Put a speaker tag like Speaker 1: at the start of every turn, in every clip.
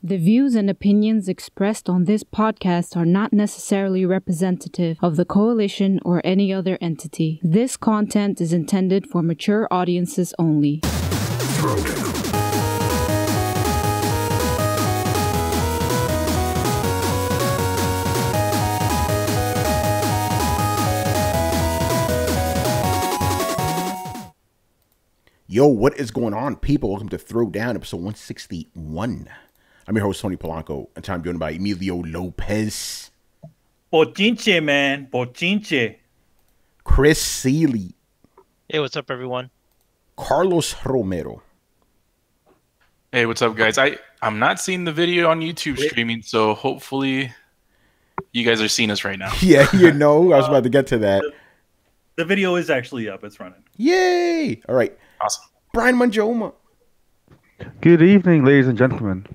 Speaker 1: The views and opinions expressed on this podcast are not necessarily representative of the coalition or any other entity. This content is intended for mature audiences only.
Speaker 2: Throwdown.
Speaker 3: Yo, what is going on, people? Welcome to Throwdown, episode 161. I'm your host, Tony Polanco, and I'm joined by Emilio Lopez.
Speaker 4: Bochinche, man. Bochinche.
Speaker 3: Chris Seeley.
Speaker 5: Hey, what's up, everyone?
Speaker 3: Carlos Romero.
Speaker 6: Hey, what's up, guys? I'm not seeing the video on YouTube streaming, so hopefully you guys are seeing us right now.
Speaker 3: Yeah, you know, I was about to get to that.
Speaker 4: The video is actually up. It's running.
Speaker 3: Yay! All right.
Speaker 6: Awesome.
Speaker 3: Brian Manjoma.
Speaker 7: Good evening, ladies and gentlemen.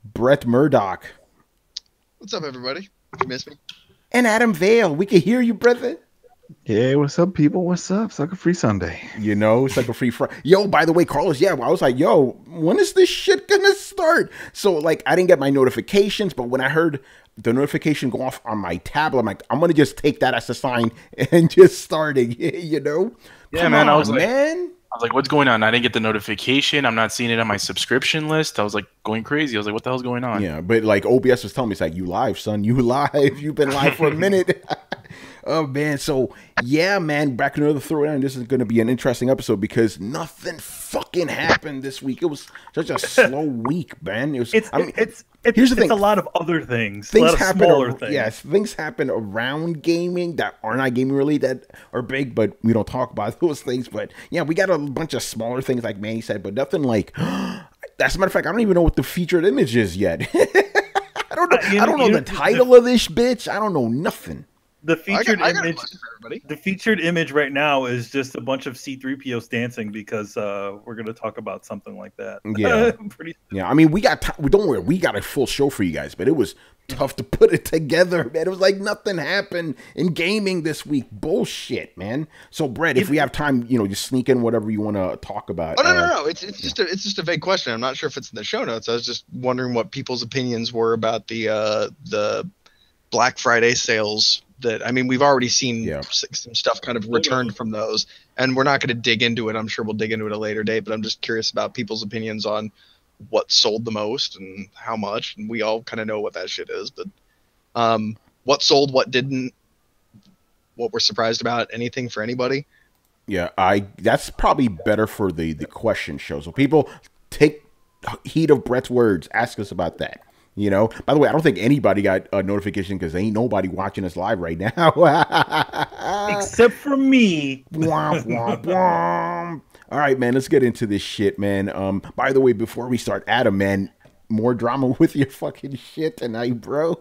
Speaker 3: Brett Murdoch.
Speaker 8: What's up, everybody? Did you miss me?
Speaker 3: And Adam Vale. We can hear you, brother.
Speaker 7: Yeah, what's up, people? What's up? Sucker Free Sunday.
Speaker 3: You know, it's like a free Friday. Yo, by the way, Carlos, yeah, I was like, yo, when is this shit gonna start? So, like, I didn't get my notifications, but when I heard the notification go off on my tablet, I'm like, I'm gonna just take that as a sign and just starting, you know?
Speaker 6: Yeah,
Speaker 3: Come
Speaker 6: man,
Speaker 3: on,
Speaker 6: I was like, what's going on? I didn't get the notification. I'm not seeing it on my subscription list. I was like going crazy. I was like, what the hell's going on?
Speaker 3: Yeah, but like OBS was telling me, it's like, you live, son. You live. You've been live for a minute. Oh, man. So, yeah, man, back in another Throwdown. This is going to be an interesting episode because nothing fucking happened this week. It was such a slow week, man. It was. Here's the thing.
Speaker 4: It's a lot of other things.
Speaker 3: Things
Speaker 4: a lot of
Speaker 3: happen.
Speaker 4: smaller things.
Speaker 3: Yes, things happen around gaming that are not gaming related, that are big, but we don't talk about those things. But yeah, we got a bunch of smaller things, like Manny said, but nothing like. As a matter of fact, I don't even know what the featured image is yet. I don't know. I don't know the title of this bitch. I don't know nothing.
Speaker 4: The featured image.
Speaker 8: Everybody.
Speaker 4: The featured image right now is just a bunch of C-3POs dancing because we're going to talk about something like that.
Speaker 3: Yeah, yeah. I mean, we got. Don't worry, we got a full show for you guys, but it was tough to put it together, man. It was like nothing happened in gaming this week. Bullshit, man. So, Brett, if we have time, you know, just sneak in whatever you want to talk about.
Speaker 8: Oh no. It's just a vague question. I'm not sure if it's in the show notes. I was just wondering what people's opinions were about the Black Friday sales. That, I mean, we've already seen some stuff kind of returned from those, and we're not going to dig into it. I'm sure we'll dig into it at a later date, but I'm just curious about people's opinions on what sold the most and how much. And we all kind of know what that shit is, but what sold, what didn't, what we're surprised about, anything for anybody.
Speaker 3: Yeah, that's probably better for the question show. So people take heed of Brett's words. Ask us about that. You know, by the way, I don't think anybody got a notification because ain't nobody watching us live right now.
Speaker 4: Except for me.
Speaker 3: Womp, womp, womp. All right, man, let's get into this shit, man. By the way, before we start, Adam, man, more drama with your fucking shit tonight, bro.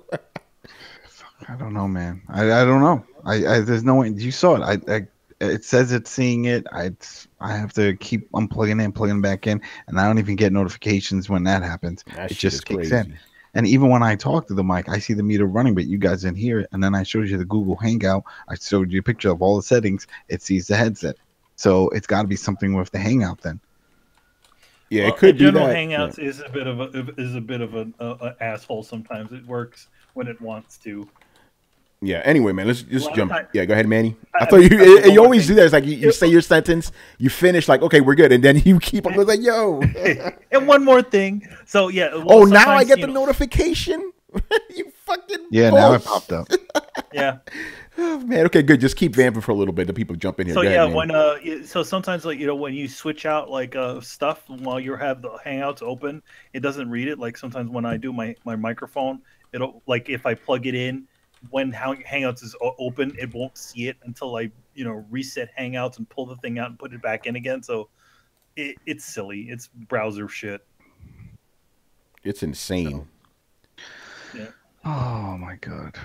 Speaker 7: I don't know, man. I don't know. There's no way. You saw it. It says it's seeing it. I have to keep unplugging and plugging back in, and I don't even get notifications when that happens.
Speaker 3: That
Speaker 7: it just kicks
Speaker 3: crazy.
Speaker 7: in. And even when I talk to the mic, I see the meter running, but you guys didn't hear it. And then I showed you the Google Hangout. I showed you a picture of all the settings. It sees the headset. So it's got to be something with the Hangout then.
Speaker 3: Yeah, it could be
Speaker 4: General
Speaker 3: that.
Speaker 4: Hangouts is a bit of an asshole sometimes. It works when it wants to.
Speaker 3: Yeah, anyway, man, let's just jump.
Speaker 4: Time.
Speaker 3: Yeah, go ahead, Manny. I thought you always do that. It's like you say your sentence, you finish like, okay, we're good. And then you keep on going like, yo.
Speaker 4: And one more thing. So, yeah.
Speaker 3: Well, now I get the notification? You fucking
Speaker 7: now it popped up.
Speaker 4: Yeah.
Speaker 3: Oh, man, okay, good. Just keep vamping for a little bit. The people jump in here.
Speaker 4: So,
Speaker 3: go
Speaker 4: yeah,
Speaker 3: ahead,
Speaker 4: so sometimes, like, you know, when you switch out, like, stuff while you have the Hangouts open, it doesn't read it. Like, sometimes when I do my microphone, it'll, like, if I plug it in, when Hangouts is open, it won't see it until I, you know, reset Hangouts and pull the thing out and put it back in again. So it's silly. It's browser shit.
Speaker 3: It's insane.
Speaker 4: Yeah.
Speaker 7: Oh, my God.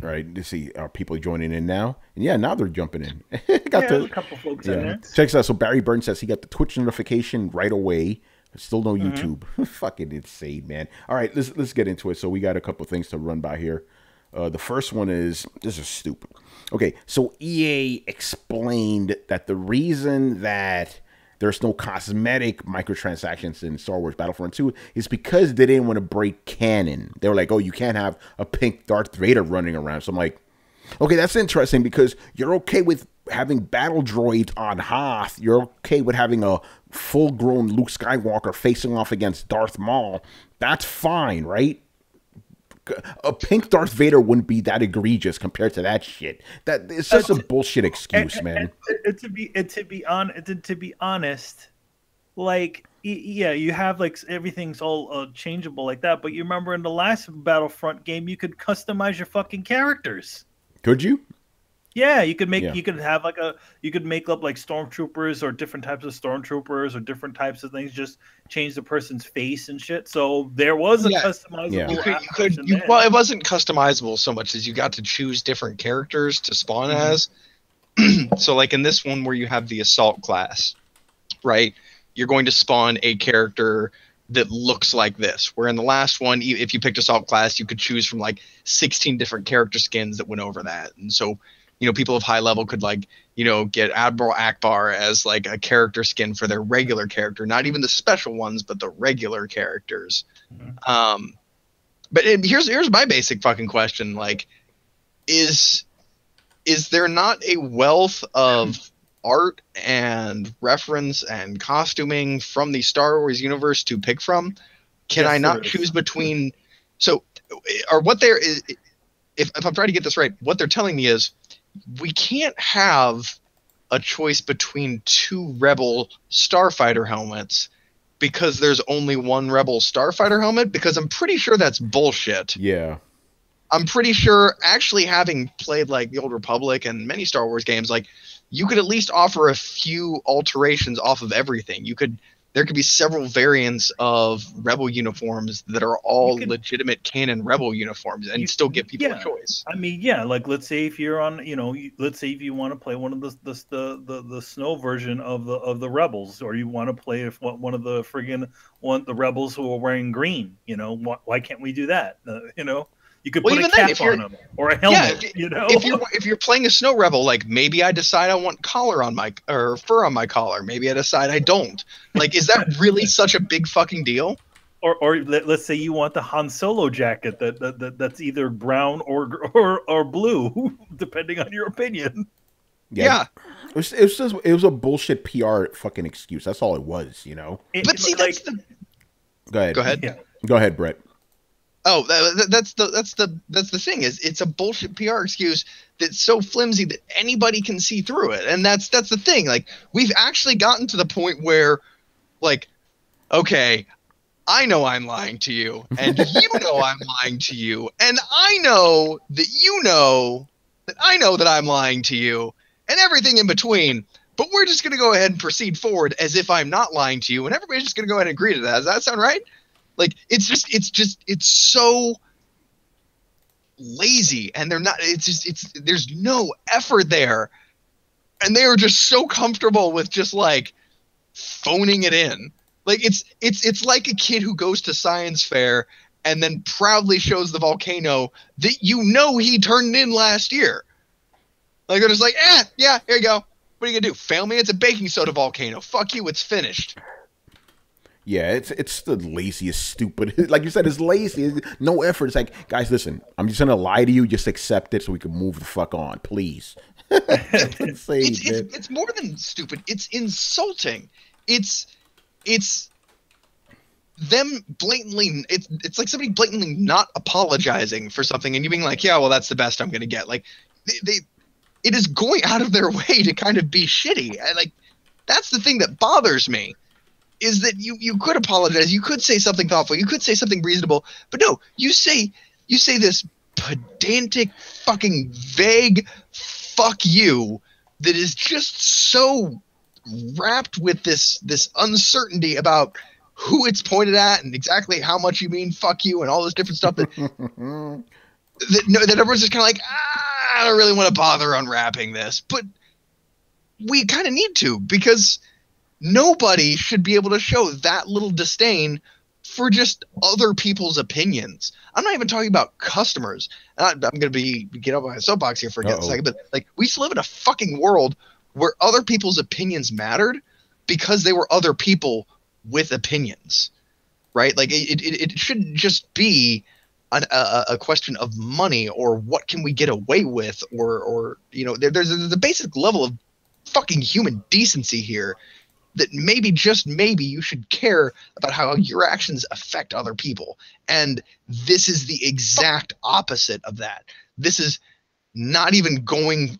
Speaker 3: All right, let's see. Are people joining in now? And yeah, now they're jumping in.
Speaker 4: There's a couple folks in there.
Speaker 3: Check this out. So Barry Burns says he got the Twitch notification right away. Still no YouTube. Fucking insane, man. All right, let's get into it. So we got a couple things to run by here. The first one is, this is stupid. Okay, so EA explained that the reason that there's no cosmetic microtransactions in Star Wars Battlefront 2 is because they didn't want to break canon. They were like, oh, you can't have a pink Darth Vader running around. So I'm like, okay, that's interesting because you're okay with having battle droids on Hoth. You're okay with having a full-grown Luke Skywalker facing off against Darth Maul. That's fine, right? A pink Darth Vader wouldn't be that egregious compared to that shit. That it's just a bullshit excuse, man.
Speaker 4: To be honest, like yeah, you have like everything's all changeable like that. But you remember in the last Battlefront game, you could customize your fucking characters.
Speaker 3: Could you?
Speaker 4: Yeah, you could make you could have like you could make up like stormtroopers or different types of stormtroopers or different types of things. Just change the person's face and shit. So there was a customizable.
Speaker 8: Well, it wasn't customizable so much as you got to choose different characters to spawn as. So like in this one where you have the assault class, right? You're going to spawn a character that looks like this. Where in the last one, if you picked assault class, you could choose from like 16 different character skins that went over that. And so, you know, people of high level could like, you know, get Admiral Akbar as like a character skin for their regular character, not even the special ones, but the regular characters. But here's my basic fucking question. Like, is there not a wealth of art and reference and costuming from the Star Wars universe to pick from? Can I not choose between? So, or what there is, if I'm trying to get this right, what they're telling me is we can't have a choice between two Rebel Starfighter helmets because there's only one Rebel Starfighter helmet, because I'm pretty sure that's bullshit.
Speaker 3: Yeah.
Speaker 8: I'm pretty sure, actually, having played like the Old Republic and many Star Wars games, like you could at least offer a few alterations off of everything. There could be several variants of Rebel uniforms that are all legitimate canon Rebel uniforms, and still give people a choice.
Speaker 4: I mean, yeah, like let's say if you're on, you know, let's say if you want to play one of the snow version of the Rebels, or you want to play one of the the Rebels who are wearing green, you know, why can't we do that? You know. You could put a cap on them or a helmet.
Speaker 8: Yeah, if you're playing a snow rebel, like maybe I decide I want collar on my or fur on my collar. Maybe I decide I don't. Like, is that really such a big fucking deal?
Speaker 4: Or let's say you want the Han Solo jacket that's either brown or blue, depending on your opinion.
Speaker 3: Yeah. It was a bullshit PR fucking excuse. That's all it was, you know.
Speaker 8: But see, that's
Speaker 3: Go ahead.
Speaker 8: Go ahead.
Speaker 4: Yeah.
Speaker 3: Go ahead, Brett.
Speaker 8: Oh, that's the thing, is it's a bullshit PR excuse that's so flimsy that anybody can see through it. And that's the thing. Like, we've actually gotten to the point where, like, okay, I know I'm lying to you, and you know I'm lying to you, and I know that you know that I know that I'm lying to you, and everything in between. But we're just going to go ahead and proceed forward as if I'm not lying to you, and everybody's just going to go ahead and agree to that. Does that sound right? Like, it's so lazy, and there's no effort there, and they are just so comfortable with just like phoning it in. Like, it's like a kid who goes to science fair and then proudly shows the volcano that you know he turned in last year. Like, they're just like, yeah, here you go. What are you gonna do? Fail me? It's a baking soda volcano. Fuck you, it's finished.
Speaker 3: Yeah, it's the laziest, stupid. Like you said, it's lazy. No effort. It's like, guys, listen, I'm just gonna lie to you. Just accept it so we can move the fuck on, please.
Speaker 8: It's more than stupid. It's insulting. It's them blatantly. It's like somebody blatantly not apologizing for something, and you being like, yeah, well, that's the best I'm gonna get. Like, it is going out of their way to kind of be shitty. Like, that's the thing that bothers me. Is that you could apologize, you could say something thoughtful, you could say something reasonable, but no, you say this pedantic, fucking vague fuck you that is just so wrapped with this uncertainty about who it's pointed at and exactly how much you mean fuck you and all this different stuff that that everyone's just kind of like, I don't really want to bother unwrapping this, but we kind of need to, because nobody should be able to show that little disdain for just other people's opinions. I'm not even talking about customers. I'm going to get up on my soapbox here for a second, but like, we still live in a fucking world where other people's opinions mattered, because they were other people with opinions, right? Like it shouldn't just be a question of money or what can we get away with, or there's a basic level of fucking human decency here that maybe, just maybe, you should care about how your actions affect other people. And this is the exact opposite of that. This is not even going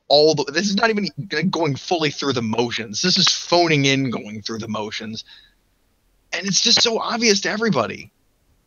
Speaker 8: going fully through the motions. This is phoning in going through the motions. And it's just so obvious to everybody.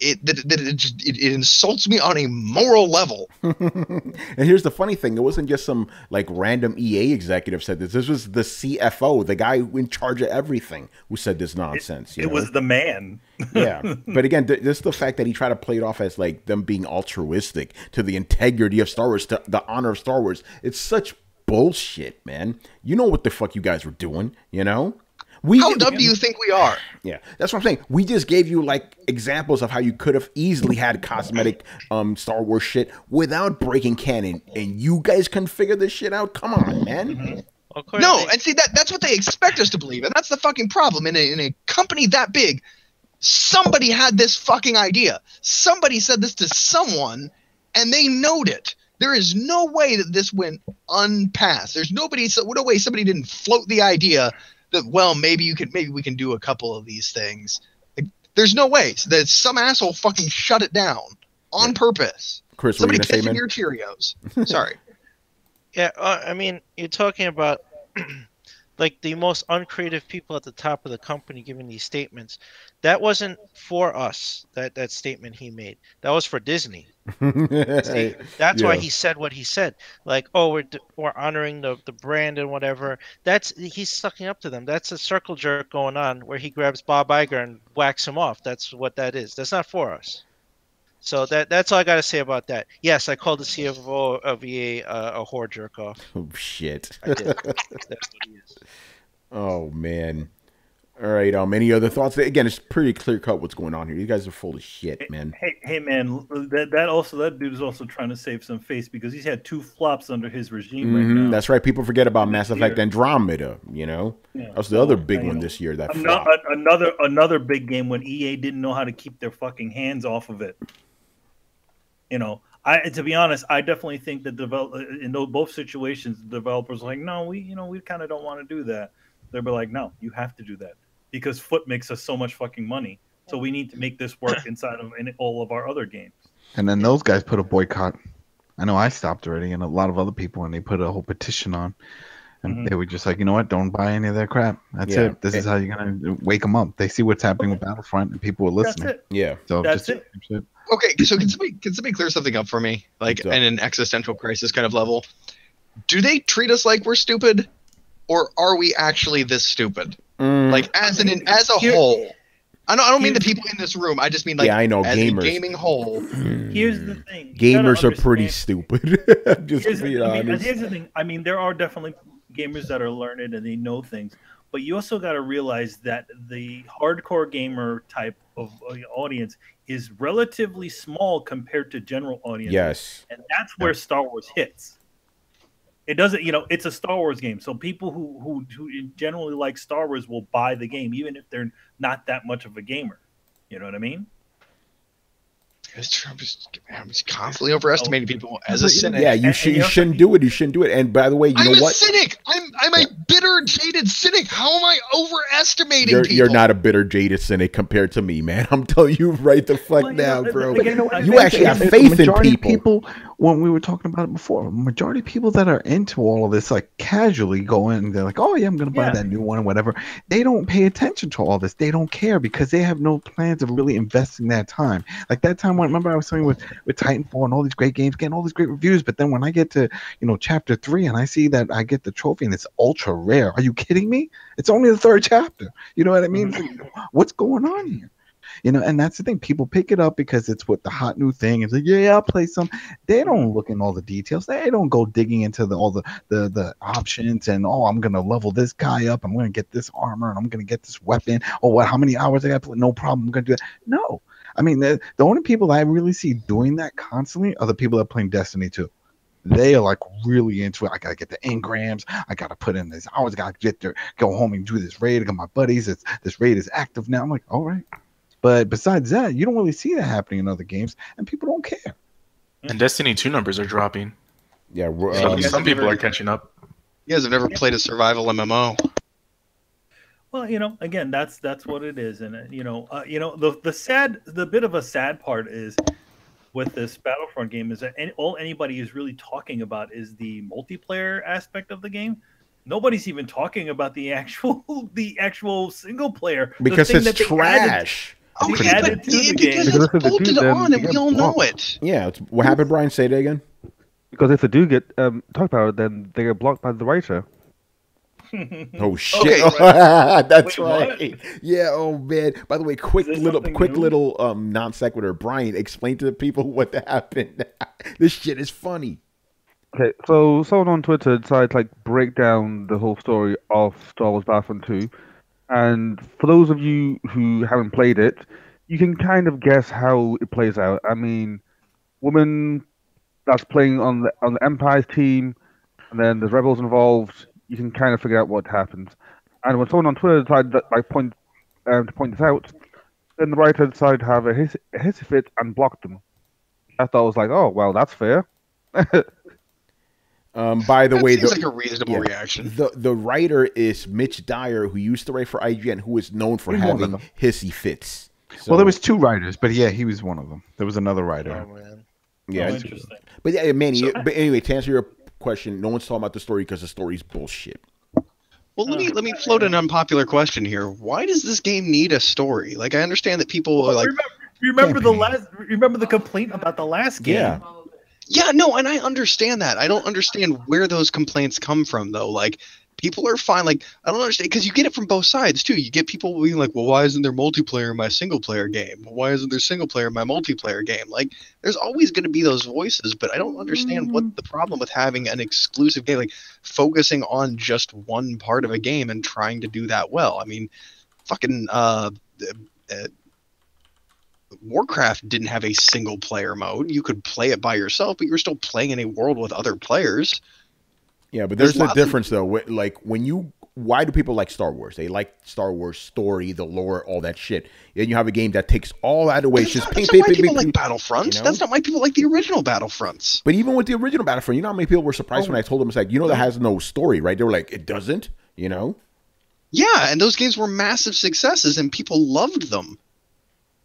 Speaker 8: It insults me on a moral level.
Speaker 3: And here's the funny thing: it wasn't just some like random EA executive said this. This was the CFO, the guy in charge of everything, who said this nonsense.
Speaker 4: It was the man.
Speaker 3: Yeah, but again, just the fact that he tried to play it off as like them being altruistic to the integrity of Star Wars, to the honor of Star Wars. It's such bullshit, man. You know what the fuck you guys were doing, you know?
Speaker 8: How dumb do you think we are?
Speaker 3: Yeah, that's what I'm saying. We just gave you like examples of how you could have easily had cosmetic Star Wars shit without breaking canon, and you guys can figure this shit out. Come on, man.
Speaker 8: No, and see that's what they expect us to believe, and that's the fucking problem. In a company that big, somebody had this fucking idea. Somebody said this to someone, and they knowed it. There is no way that this went unpassed. There's no way somebody didn't float the idea that, well, maybe we can do a couple of these things. Like, there's no way that some asshole fucking shut it down on purpose.
Speaker 3: Chris,
Speaker 8: somebody
Speaker 3: what are you
Speaker 8: pitching
Speaker 3: gonna say, man?
Speaker 8: your Cheerios. Sorry.
Speaker 5: Yeah, I mean, you're talking about like the most uncreative people at the top of the company giving these statements. That wasn't for us, that statement he made. That was for Disney. See, that's why he said what he said. Like, oh, we're honoring the brand and whatever. He's sucking up to them. That's a circle jerk going on where he grabs Bob Iger and whacks him off. That's what that is. That's not for us. So that's all I got to say about that. Yes, I called the CFO of EA a whore jerk off.
Speaker 3: Oh, shit.
Speaker 5: I did. That's what he is.
Speaker 3: Oh, man. All right. Any other thoughts? Again, it's pretty clear cut what's going on here. You guys are full of shit, man.
Speaker 4: Hey, man. That dude is also trying to save some face because he's had 2 flops under his regime right now.
Speaker 3: That's right. People forget about Mass Effect Andromeda. You know, that was the other big one this year. That flop.
Speaker 4: Another big game when EA didn't know how to keep their fucking hands off of it. You know, to be honest, I definitely think that in both situations, the developers are like, no, we kind of don't want to do that. They'll be like, no, you have to do that because Foot makes us so much fucking money. So we need to make this work inside of all of our other games.
Speaker 7: And then those guys put a boycott. I know I stopped already, and a lot of other people, and they put a whole petition on. And they were just like, you know what? Don't buy any of their crap. That's it. This is how you're going to wake them up. They see what's happening with Battlefront, and people are listening.
Speaker 4: That's it.
Speaker 3: Yeah.
Speaker 7: So
Speaker 4: That's it.
Speaker 8: Okay, so can somebody clear something up for me? Like, in an existential crisis kind of level. Do they treat us like we're stupid? Or are we actually this stupid? Like, as a whole. I don't mean the people in this room. I just mean, like,
Speaker 3: I know,
Speaker 8: as
Speaker 3: gamers.
Speaker 8: a gaming whole.
Speaker 4: Here's the thing.
Speaker 3: Gamers are pretty stupid.
Speaker 4: Here's the thing. I mean, there are definitely gamers that are learned and they know things. But you also got to realize that the hardcore gamer type of audience is relatively small compared to general audiences.
Speaker 3: Yes.
Speaker 4: And that's where Star Wars hits. It doesn't, it's a Star Wars game. So people who generally like Star Wars will buy the game, even if they're not that much of a gamer. You know what I mean?
Speaker 8: I'm just constantly overestimating people as a cynic.
Speaker 3: Yeah, you shouldn't do it. You shouldn't do it. And by the way, you know what?
Speaker 8: I'm a cynic. I'm a bitter, jaded cynic. How am I overestimating people?
Speaker 3: You're not a bitter, jaded cynic compared to me, man. I'm telling you right the fuck now, bro. You actually have faith in people.
Speaker 7: When we were talking about it before, majority of people that are into all of this, like, casually go in and they're like, oh yeah, I'm gonna buy that new one or whatever. They don't pay attention to all this. They don't care because they have no plans of really investing that time. Like that time when, remember I was talking with Titanfall and all these great games, getting all these great reviews, but then when I get to chapter 3 and I see that I get the trophy and it's ultra rare. Are you kidding me? It's only the 3rd chapter. You know what I mean? Like, what's going on here? And that's the thing. People pick it up because it's what the hot new thing. It's like, yeah, I'll play some. They don't look in all the details. They don't go digging into all the options and, oh, I'm going to level this guy up. I'm going to get this armor and I'm going to get this weapon. Oh, how many hours I got to play? No problem. I'm going to do that. No. I mean, the only people that I really see doing that constantly are the people that are playing Destiny 2. they are like really into it. I gotta get the engrams. I gotta put in this. I always gotta go home and do this raid. I got my buddies. This raid is active now. I'm like, all right. But besides that, you don't really see that happening in other games, and people don't care.
Speaker 6: And Destiny 2 numbers are dropping.
Speaker 3: Yeah,
Speaker 6: some people are catching up.
Speaker 8: You guys have never played a survival MMO.
Speaker 4: Well, again, that's what it is, and the bit of a sad part is with this Battlefront game is that all anybody is really talking about is the multiplayer aspect of the game. Nobody's even talking about the actual single player
Speaker 3: because it's trash.
Speaker 4: They added to the game.
Speaker 8: Because it's bolted on, and we all know it.
Speaker 3: Yeah, what happened, Brian? Say that again.
Speaker 2: Because if they do get talked about it, then they get blocked by the writer.
Speaker 3: Oh shit!
Speaker 8: Okay,
Speaker 3: That's
Speaker 4: Wait,
Speaker 3: right.
Speaker 4: what?
Speaker 3: Yeah. Oh man. By the way, quick little non sequitur. Brian, explain to the people what happened. This shit is funny.
Speaker 2: Okay, so someone on Twitter decided to break down the whole story of Star Wars Battlefront 2, and for those of you who haven't played it, you can kind of guess how it plays out. I mean, woman that's playing on the Empire's team, and then there's rebels involved. You can kind of figure out what happens. And when someone on Twitter decided to point this out, then the writer decided to have a hissy fit and blocked them. I thought it was like, oh well, that's fair.
Speaker 3: By the way,
Speaker 8: seems like a reasonable reaction.
Speaker 3: The writer is Mitch Dyer, who used to write for IGN, who is known for having hissy fits. So,
Speaker 7: well, there was 2 writers, but yeah, he was one of them. There was another writer.
Speaker 5: Oh man.
Speaker 3: Yeah,
Speaker 4: Interesting.
Speaker 3: But yeah, Manny. But anyway, to answer your question, no one's talking about the story because the story's bullshit.
Speaker 8: Well, let me float an unpopular question here. Why does this game need a story? Like, I understand that people are like,
Speaker 4: remember the complaint about the last game?
Speaker 8: yeah, no, and I understand that. I don't understand where those complaints come from, though. Like, people are fine. Like, I don't understand, because you get it from both sides, too. You get people being like, well, why isn't there multiplayer in my single-player game? Why isn't there single-player in my multiplayer game? Like, there's always going to be those voices, but I don't understand what the problem with having an exclusive game, like, focusing on just one part of a game and trying to do that well. I mean, fucking Warcraft didn't have a single-player mode. You could play it by yourself, but you were still playing in a world with other players.
Speaker 3: Yeah, but there's a difference though. Why do people like Star Wars? They like Star Wars story, the lore, all that shit. Then you have a game that takes all that away.
Speaker 8: That's not why people like Battlefront. That's not why people like the original Battlefronts.
Speaker 3: But even with the original Battlefront, you know how many people were surprised when I told them it's like, that has no story, right? They were like, it doesn't, Yeah,
Speaker 8: and those games were massive successes, and people loved them.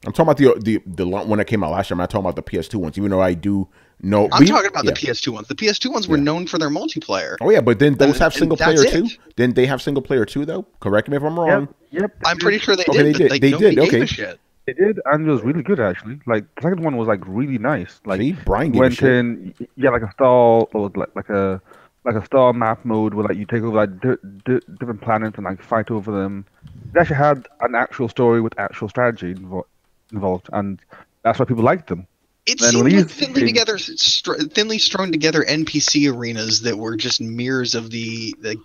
Speaker 3: I'm talking about the one that came out last year. I'm not talking about the PS2 ones, even though I do know.
Speaker 8: I'm talking about the PS2 ones. The PS2 ones were known for their multiplayer.
Speaker 3: Oh yeah, but then those have single player too. Then they have single player too, though. Correct me if I'm wrong.
Speaker 2: Yep.
Speaker 8: I'm pretty sure they did.
Speaker 3: They did.
Speaker 8: Like,
Speaker 3: they did. Okay.
Speaker 2: They did, and it was really good actually. Like the second one was really nice. Like
Speaker 3: see, Brian gave
Speaker 2: went in, like a star, or like a star map mode where you take over different planets and fight over them. They actually had an actual story with actual strategy involved, and that's why people liked them.
Speaker 8: It seemed like thinly strewn together NPC arenas that were just mirrors of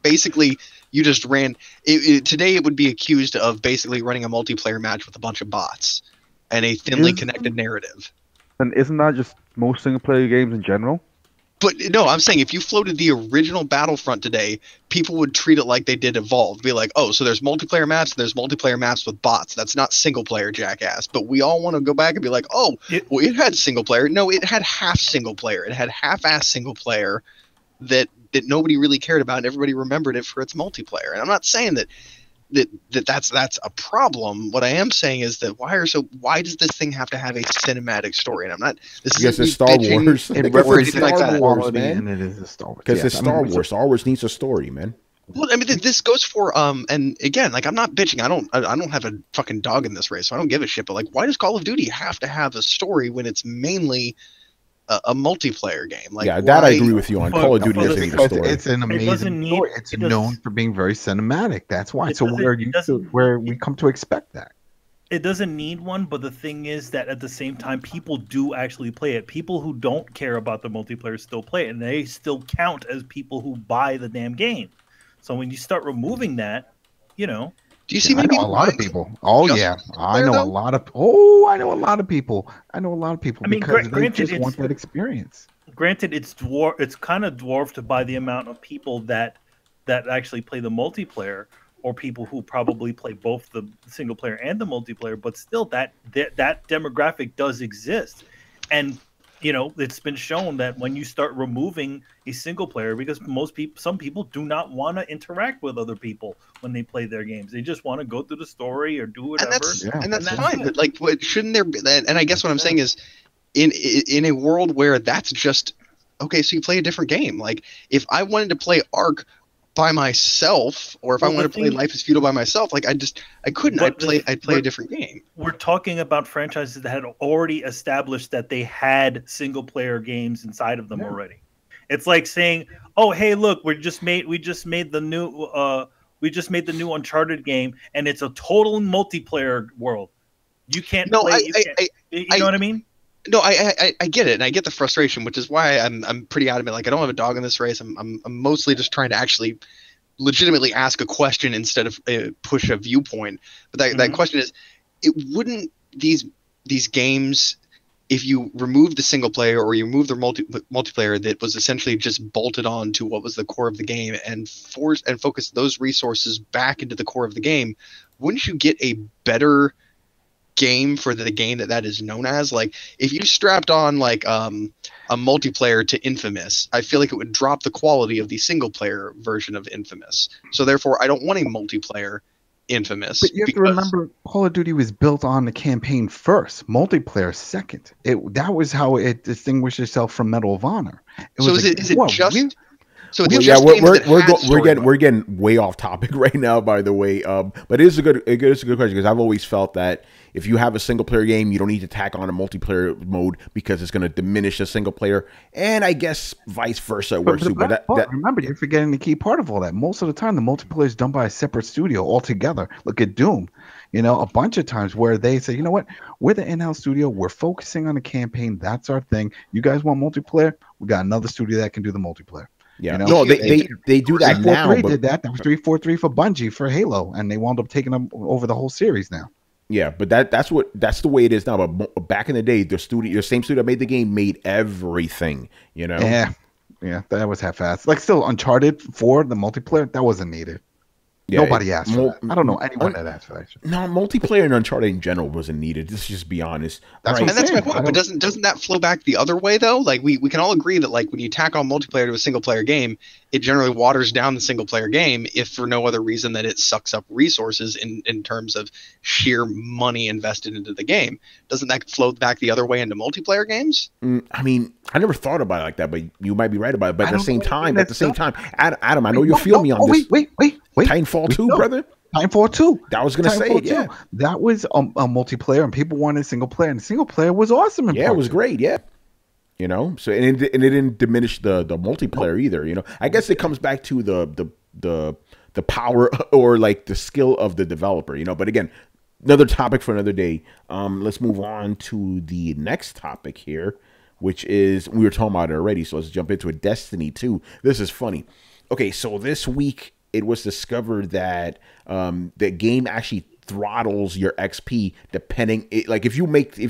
Speaker 8: basically you just ran. Today it would be accused of basically running a multiplayer match with a bunch of bots and a thinly connected narrative.
Speaker 2: And isn't that just most single player games in general?
Speaker 8: But no, I'm saying if you floated the original Battlefront today, people would treat it like they did Evolved. Be like, oh, so there's multiplayer maps, and there's multiplayer maps with bots. That's not single player, jackass. But we all want to go back and be like, oh, well, it had single player. No, it had half single player. It had half-ass single player that nobody really cared about, and everybody remembered it for its multiplayer. And I'm not saying that's a problem. What I am saying is that why does this thing have to have a cinematic story? And I'm not.
Speaker 3: Because it's Star Wars.
Speaker 8: It's Star
Speaker 3: Wars, man.
Speaker 7: And it is a Star Wars.
Speaker 3: Because it's Star Wars. Star Wars needs a story, man.
Speaker 8: Well, I mean, this goes for and again, I'm not bitching. I don't have a fucking dog in this race, so I don't give a shit. But why does Call of Duty have to have a story when it's mainly a multiplayer game?
Speaker 3: That I agree with you on. Call of Duty doesn't need a story.
Speaker 7: It's an amazing story. It's known for being very cinematic. That's why. So where we come to expect that.
Speaker 4: It doesn't need one, but the thing is that at the same time, people do actually play it. People who don't care about the multiplayer still play it, and they still count as people who buy the damn game. So when you start removing that,
Speaker 8: Do you see many people?
Speaker 7: A lot of people. Oh yeah, I know a lot of. Oh, I know a lot of people. I mean,
Speaker 8: because
Speaker 7: they just want that experience.
Speaker 4: granted, it's kind of dwarfed by the amount of people that actually play the multiplayer, or people who probably play both the single player and the multiplayer. But still, that demographic does exist, and it's been shown that when you start removing a single player, because some people do not want to interact with other people when they play their games. They just want to go through the story or do whatever.
Speaker 8: And that's fine. But like, shouldn't there be? And I guess what I'm saying is, in a world where that's just okay, so you play a different game. Like, if I wanted to play Ark by myself, or if I wanted to play Life is Feudal by myself, like I couldn't. I'd play a different game.
Speaker 4: We're talking about franchises that had already established that they had single player games inside of them already. It's like saying, "Oh, hey, look, we just made the new Uncharted game, and it's a total multiplayer world. You can't play. You know what I mean?"
Speaker 8: No, I get it, and I get the frustration, which is why I'm pretty adamant. Like, I don't have a dog in this race. I'm mostly just trying to actually legitimately ask a question instead of push a viewpoint. But that question is, wouldn't these games, if you remove the single player or you remove the multiplayer that was essentially just bolted on to what was the core of the game and focus those resources back into the core of the game, wouldn't you get a better game for the game that is known as? Like, if you strapped on like a multiplayer to Infamous, I feel like it would drop the quality of the single player version of Infamous. So therefore, I don't want a multiplayer Infamous.
Speaker 7: But you have to remember, Call of Duty was built on the campaign first, multiplayer second. That was how it distinguished itself from Medal of Honor.
Speaker 3: We're getting way off topic right now, by the way. But it is a good question, because I've always felt that if you have a single player game, you don't need to tack on a multiplayer mode because it's going to diminish the single player, and I guess vice versa works too. But
Speaker 7: remember, you're forgetting the key part of all that. Most of the time, the multiplayer is done by a separate studio altogether. Look at Doom. A bunch of times where they say, you know what, we're the in-house studio. We're focusing on the campaign. That's our thing. You guys want multiplayer? We got another studio that can do the multiplayer.
Speaker 3: Yeah, no, they do that now.
Speaker 7: 343 did that. That was 343 for Bungie for Halo, and they wound up taking them over the whole series now.
Speaker 3: Yeah, but that's the way it is now. But back in the day, the same studio that made the game made everything.
Speaker 7: Yeah, that was half-assed. Like, still, Uncharted 4, the multiplayer, that wasn't needed. Yeah, nobody asked for that. I don't know anyone that asked for that.
Speaker 3: No, multiplayer in Uncharted in general wasn't needed. Let's just be honest.
Speaker 8: That's my point. But doesn't that flow back the other way though? Like, we can all agree that, like, when you tack on multiplayer to a single player game, it generally waters down the single player game, if for no other reason that it sucks up resources in terms of sheer money invested into the game. Doesn't that flow back the other way into multiplayer games?
Speaker 3: I mean, I never thought about it like that, but you might be right about it. But at the same time, Adam, I know you'll feel me on this.
Speaker 7: Wait.
Speaker 3: Titanfall 2, brother.
Speaker 7: Titanfall 2.
Speaker 3: I was going to say, yeah.
Speaker 7: That was a multiplayer, and people wanted single player, and single player was awesome.
Speaker 3: It was great, yeah. So and it didn't diminish the multiplayer either. I guess it comes back to the power or like the skill of the developer. But again, another topic for another day. Let's move on to the next topic here, which is, we were talking about it already, so let's jump into it. Destiny 2. This is funny. Okay, so this week it was discovered that the game actually throttles your XP depending. Like, if you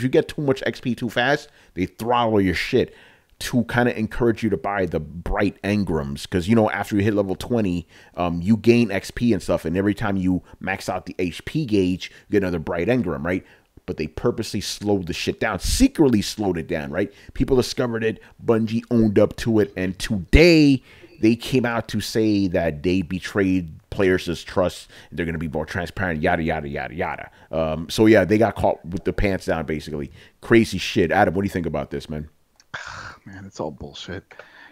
Speaker 3: get too much XP too fast, they throttle your shit to kind of encourage you to buy the bright engrams, because after you hit level 20, you gain XP and stuff, and every time you max out the HP gauge, you get another bright engram, right? But they purposely slowed the shit down, secretly slowed it down, right? People discovered it, Bungie owned up to it, and today they came out to say that they betrayed players' trust. They're going to be more transparent, yada, yada, yada, yada. So, yeah, they got caught with the pants down, basically. Crazy shit. Adam, what do you think about this, man?
Speaker 7: Man, it's all bullshit.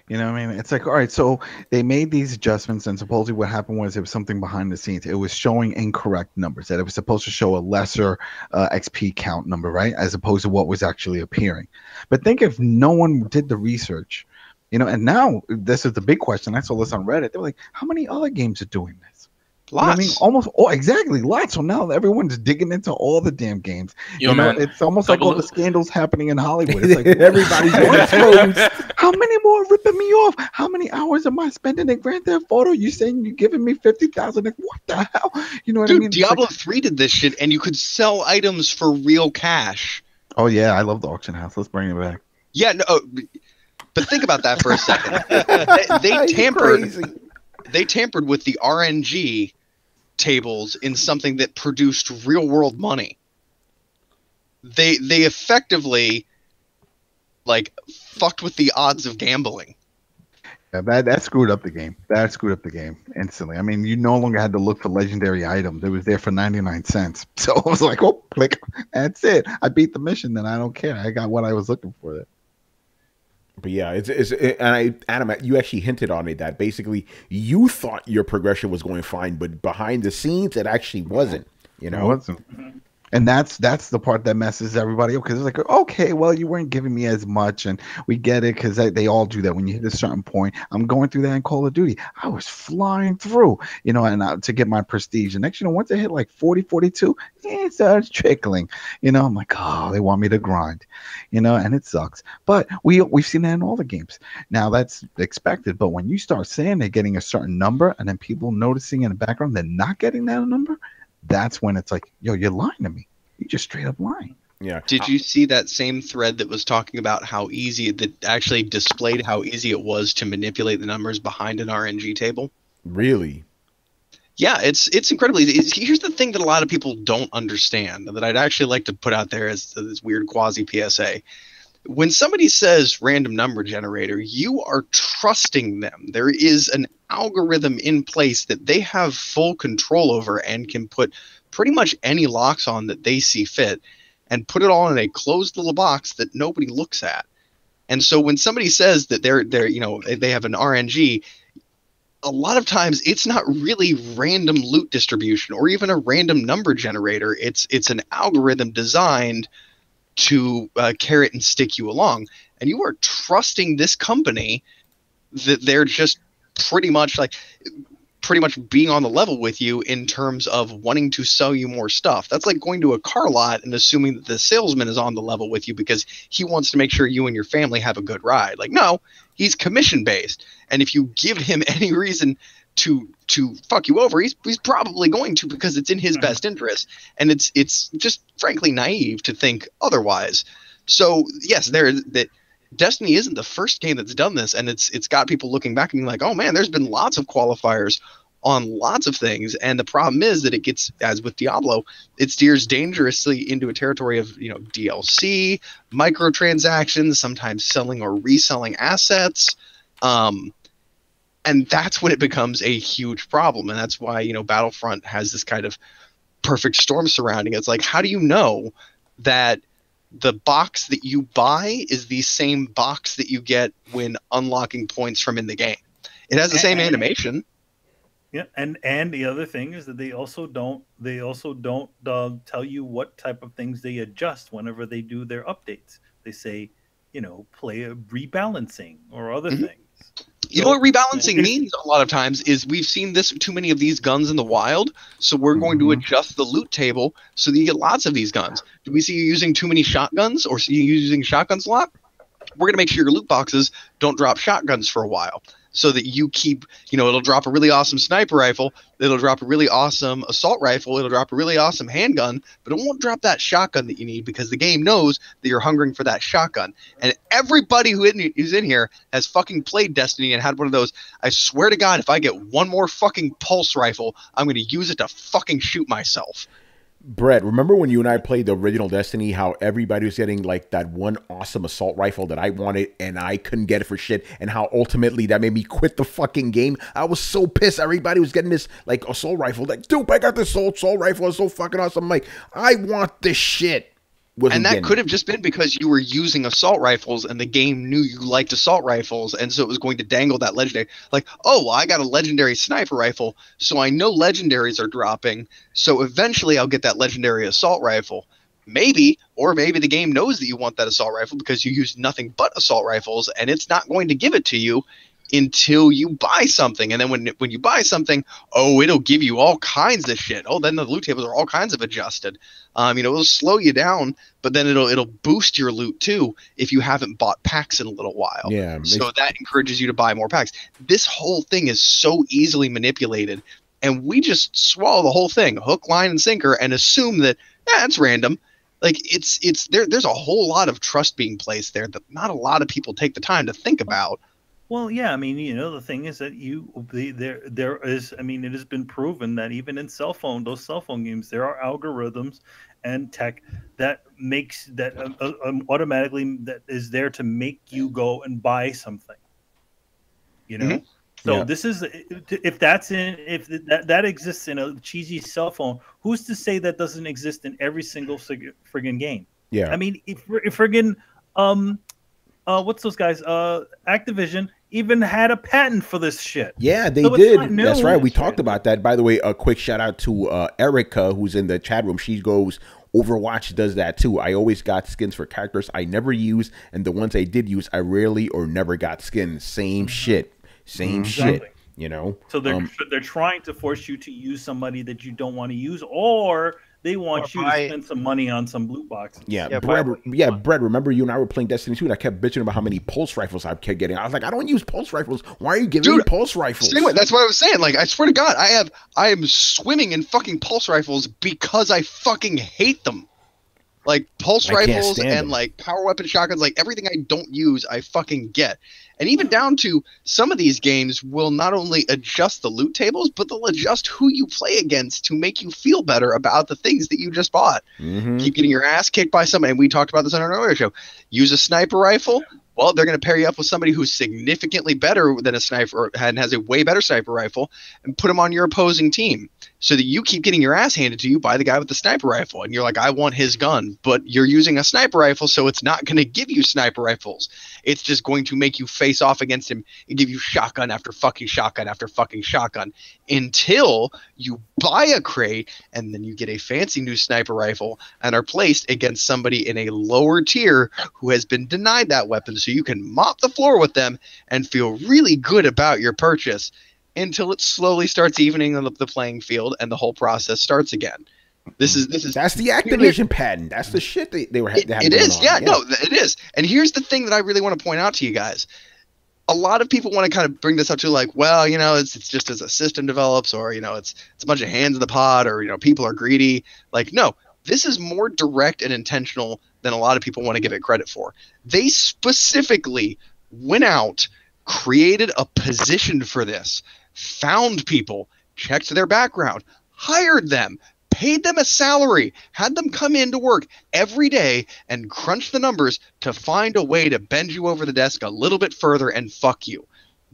Speaker 7: It's like, all right, so they made these adjustments, and supposedly what happened was it was something behind the scenes. It was showing incorrect numbers, that it was supposed to show a lesser XP count number, right, as opposed to what was actually appearing. But think if no one did the research, and now this is the big question. I saw this on Reddit. They're like, how many other games are doing this?
Speaker 8: Lots.
Speaker 7: Almost. Oh, exactly. Lots. So now everyone's digging into all the damn games. Man, it's almost like all the scandals happening in Hollywood. It's like everybody's exposed. How many more ripping me off? How many hours am I spending in Grand Theft Auto? You saying you're giving me 50,000? Like, what the hell? You know what I mean?
Speaker 8: Diablo 3 did this shit, and you could sell items for real cash.
Speaker 7: Oh yeah, I love the auction house. Let's bring it back.
Speaker 8: Yeah, no. But think about that for a second. They tampered with the RNG tables in something that produced real world money. They effectively like fucked with the odds of gambling.
Speaker 7: Yeah, that screwed up the game. That screwed up the game instantly. I mean, you no longer had to look for legendary items. It was there for 99 cents. So I was like, oh, click. That's it. I beat the mission, then I don't care. I got what I was looking for there.
Speaker 3: But yeah, Adam, you actually hinted on it that basically you thought your progression was going fine, but behind the scenes, it actually wasn't. You know,
Speaker 7: it wasn't. And that's the part that messes everybody up, because it's like, okay, well, you weren't giving me as much, and we get it, because they all do that when you hit a certain point. I'm going through that in Call of Duty. I was flying through, and to get my prestige. And next, once I hit like 40, 42, it starts trickling. I'm like, oh, they want me to grind, and it sucks. But we've seen that in all the games. Now that's expected, but when you start saying they're getting a certain number, and then people noticing in the background they're not getting that number, that's when it's like, yo, you're lying to me. You're just straight up lying.
Speaker 3: Yeah.
Speaker 8: Did you see that same thread that was talking about how easy, that actually displayed how easy it was to manipulate the numbers behind an RNG table?
Speaker 3: Really?
Speaker 8: Yeah, it's incredibly easy. Here's the thing that a lot of people don't understand, that I'd actually like to put out there as this weird quasi PSA. When somebody says random number generator, you are trusting them. There is an algorithm in place that they have full control over and can put pretty much any locks on that they see fit and put it all in a closed little box that nobody looks at. And so when somebody says that they have an RNG, a lot of times it's not really random loot distribution or even a random number generator. It's an algorithm designed to carrot and stick you along, and you are trusting this company that they're just pretty much being on the level with you in terms of wanting to sell you more stuff. That's like going to a car lot and assuming that the salesman is on the level with you because he wants to make sure you and your family have a good ride. Like, no, he's commission based, and if you give him any reason to fuck you over, he's probably going to, because it's in his best interest, and it's just frankly naive to think otherwise. So yes, that Destiny isn't the first game that's done this, and it's got people looking back and being like, oh man, there's been lots of qualifiers on lots of things, and the problem is that it gets, as with Diablo, it steers dangerously into a territory of DLC, microtransactions, sometimes selling or reselling assets. And that's when it becomes a huge problem. And that's why, Battlefront has this kind of perfect storm surrounding it. It's like, how do you know that the box that you buy is the same box that you get when unlocking points from in the game? It has the same animation.
Speaker 4: Yeah, and the other thing is that they also don't tell you what type of things they adjust whenever they do their updates. They say, play a rebalancing or other things.
Speaker 8: You know what rebalancing means a lot of times is we've seen too many of these guns in the wild, so we're going to adjust the loot table so that you get lots of these guns. Do we see you using too many shotguns or see you using shotguns a lot? We're going to make sure your loot boxes don't drop shotguns for a while, so that you keep, it'll drop a really awesome sniper rifle, it'll drop a really awesome assault rifle, it'll drop a really awesome handgun, but it won't drop that shotgun that you need because the game knows that you're hungering for that shotgun. And everybody who's in here has fucking played Destiny and had one of those, I swear to God, if I get one more fucking pulse rifle, I'm going to use it to fucking shoot myself.
Speaker 3: Brett, remember when you and I played the original Destiny, how everybody was getting like that one awesome assault rifle that I wanted and I couldn't get it for shit, and how ultimately that made me quit the fucking game? I was so pissed. Everybody was getting this like assault rifle. Like, dude, I got this assault rifle. It's so fucking awesome. I'm like, I want this shit.
Speaker 8: And that could have just been because you were using assault rifles and the game knew you liked assault rifles, and so it was going to dangle that legendary. Like, oh, well, I got a legendary sniper rifle, so I know legendaries are dropping, so eventually I'll get that legendary assault rifle. Maybe, or maybe the game knows that you want that assault rifle because you use nothing but assault rifles, and it's not going to give it to you until you buy something. And then when you buy something, it'll give you all kinds of shit. Then the loot tables are all kinds of adjusted. It'll slow you down, but then it'll boost your loot too if you haven't bought packs in a little while.
Speaker 3: Yeah.
Speaker 8: So that encourages you to buy more packs. This whole thing is so easily manipulated, and we just swallow the whole thing, hook, line, and sinker, and assume that it's random. Like it's there's a whole lot of trust being placed there that not a lot of people take the time to think about.
Speaker 4: Well, yeah, I mean, the thing is that there is, I mean, it has been proven that even in those cell phone games, there are algorithms and tech that makes that automatically that is there to make you go and buy something.
Speaker 8: Mhm.
Speaker 4: So
Speaker 3: Yeah.
Speaker 4: this is if that exists in a cheesy cell phone, who's to say that doesn't exist in every single friggin' game?
Speaker 3: Yeah.
Speaker 4: I mean, if friggin' what's those guys? Activision even had a patent for this shit.
Speaker 3: Yeah, they
Speaker 4: So it's
Speaker 3: did.
Speaker 4: not new.
Speaker 3: That's right. We talked about that. By the way, a quick shout out to Erica, who's in the chat room. She goes, Overwatch does that too. I always got skins for characters I never use, and the ones I did use, I rarely or never got skins. Same shit. Same shit.
Speaker 4: So they're trying to force you to use somebody that you don't want to use, or they want you to spend some money on some loot boxes.
Speaker 3: Yeah, Brett, remember you and I were playing Destiny 2 and I kept bitching about how many pulse rifles I kept getting. I was like, I don't use pulse rifles. Why are you giving me pulse rifles?
Speaker 8: Same way. That's what I was saying. Like, I swear to God, I am swimming in fucking pulse rifles because I fucking hate them. Like pulse rifles and like power weapon shotguns, like everything I don't use, I fucking get. And even down to some of these games will not only adjust the loot tables, but they'll adjust who you play against to make you feel better about the things that you just bought. Keep getting your ass kicked by somebody. And we talked about this on our earlier show. Use a sniper rifle. Well, they're going to pair you up with somebody who's significantly better than a sniper and has a way better sniper rifle and put them on your opposing team so that you keep getting your ass handed to you by the guy with the sniper rifle. And you're like, I want his gun, but you're using a sniper rifle, so it's not going to give you sniper rifles. It's just going to make you face off against him and give you shotgun after fucking shotgun after fucking shotgun until you buy a crate and then you get a fancy new sniper rifle and are placed against somebody in a lower tier who has been denied that weapon, so you can mop the floor with them and feel really good about your purchase until it slowly starts evening the playing field and the whole process starts again. That's
Speaker 3: the Activision patent. That's the shit they were having.
Speaker 8: It is, yeah, no, it is. And here's the thing that I really want to point out to you guys. A lot of people want to kind of bring this up to like, well, it's just as a system develops, or it's a bunch of hands in the pot, or people are greedy. Like, no, this is more direct and intentional than a lot of people want to give it credit for. They specifically went out, created a position for this, found people, checked their background, hired them, paid them a salary, had them come into work every day and crunch the numbers to find a way to bend you over the desk a little bit further and fuck you.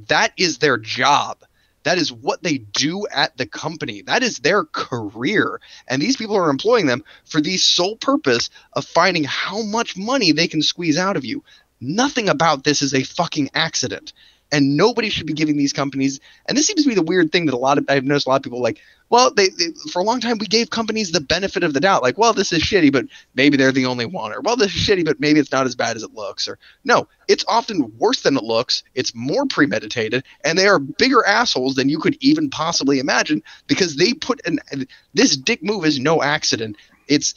Speaker 8: That is their job. That is what they do at the company. That is their career. And these people are employing them for the sole purpose of finding how much money they can squeeze out of you. Nothing about this is a fucking accident. And nobody should be giving these companies, and this seems to be the weird thing that I've noticed a lot of people like, well, they for a long time we gave companies the benefit of the doubt. Like, well, this is shitty, but maybe they're the only one. Or, well, this is shitty, but maybe it's not as bad as it looks. Or, no, it's often worse than it looks. It's more premeditated, and they are bigger assholes than you could even possibly imagine because they put this dick move is no accident. It's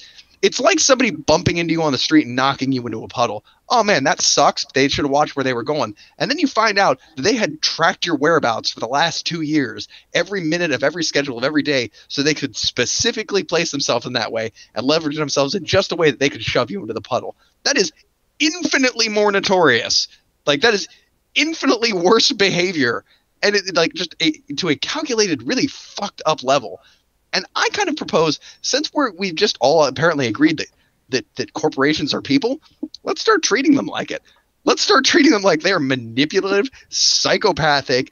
Speaker 8: like somebody bumping into you on the street and knocking you into a puddle. Oh, man, that sucks. They should have watched where they were going. And then you find out that they had tracked your whereabouts for the last 2 years, every minute of every schedule of every day, so they could specifically place themselves in that way and leverage themselves in just a way that they could shove you into the puddle. That is infinitely more notorious. Like, that is infinitely worse behavior. And to a calculated, really fucked up level. And I kind of propose, since we've just all apparently agreed that corporations are people, let's start treating them like it. Let's start treating them like they're manipulative, psychopathic,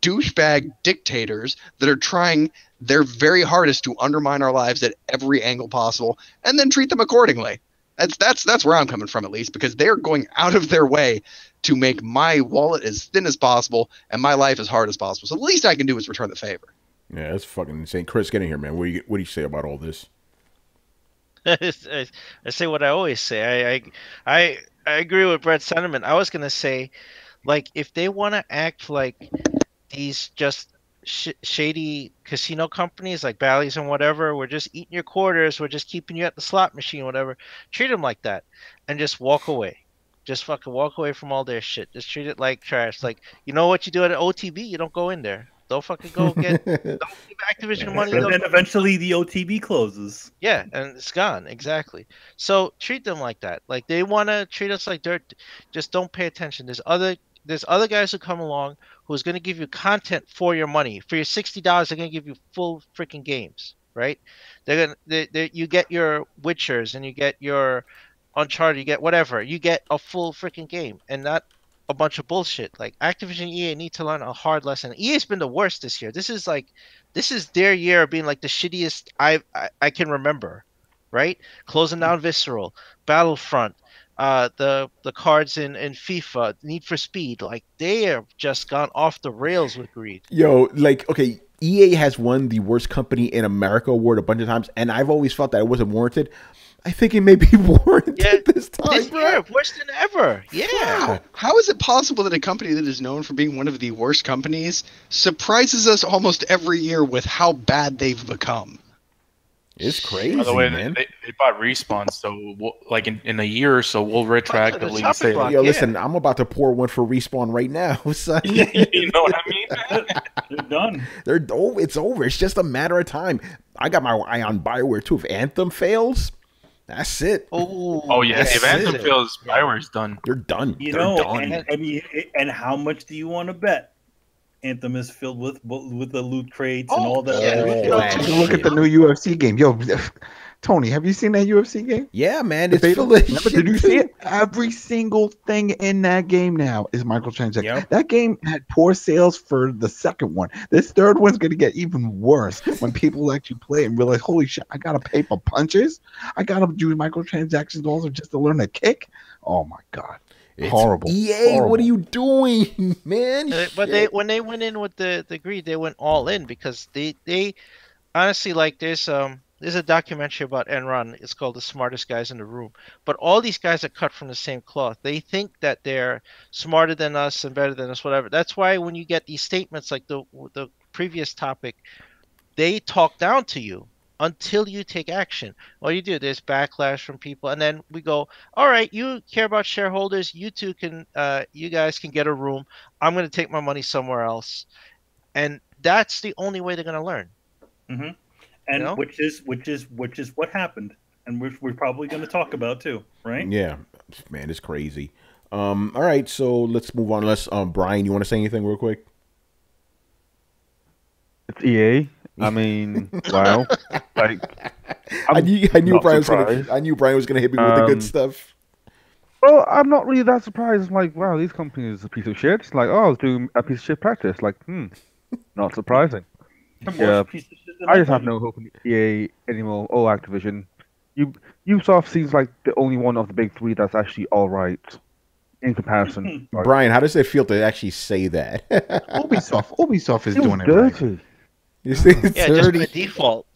Speaker 8: douchebag dictators that are trying their very hardest to undermine our lives at every angle possible, and then treat them accordingly. That's where I'm coming from, at least, because they're going out of their way to make my wallet as thin as possible and my life as hard as possible. So the least I can do is return the favor.
Speaker 3: Yeah, that's fucking insane. Chris, get in here, man. What do you say about all this?
Speaker 5: I say what I always say. I agree with Brett's sentiment. I was gonna say, like, if they want to act like these just shady casino companies like Bally's and whatever, we're just eating your quarters, we're just keeping you at the slot machine, whatever. Treat them like that, and just walk away. Just fucking walk away from all their shit. Just treat it like trash. Like, you know what you do at an OTB? You don't go in there. Don't fucking go get. Don't give Activision money.
Speaker 4: And then eventually the OTB closes.
Speaker 5: Yeah, and it's gone. Exactly. So treat them like that. Like they want to treat us like dirt. Just don't pay attention. There's other guys who come along who's going to give you content for your money. For your $60, they're going to give you full freaking games, right? You get your Witchers and you get your Uncharted, you get whatever. You get a full freaking game and not a bunch of bullshit. Like Activision EA need to learn a hard lesson. EA's been the worst this year. This is their year of being like the shittiest I can remember, right? Closing down Visceral, Battlefront, the cards in FIFA, Need for Speed, like they have just gone off the rails with greed.
Speaker 3: Yo, like, okay, EA has won the worst company in America award a bunch of times, and I've always felt that it wasn't warranted. I think it may be warranted this time.
Speaker 5: This year, worse than ever. Yeah.
Speaker 8: Wow. How is it possible that a company that is known for being one of the worst companies surprises us almost every year with how bad they've become?
Speaker 3: It's crazy,
Speaker 6: By the way,
Speaker 3: man.
Speaker 6: they bought Respawn, so like in a year or so, we'll retroactively say, like,
Speaker 3: yo, listen, I'm about to pour one for Respawn right now, son.
Speaker 6: you know what I mean?
Speaker 4: They're done.
Speaker 3: It's over. It's just a matter of time. I got my eye on BioWare too. If Anthem fails, that's it.
Speaker 6: Oh yeah, if Anthem fails, BioWare's done.
Speaker 3: They're done.
Speaker 4: They're done. And how much do you want to bet? Anthem is filled with the loot crates and all that.
Speaker 7: Look at the new UFC game. Yo, Tony, have you seen that UFC game?
Speaker 3: Yeah, man. It's filled with shit.
Speaker 7: Did you see it? Every single thing in that game now is microtransaction.
Speaker 3: Yep.
Speaker 7: That game had poor sales for the second one. This third one's going to get even worse when people actually play and realize, holy shit, I got to pay for punches? I got to do microtransactions also just to learn a kick? Oh, my God.
Speaker 3: It's
Speaker 7: horrible.
Speaker 3: EA,
Speaker 7: horrible.
Speaker 3: What are you doing, man?
Speaker 5: But when they went in with the greed, they went all in because they honestly, like, there's a documentary about Enron. It's called The Smartest Guys in the Room. But all these guys are cut from the same cloth. They think that they're smarter than us and better than us, whatever. That's why when you get these statements like the previous topic, they talk down to you until you take action. All you do, there's backlash from people, and then we go, all right, you care about shareholders, you two can, you guys can get a room. I'm going to take my money somewhere else, and that's the only way they're going to learn.
Speaker 4: Mm-hmm. And you know? which is what happened, and we're probably going to talk about too, right?
Speaker 3: Yeah, man, it's crazy. All right, so let's move on. Unless Brian, you want to say anything real quick?
Speaker 2: It's EA. I mean, wow. Like,
Speaker 3: I knew Brian was gonna hit me with the good stuff.
Speaker 2: Well, I'm not really that surprised. I'm like, wow, these companies are a piece of shit. It's like, oh, I was doing a piece of shit practice. Like, not surprising. Yeah, I just have no hope in EA anymore. Oh, Activision. Ubisoft seems like the only one of the big three that's actually all right in comparison.
Speaker 3: Brian, how does it feel to actually say that?
Speaker 7: Ubisoft is doing it
Speaker 2: dirty.
Speaker 7: Right.
Speaker 3: You see, it's
Speaker 5: just by default.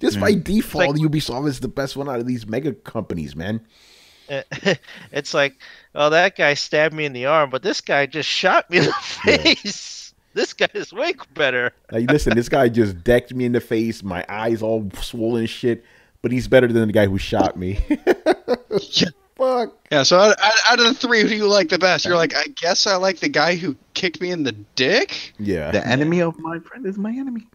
Speaker 3: Just by default, Ubisoft is the best one out of these mega companies, man.
Speaker 5: It's like, oh, that guy stabbed me in the arm, but this guy just shot me in the face. This guy is way better.
Speaker 3: Like, listen, this guy just decked me in the face. My eyes all swollen and shit, but he's better than the guy who shot me. Fuck.
Speaker 8: Yeah, so out of the three, who do you like the best? You're like, I guess I like the guy who kicked me in the dick?
Speaker 3: Yeah.
Speaker 7: The enemy of my friend is my enemy.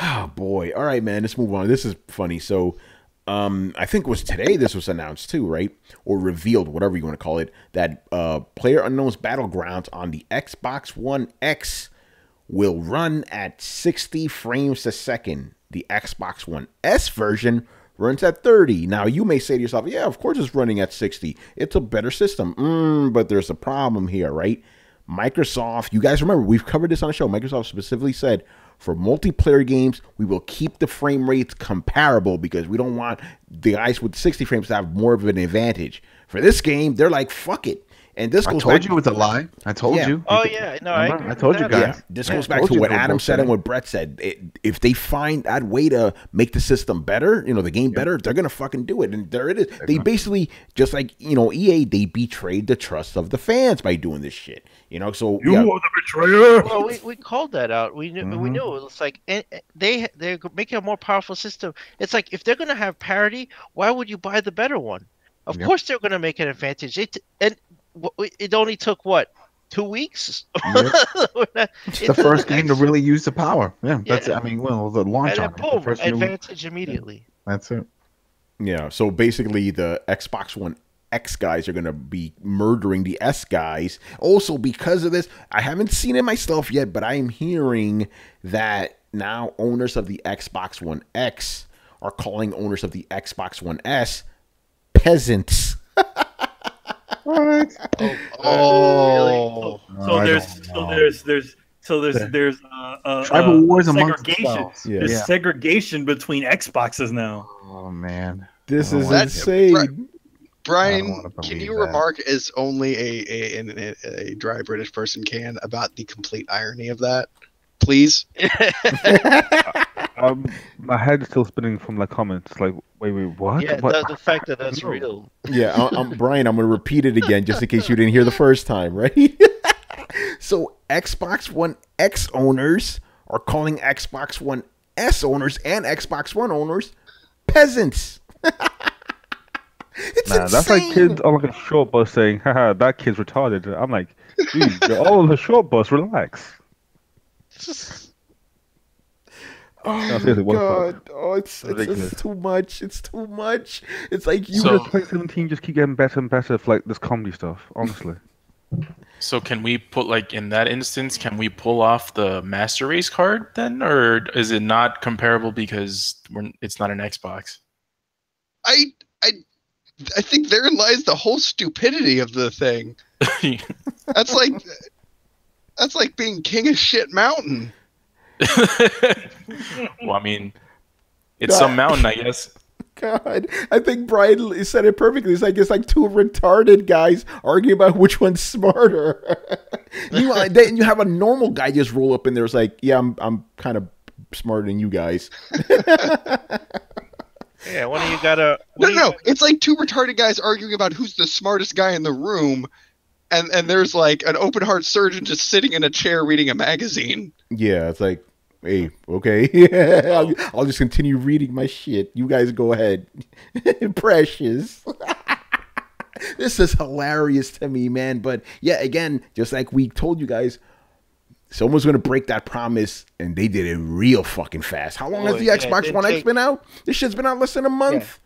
Speaker 3: Oh, boy. All right, man, let's move on. This is funny. So, I think it was today this was announced too, right? Or revealed, whatever you want to call it, that PlayerUnknown's Battlegrounds on the Xbox One X will run at 60 frames a second. The Xbox One S version runs at 30. Now, you may say to yourself, yeah, of course it's running at 60. It's a better system. But there's a problem here, right? Microsoft, you guys remember, we've covered this on the show. Microsoft specifically said, for multiplayer games, we will keep the frame rates comparable because we don't want the guys with 60 frames to have more of an advantage. For this game, they're like, fuck it. And this goes back
Speaker 7: you it was a lie. I told you.
Speaker 5: Oh, yeah. No, I
Speaker 7: told you guys.
Speaker 3: Yeah, this goes back to what Adam said and what Brett said. If they find that way to make the system better, the game better, they're going to fucking do it. And there it is. They basically, just like, EA, they betrayed the trust of the fans by doing this shit. So
Speaker 4: you are the betrayer.
Speaker 5: Well, we called that out. We knew. We knew. It's like they're making a more powerful system. It's like if they're going to have parity, why would you buy the better one? Of course, they're going to make an advantage. It only took what 2 weeks.
Speaker 7: Yep. It's the first game to really use the power. Yeah, that's.
Speaker 5: Yeah.
Speaker 7: I mean, well, the launch
Speaker 5: And
Speaker 7: on
Speaker 5: then
Speaker 7: it,
Speaker 5: boom,
Speaker 7: the first
Speaker 5: advantage immediately.
Speaker 7: That's it.
Speaker 3: Yeah, so basically the Xbox One X guys are going to be murdering the S guys. Also, because of this, I haven't seen it myself yet, but I am hearing that now owners of the Xbox One X are calling owners of the Xbox One S peasants.
Speaker 7: What?
Speaker 5: Oh,
Speaker 4: So there's
Speaker 7: Tribal wars amongst
Speaker 4: segregation.
Speaker 7: themselves.
Speaker 3: Yeah.
Speaker 4: There's segregation between Xboxes now.
Speaker 7: Oh man,
Speaker 3: This is
Speaker 8: That's-
Speaker 3: insane.
Speaker 7: I don't
Speaker 8: Brian,
Speaker 7: wanna
Speaker 8: can
Speaker 7: believe
Speaker 8: you
Speaker 7: that.
Speaker 8: remark as only a dry British person can about the complete irony of that, please?
Speaker 2: My head's still spinning from the comments. Like, wait, what?
Speaker 5: yeah,
Speaker 2: What?
Speaker 5: the fact that that's real.
Speaker 3: Yeah, Brian, I'm going to repeat it again just in case you didn't hear the first time, right? So Xbox One X owners are calling Xbox One S owners and Xbox One owners peasants. It's insane.
Speaker 2: That's like kids on like a short bus saying, haha, that kid's retarded. I'm like, dude, you're all on the short bus, relax.
Speaker 3: Oh
Speaker 2: seriously,
Speaker 3: my
Speaker 2: what the
Speaker 3: god! Oh, it's
Speaker 2: Ridiculous.
Speaker 3: too much. It's too much. It's like you.
Speaker 6: So-
Speaker 2: The 2017 just keep getting better and better for like this comedy stuff, honestly.
Speaker 6: So can we put, like, in that instance, can we pull off the Master Race card then, or is it not comparable because it's not an Xbox?
Speaker 8: I think therein lies the whole stupidity of the thing. That's like being king of shit mountain.
Speaker 6: Well, I mean, it's some mountain, I guess.
Speaker 3: God, I think Brian said it perfectly. It's like two retarded guys arguing about which one's smarter. Then you have a normal guy just roll up in there. It's like, yeah, I'm kind of smarter than you guys.
Speaker 5: Yeah, one of you gotta.
Speaker 8: No. It's like two retarded guys arguing about who's the smartest guy in the room, and there's like an open heart surgeon just sitting in a chair reading a magazine.
Speaker 3: Yeah, it's like, hey, okay, I'll just continue reading my shit. You guys go ahead. Precious. This is hilarious to me, man. But yeah, again, just like we told you guys, someone's going to break that promise, and they did it real fucking fast. How long has the Xbox One X been out? This shit's been out less than a month.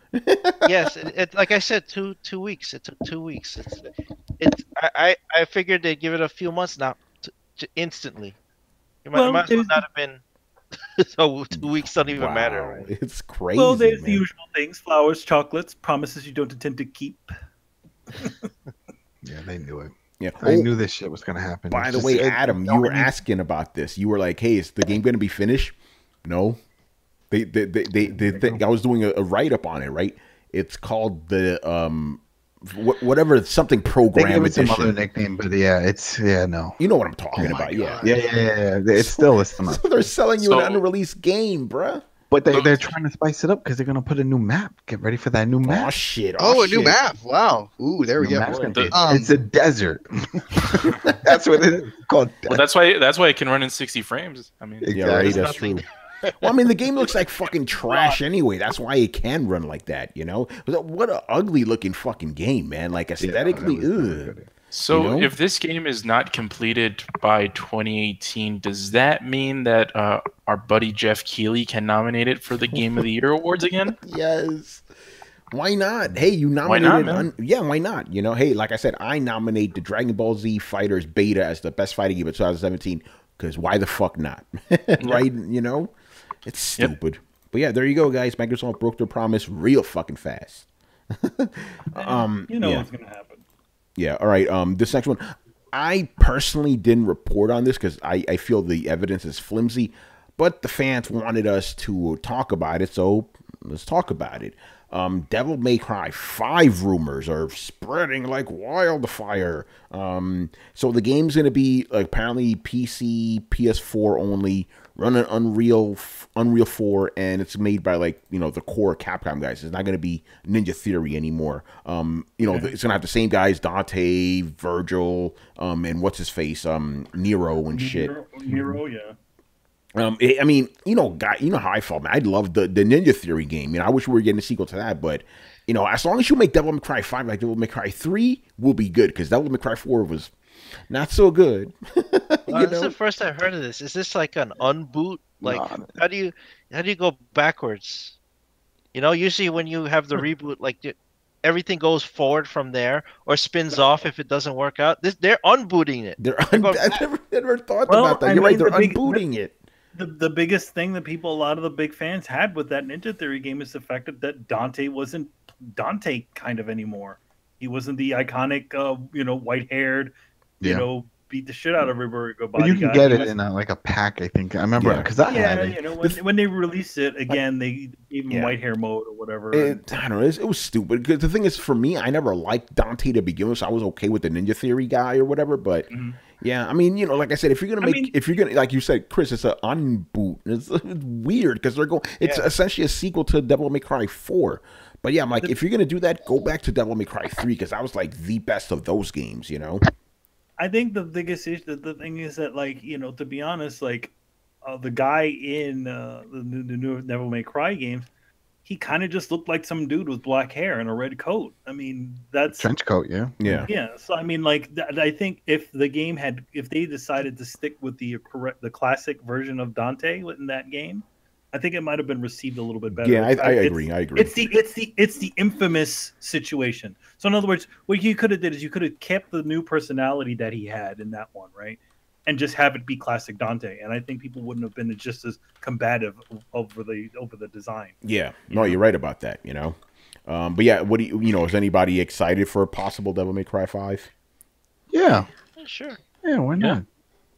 Speaker 5: Yes, it like I said, 2 weeks. It took 2 weeks. I figured they'd give it a few months now, instantly. It might as well not have been. So 2 weeks doesn't even matter. Right?
Speaker 3: It's crazy.
Speaker 4: Well, there's the
Speaker 3: man.
Speaker 4: usual things: flowers, chocolates, promises you don't intend to keep.
Speaker 7: Yeah, they knew it.
Speaker 3: Yeah.
Speaker 7: I knew this shit was gonna happen.
Speaker 3: By
Speaker 7: It's
Speaker 3: the
Speaker 7: just-
Speaker 3: way,
Speaker 7: it-
Speaker 3: Adam, you were asking about this. You were like, "Hey, is the game going to be finished?" No. They I was doing a write up on it, right? It's called the whatever something
Speaker 7: They
Speaker 3: program
Speaker 7: gave it some
Speaker 3: edition.
Speaker 7: other nickname, but no.
Speaker 3: You know what I'm talking
Speaker 7: Oh my
Speaker 3: about, yeah.
Speaker 7: God. Yeah. It's still
Speaker 3: So they're selling you
Speaker 6: So-
Speaker 3: an unreleased game, bruh.
Speaker 7: but they're trying to spice it up because they're gonna put a new map. Get ready for that new map.
Speaker 3: Oh shit!
Speaker 8: Oh, a new
Speaker 3: shit.
Speaker 8: map! Wow. Ooh, there we
Speaker 7: New
Speaker 8: go.
Speaker 7: map's gonna be-
Speaker 8: Um,
Speaker 7: it's a desert. That's what it is called.
Speaker 6: Well, that's why it can run in 60 frames. I mean,
Speaker 3: Yeah, right.
Speaker 7: Exactly.
Speaker 3: That's true. Well, I mean, the game looks like fucking trash anyway. That's why it can run like that, you know? What a ugly looking fucking game, man. Like aesthetically, ugh.
Speaker 6: so
Speaker 3: You know?
Speaker 6: if this game is not completed by 2018, does that mean that our buddy Jeff Keighley can nominate it for the Game of the Year awards again?
Speaker 3: Yes. Why not? Hey, you
Speaker 6: Why
Speaker 3: nominated.
Speaker 6: not, man?
Speaker 3: Yeah, why not? You know, hey, like I said, I nominate the Dragon Ball Z Fighters Beta as the best fighting game of 2017 because why the fuck not? Right? You know? It's stupid. But yeah, there you go, guys. Microsoft broke their promise real fucking fast.
Speaker 4: You know
Speaker 3: yeah.
Speaker 4: what's gonna happen.
Speaker 3: Yeah, all right. This next one, I personally didn't report on this because I feel the evidence is flimsy, but the fans wanted us to talk about it, so let's talk about it. Devil May Cry 5 rumors are spreading like wildfire. So the game's going to be apparently PC, PS4 only, running Unreal 4, and it's made by the core Capcom guys. It's not going to be Ninja Theory anymore. It's going to have the same guys, Dante, Virgil, and what's his face, Nero and shit.
Speaker 4: Nero, yeah.
Speaker 3: I mean, how I felt, man. I love the Ninja Theory game. I wish we were getting a sequel to that, but as long as you make Devil May Cry 5 like Devil May Cry 3, we'll be good because Devil May Cry 4 was Not so good.
Speaker 5: This is the first I've heard of this. Is this like an unboot? Like, how do you go backwards? You know, usually when you have the reboot, like everything goes forward from there or spins off if it doesn't work out. They're unbooting it.
Speaker 3: I never thought about that. You're right. They're unbooting it.
Speaker 4: The biggest thing that a lot of the big fans had with that Ninja Theory game is the fact that Dante wasn't Dante kind of anymore. He wasn't the iconic, white-haired, beat the shit out of everybody.
Speaker 7: But you can get it in a pack, I think. I remember because I had it.
Speaker 4: When they released it again, they gave him white hair mode or whatever.
Speaker 3: I don't know. It was stupid. Because the thing is, for me, I never liked Dante to begin with, so I was okay with the Ninja Theory guy or whatever. But yeah, I mean, like I said, if you're gonna like you said, Chris, it's an unboot. It's weird because it's essentially a sequel to Devil May Cry 4. But yeah, I'm like, if you're gonna do that, go back to Devil May Cry 3 because that was like the best of those games,
Speaker 4: I think the biggest issue, the thing is that, to be honest, the guy in the new Devil May Cry games, he kind of just looked like some dude with black hair and a red coat. I mean, that's
Speaker 7: trench coat,
Speaker 4: yeah. So I mean, I think if they decided to stick with the classic version of Dante in that game, I think it might have been received a little bit better.
Speaker 3: Yeah, I agree.
Speaker 4: It's the infamous situation. So in other words, what you could have did is you could have kept the new personality that he had in that one, right, and just have it be classic Dante. And I think people wouldn't have been just as combative over the design.
Speaker 3: Yeah, no, you're right about that. But yeah, what do is anybody excited for a possible Devil May Cry 5?
Speaker 7: Yeah,
Speaker 5: sure.
Speaker 7: Yeah, why not?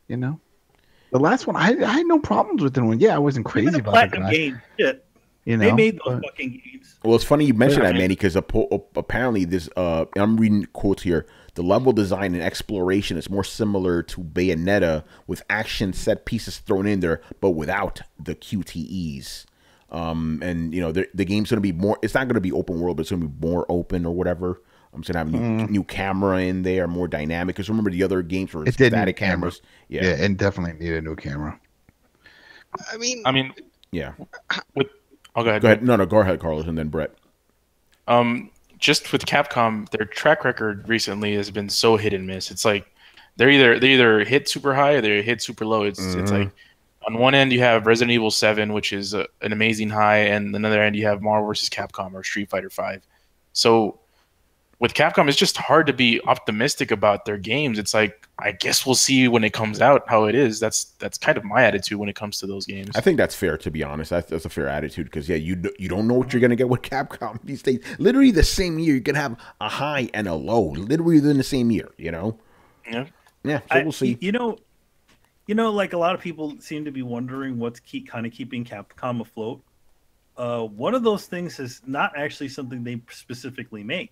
Speaker 7: The last one, I had no problems with the one. Yeah, I wasn't crazy about the
Speaker 4: game. Shit. They made those fucking games.
Speaker 3: Well, it's funny you mentioned that, Manny, because apparently this, I'm reading quotes here, the level design and exploration is more similar to Bayonetta with action set pieces thrown in there, but without the QTEs. And, the game's going to be more, it's not going to be open world, but it's going to be more open or whatever. I'm just going to have new camera in there, more dynamic. Because remember, the other games were static cameras. Yeah,
Speaker 7: and definitely need a new camera.
Speaker 8: I mean,
Speaker 3: yeah.
Speaker 6: Go ahead.
Speaker 3: Go ahead. No, go ahead, Carlos, and then Brett.
Speaker 6: Just with Capcom, their track record recently has been so hit and miss. It's like they either hit super high or they hit super low. It's like on one end you have Resident Evil 7, which is an amazing high, and on the other end you have Marvel vs. Capcom or Street Fighter 5. So with Capcom, it's just hard to be optimistic about their games. It's like, I guess we'll see when it comes out how it is. That's kind of my attitude when it comes to those games.
Speaker 3: I think that's fair, to be honest. That's a fair attitude because, yeah, you don't know what you're going to get with Capcom these days. Literally the same year, you can have a high and a low. Literally within the same year, Yeah. Yeah, so we'll see.
Speaker 4: Like a lot of people seem to be wondering what's kind of keeping Capcom afloat. One of those things is not actually something they specifically make.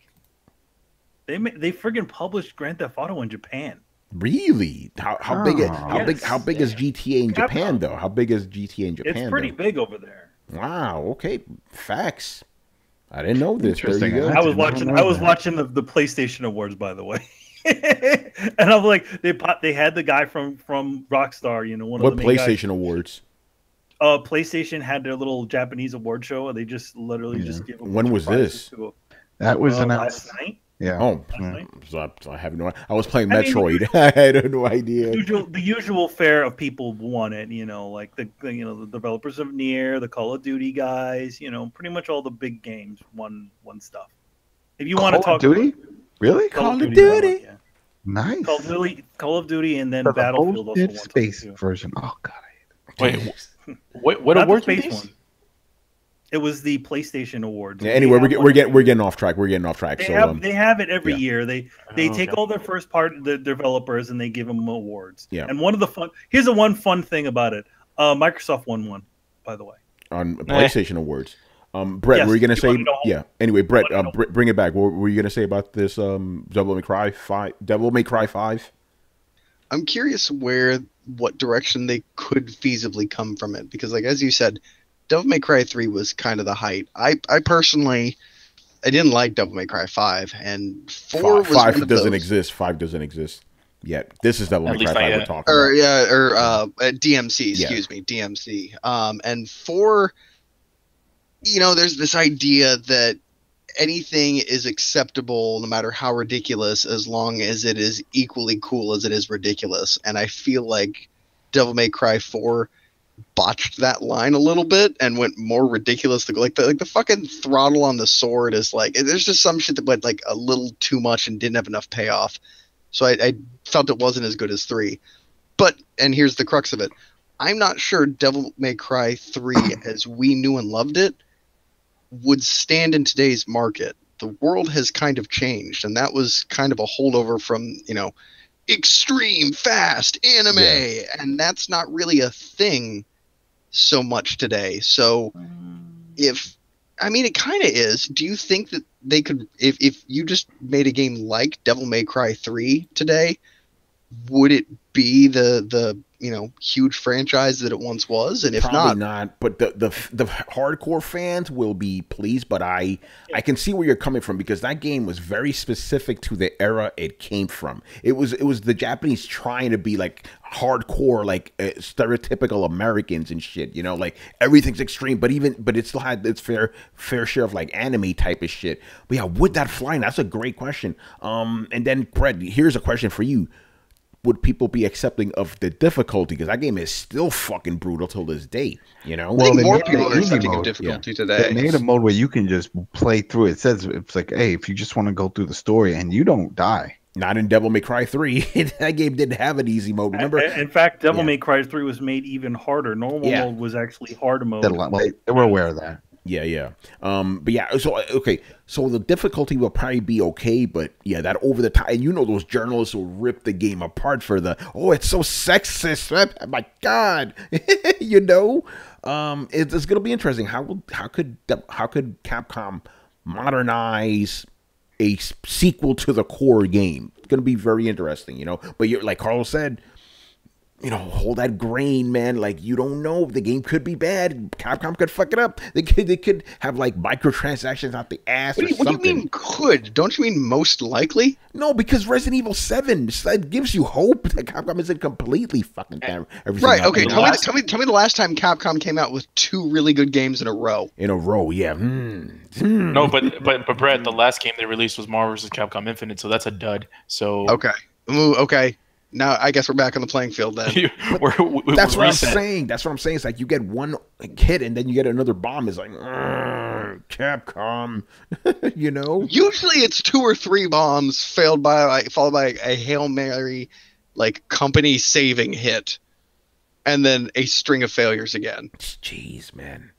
Speaker 4: They friggin' published Grand Theft Auto in Japan.
Speaker 3: Really? How big is GTA in Japan though? How big is GTA in Japan?
Speaker 4: It's pretty big over there.
Speaker 3: Wow. Okay. Facts. I didn't know this. There you go.
Speaker 4: I was watching the PlayStation Awards, by the way, and I'm like, they had the guy from Rockstar. One of the main
Speaker 3: PlayStation
Speaker 4: guys.
Speaker 3: Awards?
Speaker 4: PlayStation had their little Japanese award show, and they just literally just give.
Speaker 3: When was this?
Speaker 7: That was announced
Speaker 4: last night.
Speaker 7: Yeah.
Speaker 3: Oh, so I have no. I was playing Metroid. I had no idea.
Speaker 4: The usual fare of people won it. Like the developers of Nier, the Call of Duty guys. Pretty much all the big games won stuff. If you want to talk,
Speaker 7: Call of Duty, really?
Speaker 3: Call of Duty.
Speaker 4: Yeah.
Speaker 7: Nice.
Speaker 4: Call of Duty, and then Battlefield also won
Speaker 7: space version. Oh god.
Speaker 6: Wait, what award was this?
Speaker 4: It was the PlayStation Awards.
Speaker 3: Yeah, anyway, we're getting off track. We're getting off track.
Speaker 4: They have it every year. They take all their the developers and they give them awards.
Speaker 3: Yeah.
Speaker 4: And here's one fun thing about it. Microsoft won one, by the way,
Speaker 3: on PlayStation Awards. Brett,
Speaker 4: yes,
Speaker 3: were you gonna say? Yeah. Anyway, Brett, bring it back. What were you gonna say about this? Devil May Cry 5. Devil May Cry 5.
Speaker 8: I'm curious what direction they could feasibly come from it because, like as you said, Devil May Cry 3 was kind of the height. I personally, I didn't like Devil May Cry 5, and 4 was one of
Speaker 3: doesn't
Speaker 8: those.
Speaker 3: exist. 5 doesn't exist yet. This is Devil May Cry 5 we're talking
Speaker 8: about.
Speaker 3: Or
Speaker 8: DMC, excuse me, DMC. And 4, there's this idea that anything is acceptable no matter how ridiculous, as long as it is equally cool as it is ridiculous. And I feel like Devil May Cry 4 botched that line a little bit and went more ridiculous. Like the fucking throttle on the sword is like, there's just some shit that went like a little too much and didn't have enough payoff. So I felt it wasn't as good as 3. But, and here's the crux of it, I'm not sure Devil May Cry 3, as we knew and loved it, would stand in today's market. The world has kind of changed, and that was kind of a holdover from, you know, extreme fast anime, and that's not really a thing so much today. So it kind of is. Do you think that they could, if you just made a game like Devil May Cry 3 today, would it be the you know, huge franchise that it once was? And if
Speaker 3: probably not, but the hardcore fans will be pleased. But I can see where you're coming from, because that game was very specific to the era it came from. It was the Japanese trying to be like hardcore, like stereotypical Americans and shit, you know, like everything's extreme, but it still had its fair share of like anime type of shit. But yeah, would that fly? That's a great question. And then Brett, here's a question for you. Would people be accepting of the difficulty? Because that game is still fucking brutal till this day, you know?
Speaker 8: Well, I think more people are accepting of difficulty today.
Speaker 7: They made a mode where you can just play through it. It says, it's like, hey, if you just want to go through the story and you don't die.
Speaker 3: Not in Devil May Cry 3. That game didn't have an easy mode. Remember?
Speaker 4: In fact, Devil May Cry 3 was made even harder. Normal mode was actually hard mode.
Speaker 7: They were aware of that.
Speaker 3: Yeah. But yeah, so okay, so the difficulty will probably be okay, but yeah, that over the top, and you know those journalists will rip the game apart for it's so sexist. Oh my God, you know, it's gonna be interesting. How could Capcom modernize a sequel to the core game? It's gonna be very interesting, you know. But you're like Carlos said, you know, hold that grain, man. Like, you don't know. The game could be bad. Capcom could fuck it up. They could have like microtransactions out the ass or something.
Speaker 8: What do you mean could? Don't you mean most likely?
Speaker 3: No, because Resident Evil 7 gives you hope that Capcom isn't completely fucking everything.
Speaker 8: Right. Okay. Tell me the last time Capcom came out with 2 really good games in a row.
Speaker 3: Yeah.
Speaker 6: No, but Brett, the last game they released was Marvel vs. Capcom Infinite, so that's a dud. So
Speaker 8: okay. Now I guess we're back on the playing field then.
Speaker 3: That's what I'm saying. It's like you get one hit and then you get another bomb. It's like Capcom, you know.
Speaker 8: Usually it's 2 or 3 bombs followed by a Hail Mary, like company saving hit, and then a string of failures again.
Speaker 3: Jeez, man.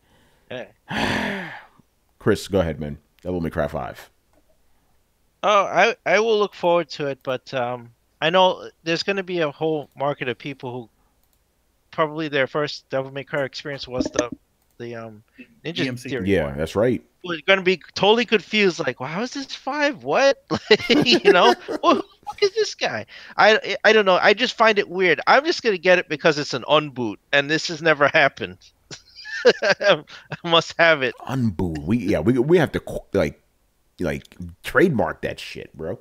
Speaker 3: Chris, go ahead, man. Devil May Cry 5.
Speaker 5: Oh, I will look forward to it, but I know there's going to be a whole market of people who probably their first Devil May Cry experience was the Ninja series.
Speaker 3: Yeah, that's right.
Speaker 5: We're going to be totally confused, like, well, how is this 5? What? You know, well, who the fuck is this guy? I don't know. I just find it weird. I'm just going to get it because it's an unboot, and this has never happened. I must have it.
Speaker 3: Unboot. We have to like trademark that shit, bro.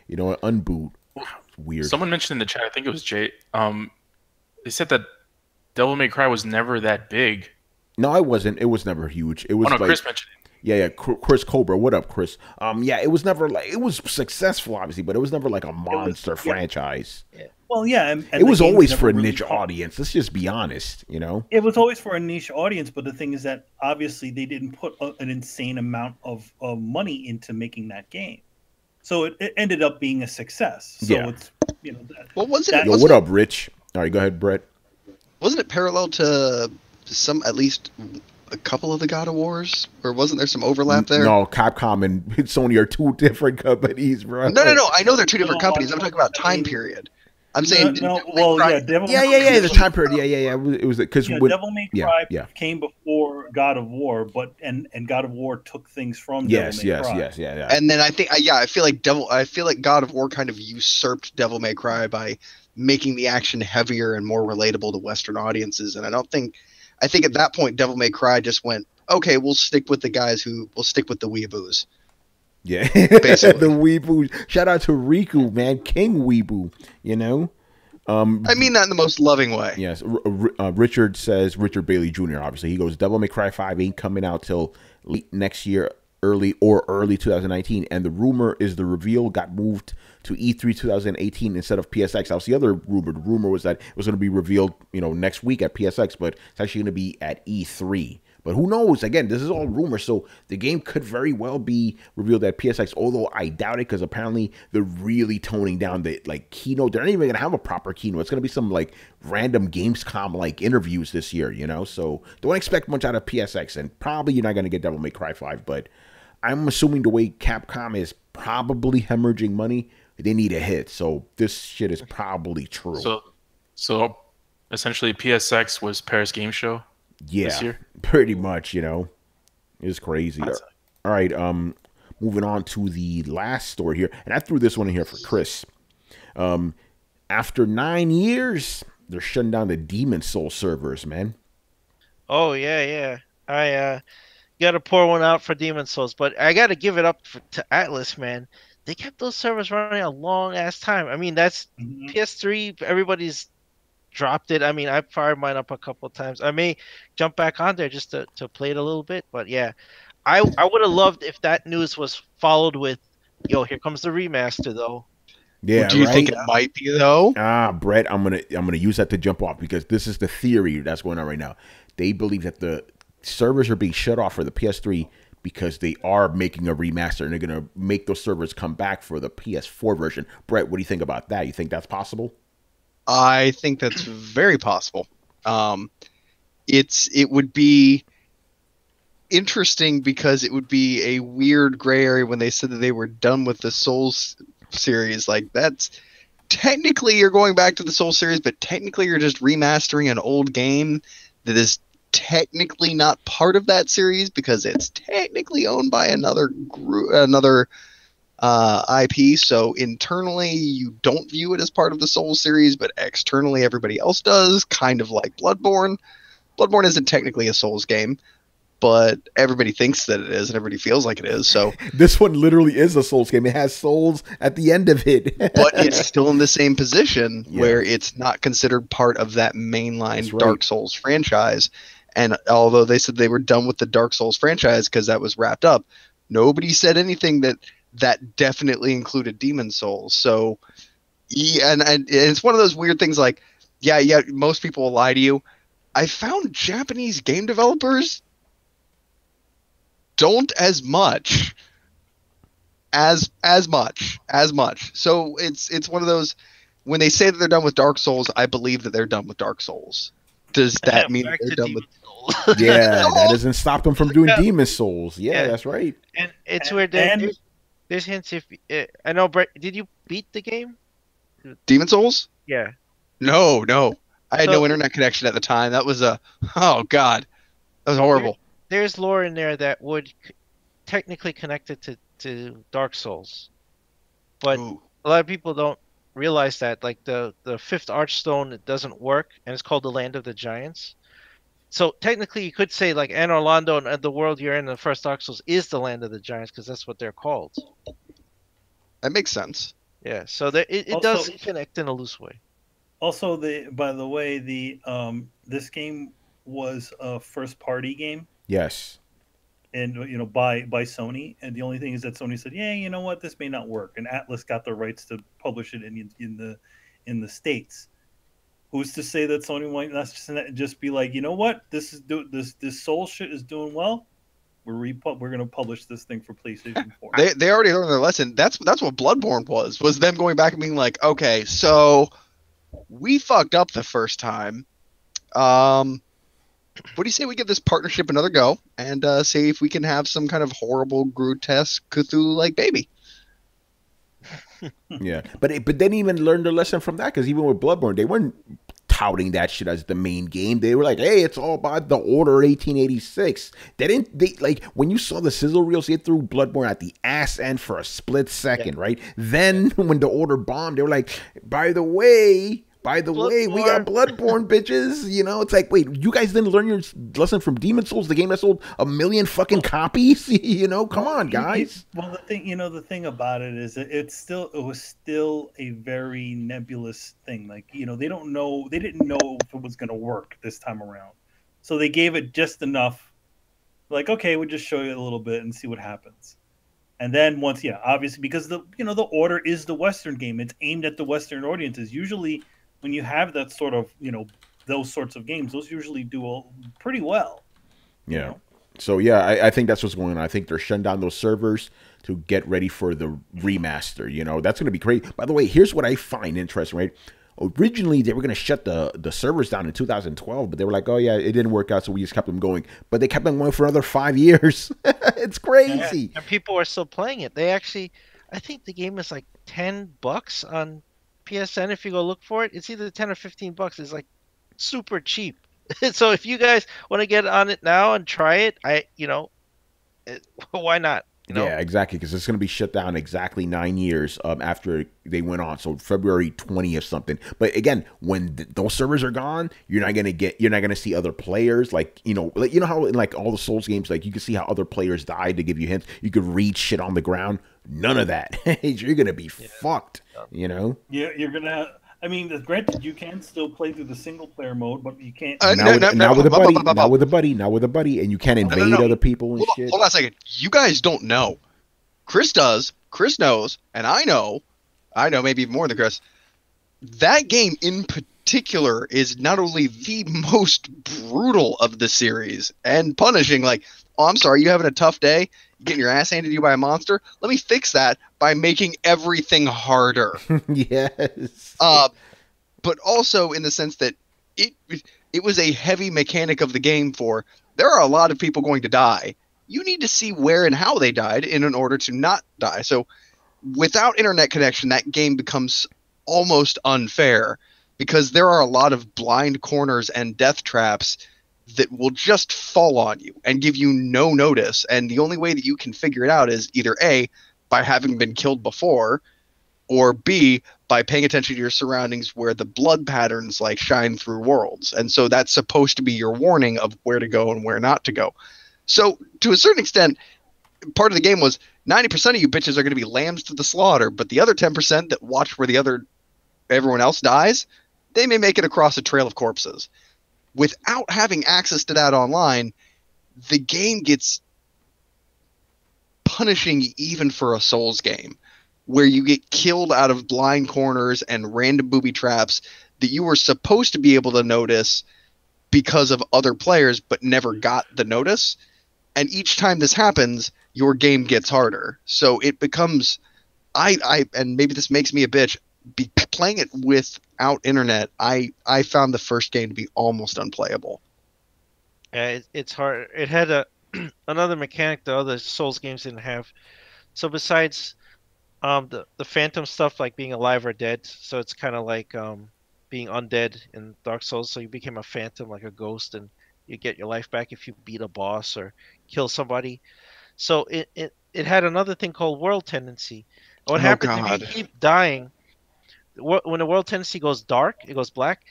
Speaker 3: You know, unboot. Weird.
Speaker 6: Someone mentioned in the chat, I think it was Jay. They said that Devil May Cry was never that big.
Speaker 3: No, it wasn't. It was never huge. It was
Speaker 6: Chris mentioned it.
Speaker 3: Yeah, Chris Cobra. What up, Chris? Yeah, it was never like, it was successful, obviously, but it was never like a monster franchise.
Speaker 4: Yeah. Well, yeah, and
Speaker 3: it was always for a niche audience. Let's just be honest, you know.
Speaker 4: It was always for a niche audience, but the thing is that obviously they didn't put an insane amount of money into making that game. So it ended up being a success. So it's, you know.
Speaker 8: Well, wasn't it?
Speaker 3: What up, Rich? All right, go ahead, Brett.
Speaker 8: Wasn't it parallel to at least a couple of the God of Wars? Or wasn't there some overlap there?
Speaker 3: No, Capcom and Sony are 2 different companies, bro.
Speaker 8: No. I know they're 2 different companies. I'm talking about time period. I'm saying
Speaker 4: Devil
Speaker 3: yeah, the time period, yeah. It was because
Speaker 4: Devil May Cry came before God of War, and God of War took things from Devil May Cry.
Speaker 8: Yes. And then I feel like God of War kind of usurped Devil May Cry by making the action heavier and more relatable to Western audiences. And I think at that point Devil May Cry just went, okay, we'll stick with the weeaboos.
Speaker 3: Yeah, basically. The weeboo. Shout out to Riku, man, King Weeboo. You know,
Speaker 8: I mean that in the most loving way.
Speaker 3: Yes, Richard says, Richard Bailey Jr. Obviously, he goes, Devil May Cry 5 ain't coming out till late next year, early 2019. And the rumor is the reveal got moved to E3 2018 instead of PSX. That was the other rumor. The rumor was that it was going to be revealed, next week at PSX, but it's actually going to be at E3. But who knows? Again, this is all rumor, so the game could very well be revealed at PSX, although I doubt it because apparently they're really toning down the keynote. They're not even going to have a proper keynote. It's going to be some random Gamescom interviews this year, So don't expect much out of PSX, and probably you're not going to get Devil May Cry 5, but I'm assuming the way Capcom is probably hemorrhaging money, they need a hit. So this shit is probably true.
Speaker 6: So essentially PSX was Paris Game Show.
Speaker 3: Yeah,
Speaker 6: this year?
Speaker 3: Pretty much, It's crazy. All right, moving on to the last story here. And I threw this one in here for Chris. After 9 years, they're shutting down the Demon Soul servers, man.
Speaker 5: Oh, yeah. I got to pour one out for Demon Souls, but I got to give it up to Atlas, man. They kept those servers running a long-ass time. I mean, that's PS3, everybody's dropped it. I mean, I fired mine up a couple of times. I may jump back on there just to play it a little bit, but yeah, I would have loved if that news was followed with, "Yo, here comes the remaster, though."
Speaker 3: Yeah,
Speaker 8: well, do you think it might be though?
Speaker 3: Brett, I'm gonna use that to jump off because this is the theory that's going on right now. They believe that the servers are being shut off for the PS3 because they are making a remaster and they're gonna make those servers come back for the PS4 version. Brett, what do you think about that? You think that's possible?
Speaker 8: I think that's very possible. It would be interesting because it would be a weird gray area when they said that they were done with the Souls series. That's technically you're going back to the Souls series, but technically you're just remastering an old game that is technically not part of that series because it's technically owned by another IP. So internally you don't view it as part of the Souls series, but externally everybody else does, kind of like Bloodborne. Bloodborne isn't technically a Souls game, but everybody thinks that it is and everybody feels like it is. So
Speaker 3: this one literally is a Souls game. It has souls at the end of it.
Speaker 8: But it's still in the same position where it's not considered part of that mainline Dark Souls franchise. And although they said they were done with the Dark Souls franchise because that was wrapped up, nobody said anything that definitely included Demon Souls. So, yeah, and it's one of those weird things most people will lie to you. I found Japanese game developers don't as much. So it's one of those, when they say that they're done with Dark Souls, I believe that they're done with Dark Souls. Does that mean they're done with
Speaker 3: Souls? Yeah, that doesn't stop them from doing Demon Souls. Yeah, that's right.
Speaker 5: And it's weird. There's hints. If I know, Brett, did you beat the game?
Speaker 8: Demon Souls?
Speaker 5: Yeah.
Speaker 8: No. I had no internet connection at the time. That was oh god, that was horrible.
Speaker 5: There's lore in there that would technically connect it to Dark Souls, but a lot of people don't realize that. Like the fifth Archstone, it doesn't work, and it's called the Land of the Giants. So technically, you could say like Anor Londo and the world you're in the first Dark Souls is the Land of the Giants because that's what they're called.
Speaker 8: That makes sense.
Speaker 5: Yeah, so it does connect in a loose way.
Speaker 4: Also, by the way, this game was a first party game.
Speaker 3: Yes.
Speaker 4: And by Sony, and the only thing is that Sony said, yeah, you know what, this may not work, and Atlas got the rights to publish it in the States. Who's to say that Sony might not just be like, you know what, this Soul shit is doing well. We're going to publish this thing for PlayStation 4.
Speaker 8: They already learned their lesson. That's what Bloodborne was them going back and being like, okay, so we fucked up the first time. What do you say we give this partnership another go and see if we can have some kind of horrible, grotesque Cthulhu-like baby?
Speaker 3: Yeah, but they didn't even learn their lesson from that, because even with Bloodborne, they weren't touting that shit as the main game. They were like, hey, it's all about the Order 1886. They like, when you saw the sizzle reels, they threw Bloodborne at the ass end for a split second, right? Then when the Order bombed, they were like, by the way, we got Bloodborne, bitches. It's like, wait, you guys didn't learn your lesson from Demon Souls, the game that sold 1 million fucking copies? Come on, guys.
Speaker 4: Well, the thing about it is that it was still a very nebulous thing. Like, they didn't know if it was going to work this time around. So they gave it just enough. like, okay, we'll just show you a little bit and see what happens. And then once, obviously, because the Order is the Western game, it's aimed at the Western audiences. Usually, when you have that sort of those sorts of games, those usually do pretty well.
Speaker 3: Yeah. So yeah, I think that's what's going on. I think they're shutting down those servers to get ready for the remaster. That's going to be great. By the way, here's what I find interesting, right? Originally, they were going to shut the servers down in 2012, but they were like, oh, yeah, it didn't work out, so we just kept them going. But they kept them going for another 5 years. It's crazy.
Speaker 5: Yeah, and people are still playing it. They actually, I think the game is like $10 on PSN if you go look for it. It's either 10 or $15. It's like super cheap. So if you guys want to get on it now and try it, why not?
Speaker 3: Yeah, exactly, because it's going to be shut down exactly 9 years after they went on, so February 20th something. But again, when those servers are gone, you're not going to see other players. Like how in like all the Souls games, like you can see how other players died to give you hints. You could read shit on the ground. None of that. You're going to be fucked.
Speaker 4: Yeah, you're gonna. I mean, granted, you can still play through the single player mode, but you can't.
Speaker 3: Now with a buddy, and you can't invade other people and shit.
Speaker 8: Hold on a second. You guys don't know. Chris does. Chris knows, and I know maybe even more than Chris. That game in particular is not only the most brutal of the series and punishing. Like, oh, I'm sorry, you having a tough day? Getting your ass handed to you by a monster? Let me fix that by making everything harder.
Speaker 3: Yes.
Speaker 8: But also in the sense that it was a heavy mechanic of the game for there are a lot of people going to die. You need to see where and how they died in order to not die. So without internet connection, that game becomes almost unfair because there are a lot of blind corners and death traps that will just fall on you and give you no notice. And the only way that you can figure it out is either A, by having been killed before, or B, by paying attention to your surroundings where the blood patterns like shine through worlds. And so that's supposed to be your warning of where to go and where not to go. So to a certain extent, part of the game was 90% of you bitches are going to be lambs to the slaughter, but the other 10% that watch where everyone else dies, they may make it across a trail of corpses. Without having access to that online, the game gets punishing even for a Souls game, where you get killed out of blind corners and random booby traps that you were supposed to be able to notice because of other players but never got the notice. And each time this happens, your game gets harder. So it becomes, and maybe this makes me a bitch, playing it without internet, I found the first game to be almost unplayable.
Speaker 5: It's hard. It had another mechanic the other Souls games didn't have. So besides the phantom stuff like being alive or dead, so it's kind of like being undead in Dark Souls. So you became a phantom, like a ghost, and you get your life back if you beat a boss or kill somebody. So it had another thing called world tendency. What happens if you keep dying? When the world tendency goes dark, it goes black,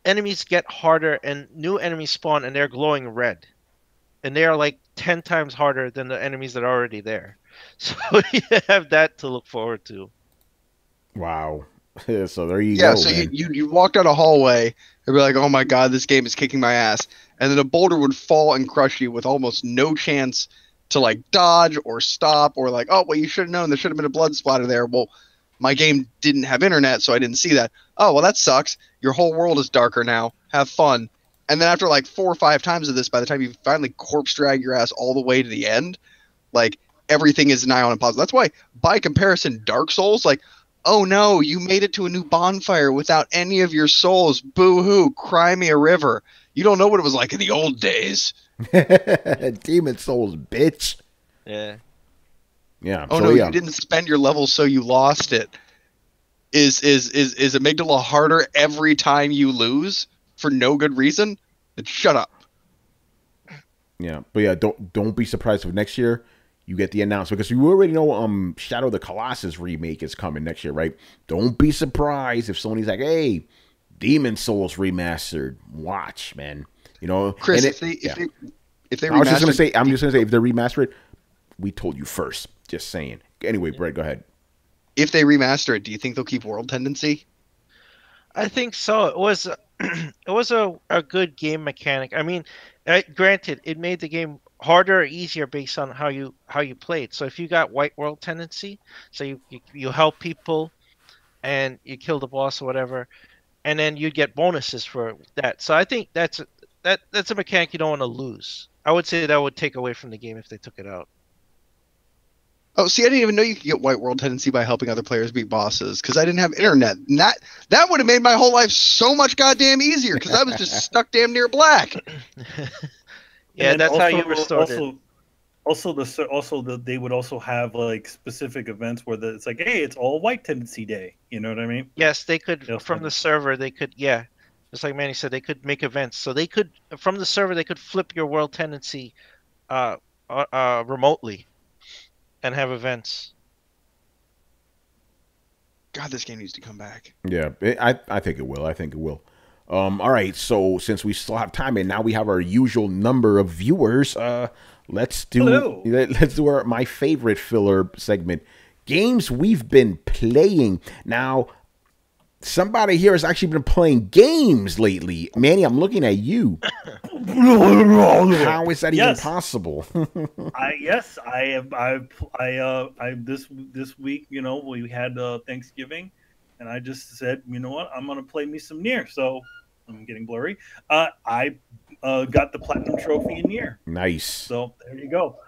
Speaker 5: enemies get harder and new enemies spawn and they're glowing red. And they are like 10 times harder than the enemies that are already there. So you have that to look forward to.
Speaker 3: Wow. So there you go.
Speaker 8: Yeah, so you walk down a hallway and be like, oh my god, this game is kicking my ass. And then a boulder would fall and crush you with almost no chance to like dodge or stop or like, oh, well, you should have known there should have been a blood splatter there. Well, my game didn't have internet, so I didn't see that. Oh, well, that sucks. Your whole world is darker now. Have fun. And then after like 4 or 5 times of this, by the time you finally corpse drag your ass all the way to the end, like everything is nigh on impossible. That's why, by comparison, Dark Souls, like, oh no, you made it to a new bonfire without any of your souls. Boo-hoo, cry me a river. You don't know what it was like in the old days.
Speaker 3: Demon Souls, bitch.
Speaker 5: Yeah.
Speaker 3: Yeah.
Speaker 8: Oh
Speaker 3: so,
Speaker 8: no,
Speaker 3: yeah.
Speaker 8: you didn't spend your level, so you lost it. Is Amygdala harder every time you lose for no good reason? Then shut up.
Speaker 3: Yeah, but yeah, don't be surprised if next year you get the announcement, because you already know Shadow of the Colossus remake is coming next year, right? Don't be surprised if Sony's like, hey, Demon Souls remastered. Watch, man. You know,
Speaker 8: Chris, if they
Speaker 3: I'm just gonna say if they remaster it, we told you first. Just saying. Anyway, Brett, go ahead.
Speaker 8: If they remaster it, do you think they'll keep world tendency?
Speaker 5: I think so. It was it was a good game mechanic. I mean, granted, it made the game harder or easier based on how you played. So if you got white world tendency, so you help people and you kill the boss or whatever, and then you'd get bonuses for that. So I think that's a mechanic you don't want to lose. I would say that would take away from the game if they took it out.
Speaker 8: Oh, see, I didn't even know you could get white world tendency by helping other players beat bosses because I didn't have internet. And that would have made my whole life so much goddamn easier because I was just stuck damn near black.
Speaker 5: Yeah, that's how you restored it.
Speaker 4: They would also have like specific events where it's like, hey, it's all white tendency day. You know what I mean?
Speaker 5: Yes, they could from the server. They could, yeah, just like Manny said, they could make events. So they could from the server they could flip your world tendency, remotely, and have events.
Speaker 8: God, this game needs to come back.
Speaker 3: Yeah, I think it will. I think it will. All right, so since we still have time and now we have our usual number of viewers, let's do my favorite filler segment, games we've been playing. Now, somebody here has actually been playing games lately. Manny, I'm looking at you. How is that even possible?
Speaker 4: This week, you know, we had Thanksgiving, and I just said, you know what, I'm gonna play me some Nier. So I'm getting blurry. I got the platinum trophy in Nier.
Speaker 3: Nice.
Speaker 4: So there you go.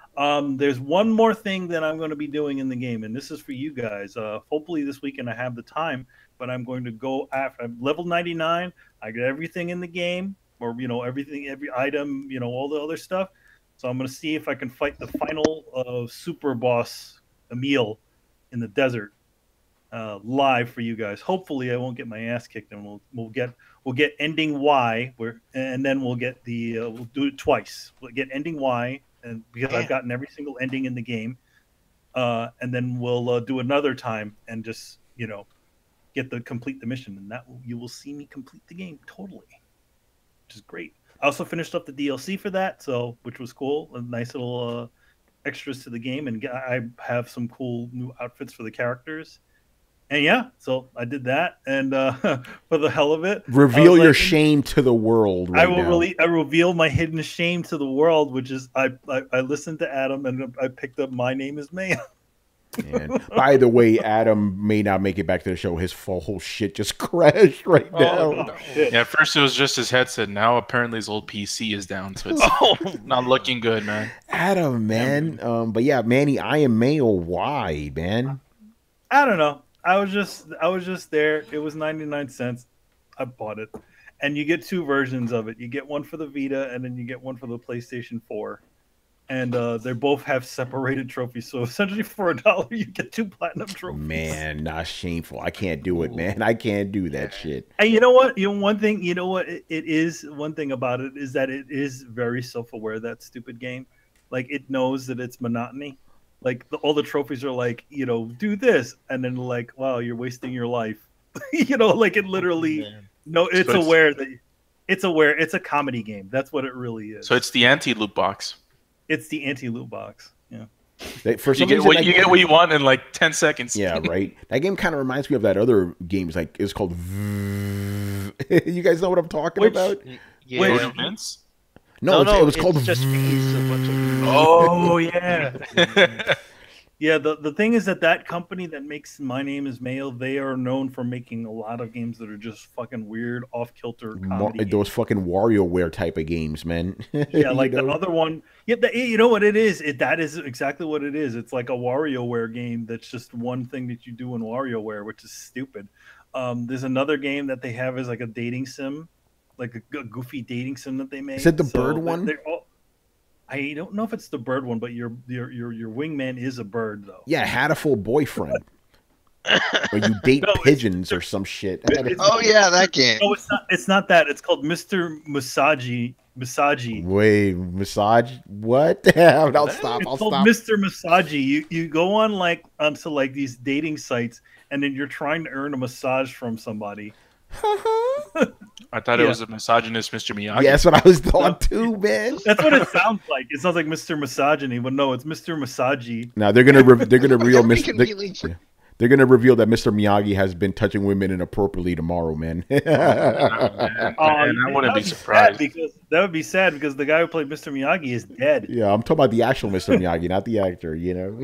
Speaker 4: There's one more thing that I'm going to be doing in the game, and this is for you guys. Hopefully this weekend I have the time, but I'm going to go after I'm level 99. I got everything in the game, or you know, everything, every item, you know, all the other stuff. So I'm going to see if I can fight the final super boss, Emil, in the desert, live for you guys. Hopefully I won't get my ass kicked, and we'll get ending Y, and then we'll get the we'll do it twice. We'll get ending Y, and because I've gotten every single ending in the game, and then we'll do another time and just, you know, complete the mission, and you will see me complete the game totally, which is great. I also finished up the DLC for that, which was cool. A nice little extras to the game, and I have some cool new outfits for the characters. And yeah, so I did that, and for the hell of it,
Speaker 3: reveal your shame to the world. Right
Speaker 4: I reveal my hidden shame to the world, which is I listened to Adam, and I picked up My Name Is Mayo.
Speaker 3: And by the way, Adam may not make it back to the show. His whole shit just crashed right now.
Speaker 6: No, yeah, at first it was just his headset. Now apparently his old PC is down, so it's not looking good, man.
Speaker 3: Adam, man. But yeah, Manny, I am Mayo. Why, man?
Speaker 4: I don't know. I was just there. It was 99 cents. I bought it. And you get two versions of it. You get one for the Vita, and then you get one for the PlayStation 4. And they both have separated trophies. So essentially for $1, you get two platinum trophies.
Speaker 3: Man, not shameful. I can't do it, man. I can't do that shit.
Speaker 4: And you know what? One thing about it is that it is very self-aware, that stupid game. Like, it knows that it's monotony. Like, all the trophies are like, you know, do this, and then like, wow, you're wasting your life. You know, like, it literally, it's aware that it's a comedy game. That's what it really is.
Speaker 6: So it's the anti-loot box.
Speaker 4: It's the anti-loot box. Yeah.
Speaker 6: You get what you want in like 10 seconds.
Speaker 3: Yeah, right. That game kind of reminds me of that other games. Like, it's called. You guys know what I'm talking about?
Speaker 5: Yeah.
Speaker 3: No, it was called.
Speaker 5: Just
Speaker 4: oh yeah. Yeah, the thing is that company that makes My Name Is Mayo, they are known for making a lot of games that are just fucking weird, off-kilter comedy
Speaker 3: those fucking WarioWare type of games, man.
Speaker 4: Yeah, like the other one. Yeah, you know what it is? That is exactly what it is. It's like a WarioWare game that's just one thing that you do in WarioWare, which is stupid. There's another game that they have is like a dating sim, like a goofy dating sim that they made.
Speaker 3: Is it the bird one?
Speaker 4: I don't know if it's the bird one, but your wingman is a bird, though.
Speaker 3: Yeah, Hatful Boyfriend. Or you date pigeons or some shit.
Speaker 8: Oh yeah, that game.
Speaker 4: No, it's not that. It's called Mr. Masagi.
Speaker 3: Wait, massage? What? I'll stop.
Speaker 4: It's called Mr. Masagi. You go onto like these dating sites, and then you're trying to earn a massage from somebody.
Speaker 6: I thought it was a misogynist Mr. Miyagi.
Speaker 3: Yeah, that's what I was thought too, man.
Speaker 4: That's what it sounds like. It sounds like Mr. Misogyny, but no, it's Mr. Masagi.
Speaker 3: Now they're gonna reveal Mr. They're gonna reveal that Mr. Miyagi has been touching women inappropriately tomorrow, man.
Speaker 6: Man, I wouldn't be surprised.
Speaker 4: That would be sad because the guy who played Mr. Miyagi is dead.
Speaker 3: Yeah, I'm talking about the actual Mr. Miyagi, not the actor. You know.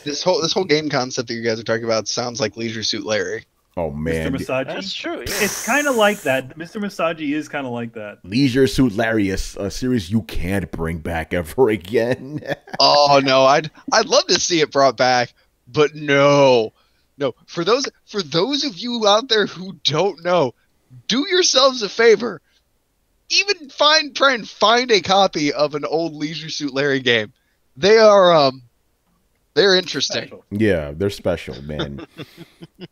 Speaker 8: This whole game concept that you guys are talking about sounds like Leisure Suit Larry.
Speaker 3: Oh man,
Speaker 4: Mr. Masaji.
Speaker 5: That's true. Yeah.
Speaker 4: It's kind of like that. Mr. Masaji is kind of like that.
Speaker 3: Leisure Suit Larry is a series you can't bring back ever again.
Speaker 8: Oh no, I'd love to see it brought back, but no. For those of you out there who don't know, do yourselves a favor. Even try and find a copy of an old Leisure Suit Larry game. They're interesting.
Speaker 4: Special.
Speaker 3: Yeah, they're special, man.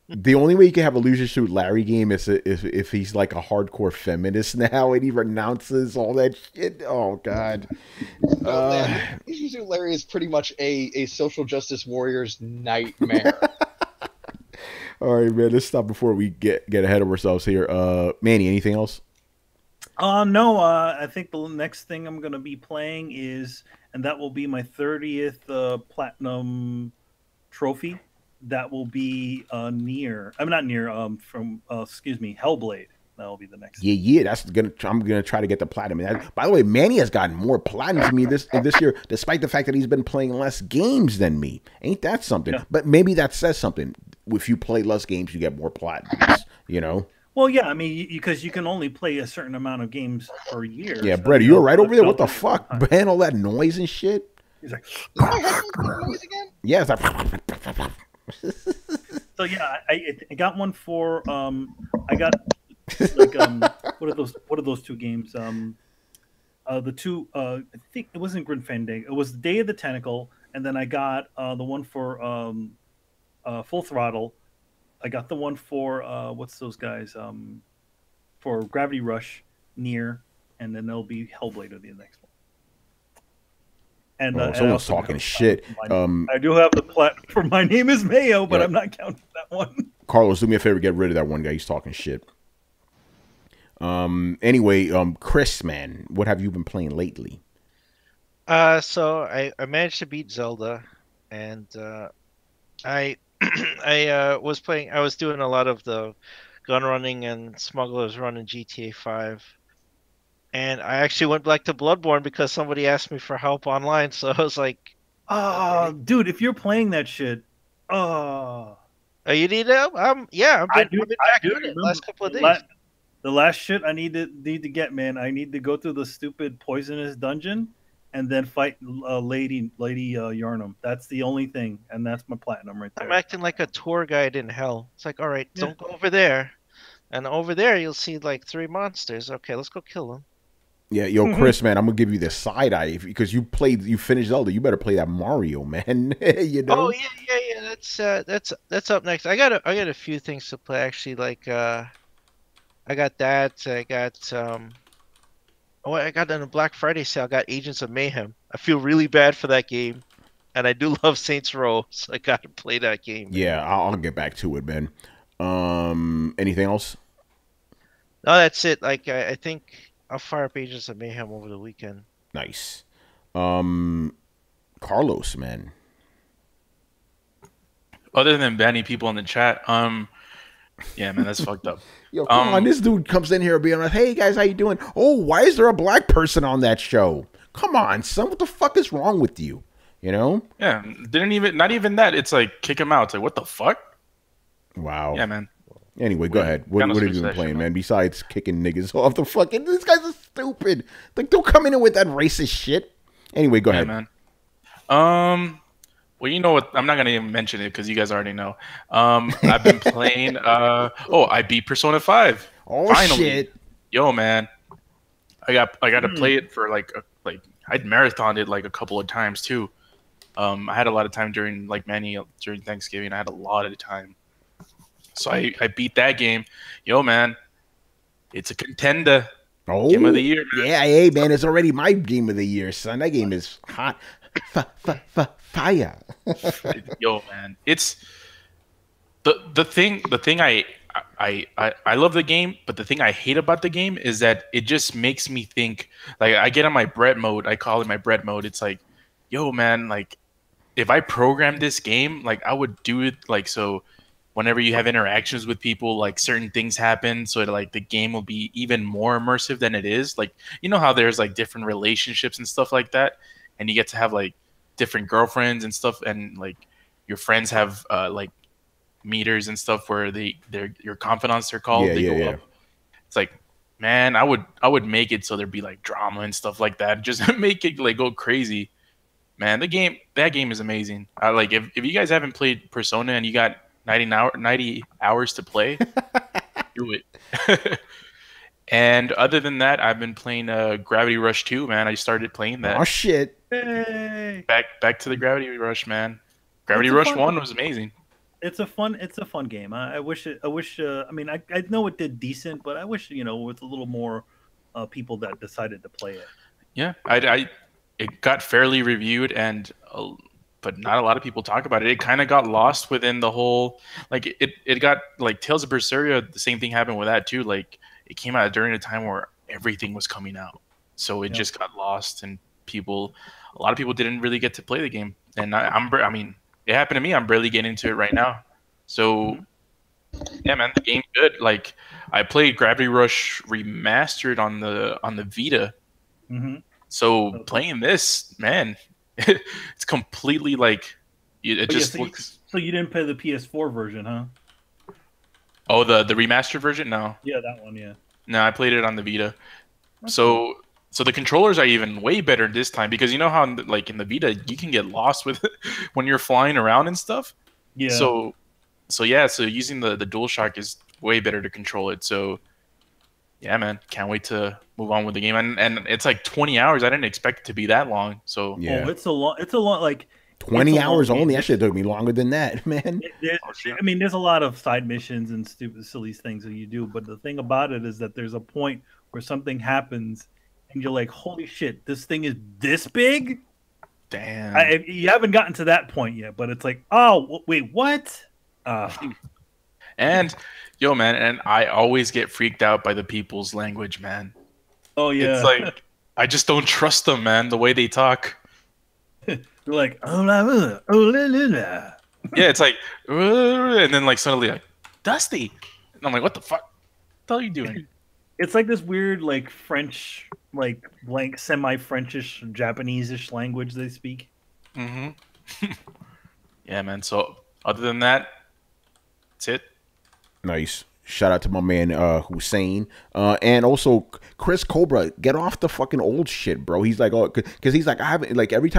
Speaker 3: The only way you can have a Leisure Suit Larry game is if he's like a hardcore feminist now and he renounces all that shit. Oh god.
Speaker 8: Leisure Suit Larry is pretty much a social justice warrior's nightmare.
Speaker 3: All right, man. Let's stop before we get ahead of ourselves here. Manny, anything else?
Speaker 4: No. I think the next thing I'm gonna be playing is, and that will be my 30th platinum trophy. That will be Hellblade. That will be the next.
Speaker 3: Yeah. I'm gonna try to get the platinum. By the way, Manny has gotten more platinum to me this year, despite the fact that he's been playing less games than me. Ain't that something? Yeah. But maybe that says something. If you play less games, you get more platinums. You know.
Speaker 4: Well, yeah, I mean, because you can only play a certain amount of games per year.
Speaker 3: Yeah, Brett, you're right over there. What the fuck, man? All that noise and shit.
Speaker 4: He's like,
Speaker 8: noise again?
Speaker 3: Yeah, it's like.
Speaker 4: So yeah, I got one for I got like what are those two games? The two I think it wasn't Grim Fandango. It was Day of the Tentacle, and then I got the one for Full Throttle. I got the one for what's those guys? For Gravity Rush, Near, and then there'll be Hellblade the next one. And
Speaker 3: someone's talking shit.
Speaker 4: I do have the plat for My Name is Mayo, but I'm not counting that one.
Speaker 3: Carlos, do me a favor, get rid of that one guy. He's talking shit. Anyway, Chris, man, what have you been playing lately?
Speaker 5: So I managed to beat Zelda, and I was playing. I was doing a lot of the gun running and smugglers run in GTA 5. And I actually went back to Bloodborne because somebody asked me for help online. So I was like,
Speaker 4: "Oh, dude, if you're playing that shit, oh,
Speaker 5: you need help? Yeah, I've been back in it the last couple of days.
Speaker 4: The last shit I need to get, man. I need to go through the stupid poisonous dungeon and then fight Lady Yarnum. That's the only thing, and that's my platinum right there.
Speaker 5: I'm acting like a tour guide in hell. It's like, all right, don't go over there, and over there you'll see like 3 monsters. Okay, let's go kill them.
Speaker 3: Yeah, yo, Chris, man, I'm gonna give you the side eye because you finished Zelda. You better play that Mario, man. You know?
Speaker 5: Oh yeah. That's up next. I got a few things to play actually. Like I got that. I got I got on a Black Friday sale. I got Agents of Mayhem. I feel really bad for that game, and I do love Saints Row, so I got to play that game.
Speaker 3: Yeah, I'll get back to it, man. Anything else?
Speaker 5: No, that's it. Like I think I'll fire up Agents of Mayhem over the weekend.
Speaker 3: Nice. Carlos, man.
Speaker 6: Other than banning people in the chat, yeah, man, that's fucked up.
Speaker 3: Yo, come on, this dude comes in here being like, "Hey guys, how you doing? Oh, why is there a black person on that show? Come on, son, what the fuck is wrong with you? You know?"
Speaker 6: Yeah, not even that. It's like kick him out. It's like, what the fuck?
Speaker 3: Wow.
Speaker 6: Yeah, man.
Speaker 3: Anyway, go ahead. What have you been playing, man? Besides kicking niggas off the fucking... These guys are stupid. Like, don't come in with that racist shit. Anyway, go ahead.
Speaker 6: Man. Well, you know what? I'm not going to even mention it because you guys already know. I've been playing... I beat Persona 5.
Speaker 3: Oh, finally. Shit.
Speaker 6: Yo, man. I got to play it for, I'd marathoned it, like, a couple of times, too. I had a lot of time during Thanksgiving. I had a lot of time. So I beat that game. Yo, man, it's a contender.
Speaker 3: Oh,
Speaker 6: game of the year, man.
Speaker 3: Yeah, hey, man, it's already my game of the year, son. That game is hot. Fire.
Speaker 6: Yo, man, it's the thing I love the game, but the thing I hate about the game is that it just makes me think. Like, I get on my Brett mode. I call it my Brett mode. It's like, yo, man, like, if I programmed this game, like I would do it like so. Whenever you have interactions with people, like certain things happen, so like the game will be even more immersive than it is. Like you know how there's like different relationships and stuff like that, and you get to have like different girlfriends and stuff, and like your friends have like meters and stuff where they're your confidants are called. They go up. It's like, man, I would make it so there'd be like drama and stuff like that. Just make it like go crazy. Man, that game is amazing. I like if you guys haven't played Persona and you got 90 hours to play, do it. And other than that, I've been playing Gravity Rush 2, man. I started playing that.
Speaker 3: Oh shit.
Speaker 4: Hey.
Speaker 6: Back to the Gravity Rush, man. Gravity Rush 1 was amazing.
Speaker 4: It's a fun game. I wish I mean I know it did decent, but I wish, with a little more people that decided to play it.
Speaker 6: Yeah, it got fairly reviewed, and but not a lot of people talk about it. It kind of got lost within the whole, like it got like Tales of Berseria. The same thing happened with that too. Like it came out during a time where everything was coming out, so it just got lost, and a lot of people didn't really get to play the game. And I mean, it happened to me. I'm barely getting into it right now. So yeah, man, the game's good. Like I played Gravity Rush Remastered on the Vita.
Speaker 4: Mm-hmm.
Speaker 6: So playing this, man, it's completely like it just looks.
Speaker 4: So you didn't play the PS4 version, huh?
Speaker 6: Oh, the remastered version? No.
Speaker 4: Yeah, that one. Yeah.
Speaker 6: No, I played it on the Vita. So the controllers are even way better this time, because you know how like in the Vita you can get lost with when you're flying around and stuff.
Speaker 4: Yeah.
Speaker 6: So using the DualShock is way better to control it. So yeah, man, can't wait to move on with the game. And it's like 20 hours. I didn't expect it to be that long. So
Speaker 3: yeah,
Speaker 4: it's a long like
Speaker 3: 20 hours only. That should have took me longer than that, man.
Speaker 4: I mean, there's a lot of side missions and stupid, silly things that you do. But the thing about it is that there's a point where something happens and you're like, holy shit, this thing is this big?
Speaker 6: Damn.
Speaker 4: You haven't gotten to that point yet, but it's like, oh, wait, what?
Speaker 6: And yo, man, and I always get freaked out by the people's language, man.
Speaker 4: Oh yeah,
Speaker 6: it's like I just don't trust them, man. The way they talk.
Speaker 4: They're like, oh la la, oh la la.
Speaker 6: Yeah, it's like, and then like suddenly like, Dusty, and I'm like, what the fuck? What the hell are you doing?
Speaker 4: It's like this weird, like French, like blank, semi-Frenchish, Japanese-ish language they speak.
Speaker 6: Mm-hmm. Yeah, man. So other than that, that's it.
Speaker 3: Nice. Shout out to my man Hussein, and also Chris Cobra. Get off the fucking old shit, bro. He's like, oh, because he's like, I haven't, like, every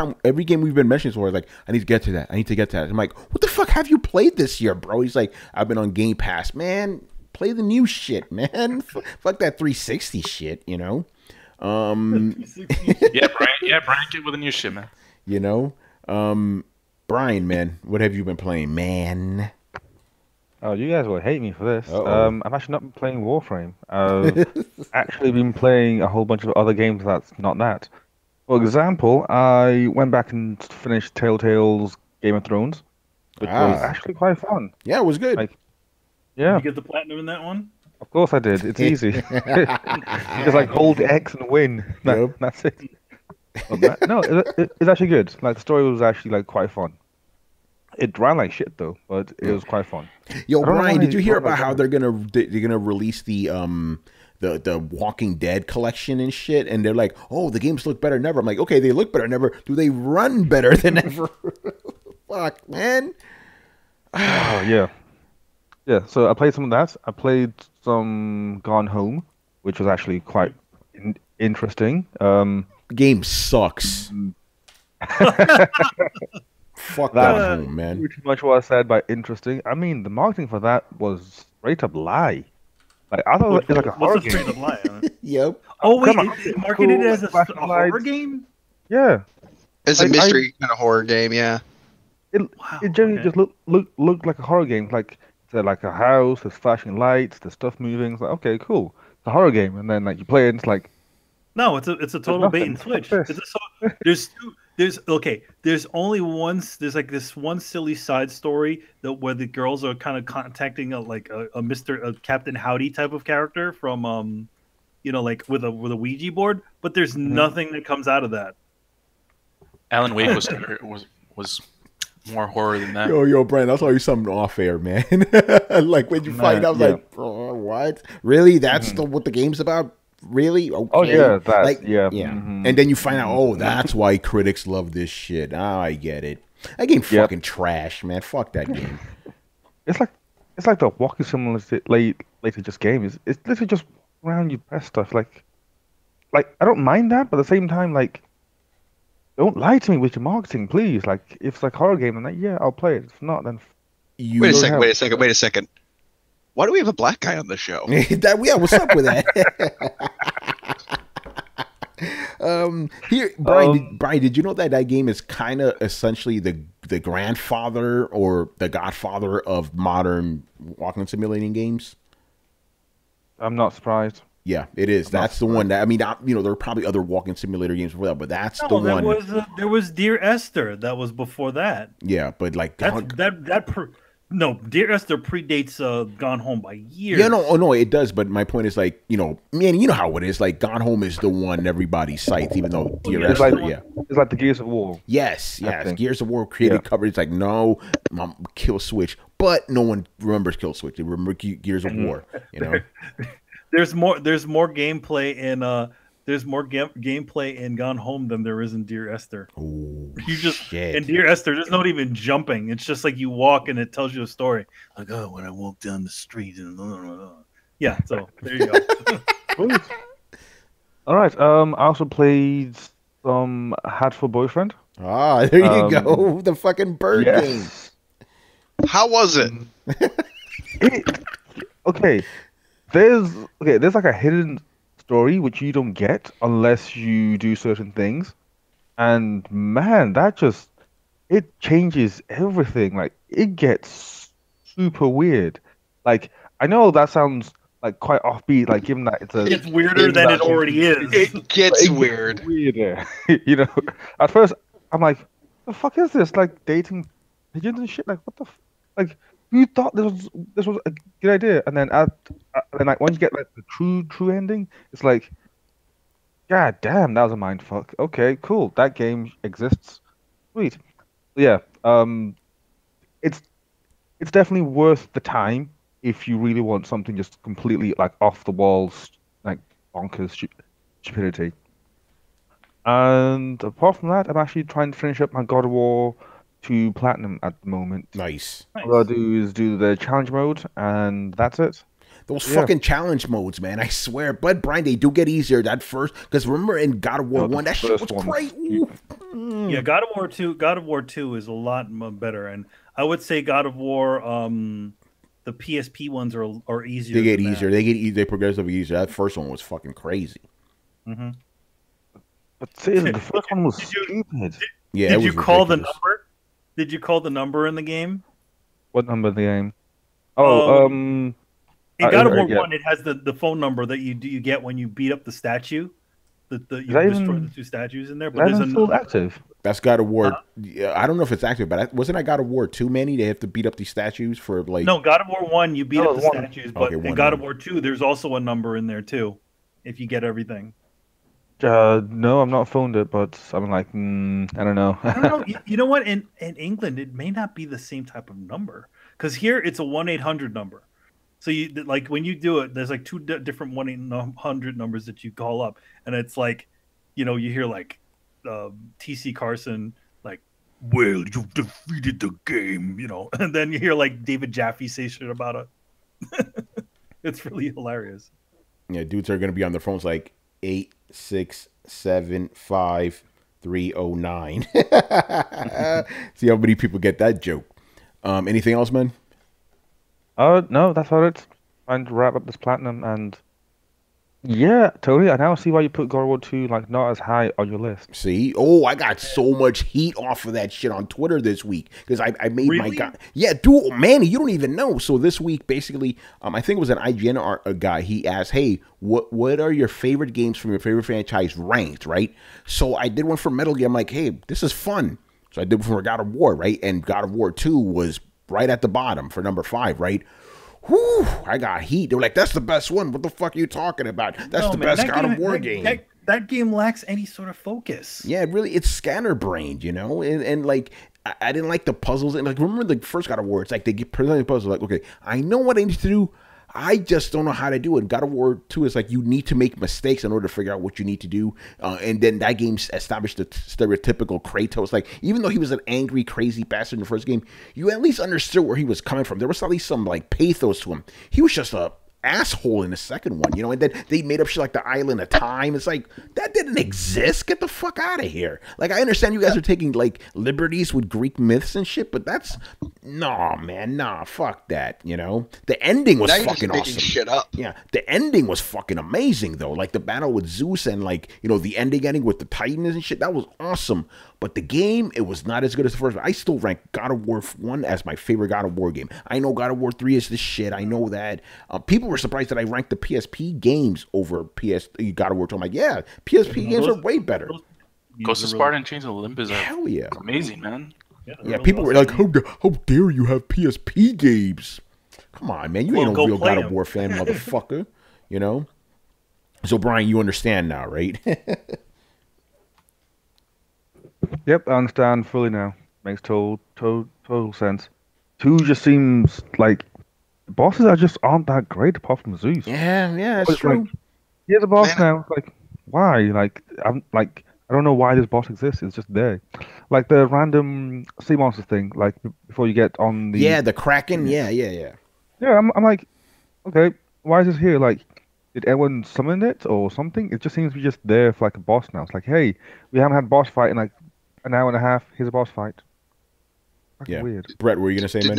Speaker 3: game we've been mentioning so far, like, I need to get to that. I need to get to that. I'm like, what the fuck have you played this year, bro? He's like, I've been on Game Pass, man. Play the new shit, man. Fuck that 360 shit, you know.
Speaker 6: Yeah, Brian, get with the new shit, man.
Speaker 3: You know, Brian, man, what have you been playing, man?
Speaker 2: Oh, you guys will hate me for this. I've actually not been playing Warframe. I've actually been playing a whole bunch of other games that's not that. For example, I went back and finished Telltale's Game of Thrones, which was actually quite fun.
Speaker 3: Yeah, it was good.
Speaker 2: Yeah.
Speaker 4: Did you get the platinum in that one?
Speaker 2: Of course I did. It's easy. You just like hold X and win. That's it. No, it's actually good. Like the story was actually like quite fun. It ran like shit though, but it was quite fun.
Speaker 3: Yo, Brian, did you hear about how they're gonna release the Walking Dead collection and shit? And they're like, oh, the games look better than ever. I'm like, okay, they look better than ever. Do they run better than ever? Fuck, man.
Speaker 2: Oh yeah. Yeah, so I played some of that. I played some Gone Home, which was actually quite interesting.
Speaker 3: The game sucks. Fuck that home, man.
Speaker 2: Pretty much what I said by interesting. I mean, the marketing for that was straight up lie. Like I thought it was like a horror game.
Speaker 4: Straight up lie?
Speaker 3: Yep.
Speaker 4: Oh wait, it marketed it as a horror game?
Speaker 2: Yeah.
Speaker 8: It's a mystery kind of horror game, yeah.
Speaker 2: It generally just looked like a horror game. Like there's like a house, there's flashing lights, there's stuff moving. It's like, okay, cool. It's a horror game, and then like you play it, and it's like,
Speaker 4: no, it's a total bait and switch. There's only one. There's like this one silly side story where the girls are kind of contacting a Captain Howdy type of character from like with a Ouija board, but there's nothing that comes out of that.
Speaker 6: Alan Wake was more horror than that.
Speaker 3: Yo, Brian, I'll tell you something off air, man. Like when you find out,
Speaker 2: yeah.
Speaker 3: like, oh, what? Really? That's what the game's about? Really? Okay.
Speaker 2: Oh yeah, that
Speaker 3: Like,
Speaker 2: yeah.
Speaker 3: yeah.
Speaker 2: Mhm.
Speaker 3: And then you find out, oh, that's why critics love this shit. Ah, I get it. That game fucking trash, man. Fuck that game.
Speaker 2: It's like the walking simulator later just game. It's literally just around you press stuff. Like I don't mind that, but at the same time, like, don't lie to me with your marketing, please. Like, if it's like a horror game, then like, yeah, I'll play it. If not, then
Speaker 3: You
Speaker 8: Wait a
Speaker 2: don't
Speaker 8: second.
Speaker 2: have-
Speaker 8: Wait a second. Why do we have a black guy on the show?
Speaker 3: that, yeah, what's up with that? Here, Brian, did you know that game is kind of essentially the grandfather or the godfather of modern walking simulating games?
Speaker 2: I'm not surprised.
Speaker 3: Yeah, it is. That's the one that, I mean, there are probably other walking simulator games before that, but that's the
Speaker 4: No,
Speaker 3: one.
Speaker 4: there was Dear Esther that was before that.
Speaker 3: Yeah, but like
Speaker 4: No, Dear Esther predates Gone Home by years.
Speaker 3: yeah, no, it does. But my point is, like, man, you know how it is. Like, Gone Home is the one everybody cites, even though Dear
Speaker 2: It's
Speaker 3: Esther,
Speaker 2: like
Speaker 3: yeah.
Speaker 2: it's like the Gears of War.
Speaker 3: Yes,
Speaker 2: I think.
Speaker 3: Gears of War created coverage like, no, Kill Switch, but no one remembers Kill Switch. They remember Gears of War.
Speaker 4: There's more gameplay in gameplay in Gone Home than there is in Dear Esther.
Speaker 3: Oh,
Speaker 4: You just
Speaker 3: shit.
Speaker 4: in Dear Esther, there's not even jumping. It's just like you walk and it tells you a story. Like, oh, when I walk down the street and yeah. So there you go.
Speaker 2: Sweet. All right. I also played some Hatful Boyfriend.
Speaker 3: Ah, there you go. The fucking bird game.
Speaker 2: Yes.
Speaker 8: How was it?
Speaker 2: Okay. There's like a hidden story which you don't get unless you do certain things, and man, it changes everything. Like, it gets super weird. Like, I know that sounds like quite offbeat, like, given that
Speaker 4: It's weirder than it already is.
Speaker 8: It gets weird.
Speaker 2: weirder. At first I'm like, the fuck is this? Like, dating pigeons and shit? Like, what the like, who thought this was a good idea? And then like, once you get like the true ending, it's like, god damn, that was a mind fuck. Okay, cool. That game exists. Sweet. Yeah. It's definitely worth the time if you really want something just completely like off the walls, like bonkers stupidity. And apart from that, I'm actually trying to finish up my God of War 2 Platinum at the moment.
Speaker 3: Nice.
Speaker 2: All I do is do the challenge mode, and that's it.
Speaker 3: Those fucking challenge modes, man. I swear. But, Brian, they do get easier. That first, because remember in God of War 1, that shit was great.
Speaker 4: Yeah, God of War 2 is a lot better, and I would say God of War, the PSP ones are easier.
Speaker 3: They get easier. They progressively easier. That first one was fucking crazy.
Speaker 4: Mm-hmm.
Speaker 2: But seriously, the first one was stupid.
Speaker 3: Yeah,
Speaker 4: Did you call the number? Did you call the number in the game?
Speaker 2: What number in the game? Oh,
Speaker 4: in God of War
Speaker 2: yeah.
Speaker 4: 1, it has the phone number that you get when you beat up the statue. You
Speaker 2: that
Speaker 4: destroy
Speaker 2: even-
Speaker 4: the two statues in there.
Speaker 2: That
Speaker 4: But there's
Speaker 2: isn't still
Speaker 4: another.
Speaker 2: active.
Speaker 3: That's God of War. Yeah, I don't know if it's active, but wasn't that God of War 2, Manny? They have to beat up these statues for like.
Speaker 4: No, God of War 1, you beat
Speaker 2: No,
Speaker 4: up the
Speaker 2: one.
Speaker 4: statues, but
Speaker 3: Okay,
Speaker 4: in
Speaker 3: one
Speaker 4: God of
Speaker 3: number.
Speaker 4: War 2, there's also a number in there too, if you get everything.
Speaker 2: No, I've not phoned it, but I'm like, I don't know.
Speaker 4: I don't know. You know what? In England, it may not be the same type of number because here it's a 1-800 number. So you like when you do it, there's like two different 1-800 numbers that you call up, and it's like, you hear like TC Carson like, "Well, you've defeated the game," and then you hear like David Jaffe say shit about it. It's really hilarious.
Speaker 3: Yeah, dudes are gonna be on their phones like 8675309. See how many people get that joke. Anything else, man?
Speaker 2: No, that's all it. Trying to wrap up this platinum, and yeah, totally. I now see why you put God of War 2 like not as high on your list.
Speaker 3: See? Oh, I got so much heat off of that shit on Twitter this week because I made my
Speaker 4: Really?
Speaker 3: guy. Yeah, dude, Manny, you don't even know. So this week, basically, I think it was an IGN guy. He asked, "Hey, what are your favorite games from your favorite franchise ranked?" Right? So I did one for Metal Gear. I'm like, "Hey, this is fun." So I did one for God of War, right? And God of War 2 was right at the bottom for number 5, right? Whew, I got heat. They were like, "That's the best one. What the fuck are you talking about? That's
Speaker 4: No,
Speaker 3: the
Speaker 4: man,
Speaker 3: best
Speaker 4: that
Speaker 3: God of
Speaker 4: game-
Speaker 3: War
Speaker 4: that-
Speaker 3: game."
Speaker 4: That game lacks any sort of focus.
Speaker 3: Yeah, really, it's scanner brained, and like I didn't like the puzzles. And like, remember the first God of War? It's like they get presented puzzles. Like, okay, I know what I need to do. I just don't know how to do it. God of War 2 is like you need to make mistakes in order to figure out what you need to do. And then that game established the stereotypical Kratos. Like, even though he was an angry, crazy bastard in the first game, you at least understood where he was coming from. There was at least some like pathos to him. He was just a asshole in the second one, you know, and then they made up shit like the Island of Time. It's like, that didn't exist. Get the fuck out of here. Like, I understand you guys are taking like liberties with Greek myths and shit, but that's fuck that, you know. The ending was fucking awesome.
Speaker 8: Shit up.
Speaker 3: Yeah, the ending was fucking amazing though. Like the battle with Zeus and like, you know, the ending with the Titans and shit, that was awesome. But the game, it was not as good as the first one. I still rank God of War 1 as my favorite God of War game. I know God of War 3 is the shit. I know that. People were surprised that I ranked the PSP games over God of War 2. I'm like, yeah, PSP games are way better.
Speaker 6: Ghost of Sparta and Chains of Olympus are
Speaker 3: Hell yeah.
Speaker 6: amazing, man.
Speaker 3: Yeah, people were like, how dare you have PSP games? Come on, man. You ain't a real God of War fan, motherfucker. You know? So, Brian, you understand now, right?
Speaker 2: Yep, I understand fully now. Makes total sense. 2 just seems like bosses aren't that great apart from Zeus.
Speaker 3: Yeah, it's true.
Speaker 2: Like, here's a boss now. It's like, why? Like, I don't know why this boss exists. It's just there. Like the random sea monster thing. Like before you get on the
Speaker 3: the Kraken. Yeah.
Speaker 2: Yeah, I'm like, okay, why is this here? Like, did anyone summon it or something? It just seems to be just there for like a boss now. It's like, hey, we haven't had a boss fight in like an hour and a half. Here's a boss fight. Fucking weird.
Speaker 3: Brett, what were you gonna say, man?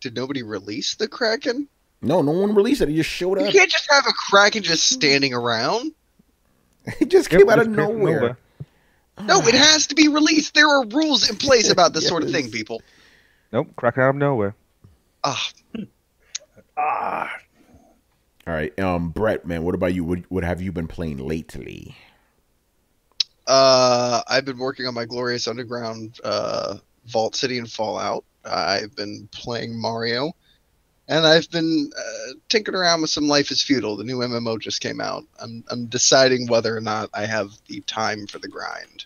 Speaker 8: Did nobody release the Kraken?
Speaker 3: No one released it. He just showed up.
Speaker 8: You can't just have a Kraken just standing around.
Speaker 3: It just came out of nowhere.
Speaker 8: No, it has to be released. There are rules in place about this sort of thing, people.
Speaker 2: Nope, Kraken out of nowhere.
Speaker 3: All right, Brett, man, what about you? What have you been playing lately?
Speaker 8: I've been working on my Glorious Underground Vault City and Fallout. I've been playing Mario, and I've been tinkering around with some Life is Feudal. The new MMO just came out. I'm deciding whether or not I have the time for the grind,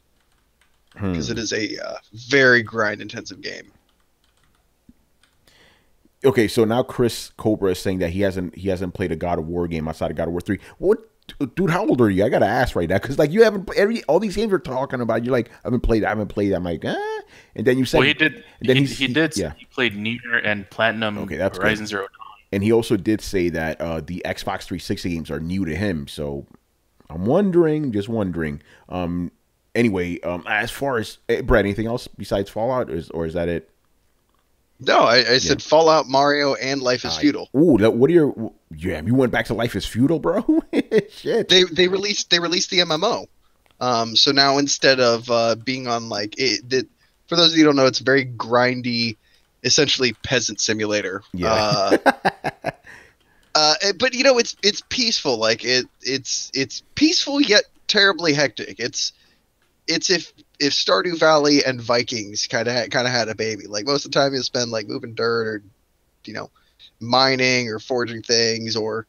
Speaker 8: because it is a very grind-intensive game.
Speaker 3: Okay, so now Chris Cobra is saying that he hasn't played a God of War game outside of God of War 3. What, dude? How old are you? I gotta ask right now, because like you haven't all these games you're talking about. You're like, I haven't played. I'm like, and then you said,
Speaker 6: well, he did. And then he did.
Speaker 3: Yeah.
Speaker 6: He played Nier and Platinum.
Speaker 3: Okay, that's
Speaker 6: Horizon
Speaker 3: good.
Speaker 6: Zero Dawn.
Speaker 3: And he also did say that the Xbox 360 games are new to him. So I'm just wondering. Anyway, as far as Brett, anything else besides Fallout, or is that it?
Speaker 8: No, I said Fallout, Mario, and Life is Feudal.
Speaker 3: Ooh, what are your? Yeah, you went back to Life is Feudal, bro. Shit.
Speaker 8: They released the MMO. So now instead of being on like for those of you who don't know, it's a very grindy, essentially peasant simulator.
Speaker 3: Yeah.
Speaker 8: But you know, it's peaceful. Like it's peaceful yet terribly hectic. It's if Stardew Valley and Vikings kind of had a baby. Like most of the time you spend like moving dirt or, you know, mining or forging things or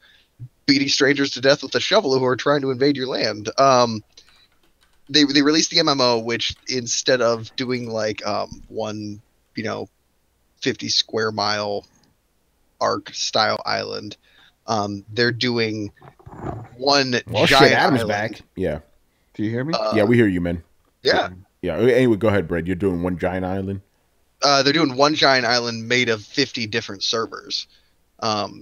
Speaker 8: beating strangers to death with a shovel who are trying to invade your land. They released the MMO, which instead of doing like one, you know, 50 square mile arc style island, they're doing one giant
Speaker 3: Adam's
Speaker 8: island.
Speaker 3: back. Yeah.
Speaker 7: Do you hear me?
Speaker 3: Yeah, we hear you, man.
Speaker 8: Yeah.
Speaker 3: Yeah. Anyway, go ahead, Brett. You're doing one giant island.
Speaker 8: They're doing one giant island made of 50 different servers.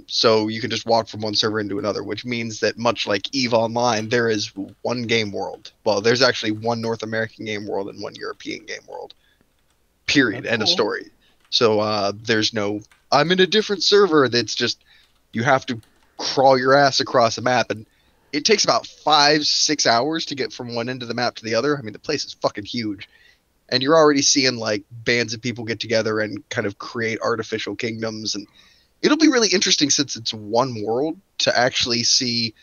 Speaker 8: So you can just walk from one server into another, which means that much like EVE Online, there is one game world. Well, there's actually one North American game world and one European game world. Period.
Speaker 4: That's
Speaker 8: End of
Speaker 4: cool.
Speaker 8: story. So there's no, I'm in a different server. That's just, you have to crawl your ass across a map, and it takes about 5-6 hours to get from one end of the map to the other. I mean, the place is fucking huge. And you're already seeing like bands of people get together and kind of create artificial kingdoms, and it'll be really interesting since it's one world to actually see,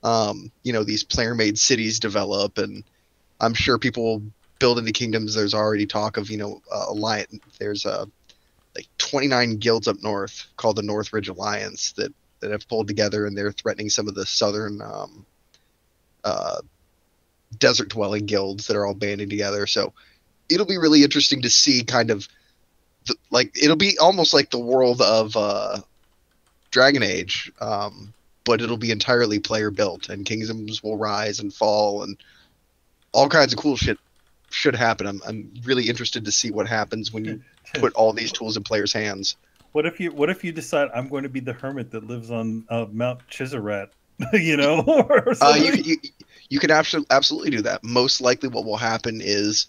Speaker 8: you know, these player-made cities develop, and I'm sure people will build into kingdoms. There's already talk of, you know, alliance. There's like 29 guilds up north called the Northridge Alliance that have pulled together, and they're threatening some of the southern desert-dwelling guilds that are all banding together. So it'll be really interesting to see kind of it'll be almost like the world of Dragon Age, but it'll be entirely player built, and kingdoms will rise and fall, and all kinds of cool shit should happen. I'm really interested to see what happens when you put all these tools in players' hands.
Speaker 4: What if you decide I'm going to be the hermit that lives on Mount Chiserat, you know? Or
Speaker 8: you can absolutely do that. Most likely what will happen is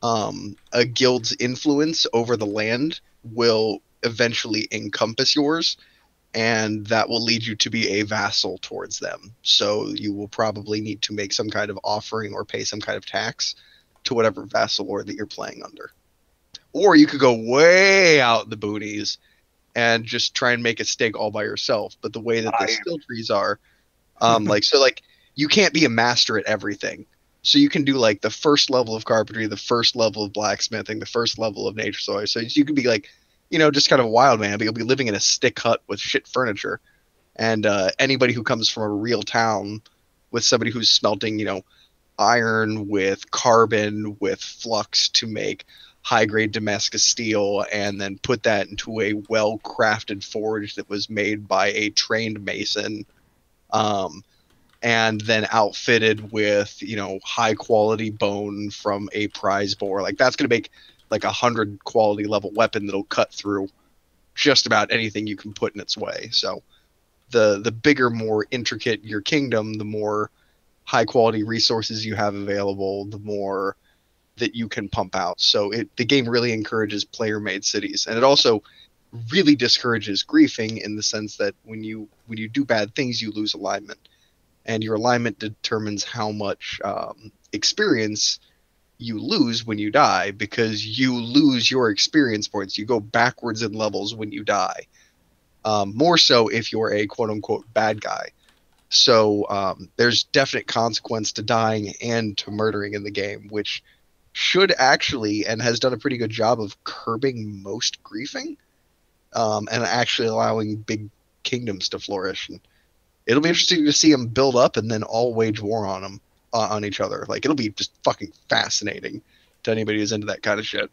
Speaker 8: a guild's influence over the land will eventually encompass yours, and that will lead you to be a vassal towards them. So you will probably need to make some kind of offering or pay some kind of tax to whatever vassal lord that you're playing under. Or you could go way out the boonies and just try and make a stake all by yourself. But the way that the skill trees are, you can't be a master at everything. So you can do like the first level of carpentry, the first level of blacksmithing, the first level of nature soil. So you could be like, just kind of a wild man, but you'll be living in a stick hut with shit furniture. And anybody who comes from a real town with somebody who's smelting, iron with carbon with flux to make high-grade Damascus steel, and then put that into a well-crafted forge that was made by a trained mason, and then outfitted with, high-quality bone from a prize boar. Like, that's going to make, like, 100 quality level weapon that'll cut through just about anything you can put in its way. So the bigger, more intricate your kingdom, the more high-quality resources you have available, the more that you can pump out. So the game really encourages player-made cities, and it also really discourages griefing in the sense that when you do bad things, you lose alignment, and your alignment determines how much experience you lose when you die, because you lose your experience points. You go backwards in levels when you die, more so if you're a quote-unquote bad guy. So there's definite consequence to dying and to murdering in the game, which should actually, and has done a pretty good job of curbing most griefing, and actually allowing big kingdoms to flourish. And it'll be interesting to see them build up and then all wage war on them, on each other. Like, it'll be just fucking fascinating to anybody who's into that kind of shit.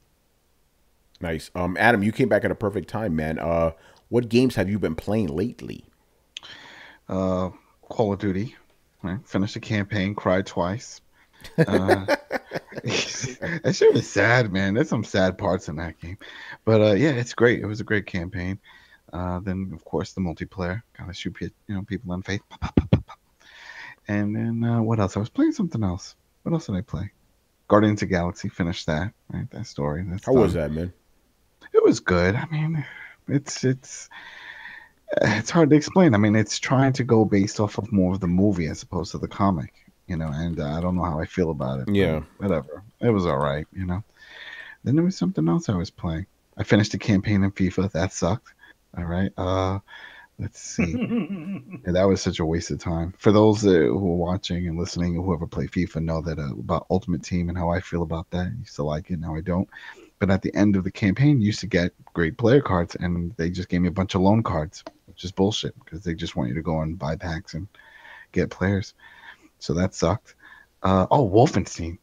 Speaker 3: Nice. Adam, you came back at a perfect time, man. What games have you been playing lately?
Speaker 7: Call of Duty. Right? Finished the campaign, cried twice. That shit was sad, man. There's some sad parts in that game, but yeah, it's great. It was a great campaign. Then of course the multiplayer, gotta shoot people in the face. And then what else? I was playing something else. What else did I play? Guardians of the Galaxy. Finished that. Right, that story.
Speaker 3: How was that, man?
Speaker 7: It was good. I mean, it's hard to explain. I mean, it's trying to go based off of more of the movie as opposed to the comic. And I don't know how I feel about it.
Speaker 3: Yeah.
Speaker 7: Whatever. It was all right, Then there was something else I was playing. I finished the campaign in FIFA. That sucked. All right. Let's see. Yeah, that was such a waste of time. For those who are watching and listening, whoever play FIFA know that about Ultimate Team and how I feel about that. I used to like it. Now I don't. But at the end of the campaign, you used to get great player cards, and they just gave me a bunch of loan cards, which is bullshit because they just want you to go and buy packs and get players. So that sucked. Wolfenstein,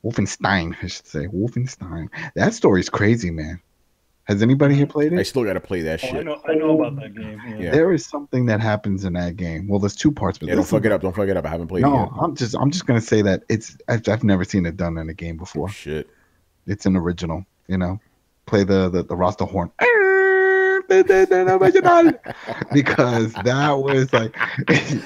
Speaker 7: I should say. Wolfenstein. That story's crazy, man. Has anybody here played it?
Speaker 3: I still got to play that shit.
Speaker 4: I know about that game. Yeah.
Speaker 7: There is something that happens in that game. Well, there's two parts. But
Speaker 3: don't fuck it up. Don't fuck it up. I haven't played it yet.
Speaker 7: I'm just gonna say that I've never seen it done in a game before.
Speaker 3: Shit.
Speaker 7: It's an original. Play the Rasta horn. Because that was like,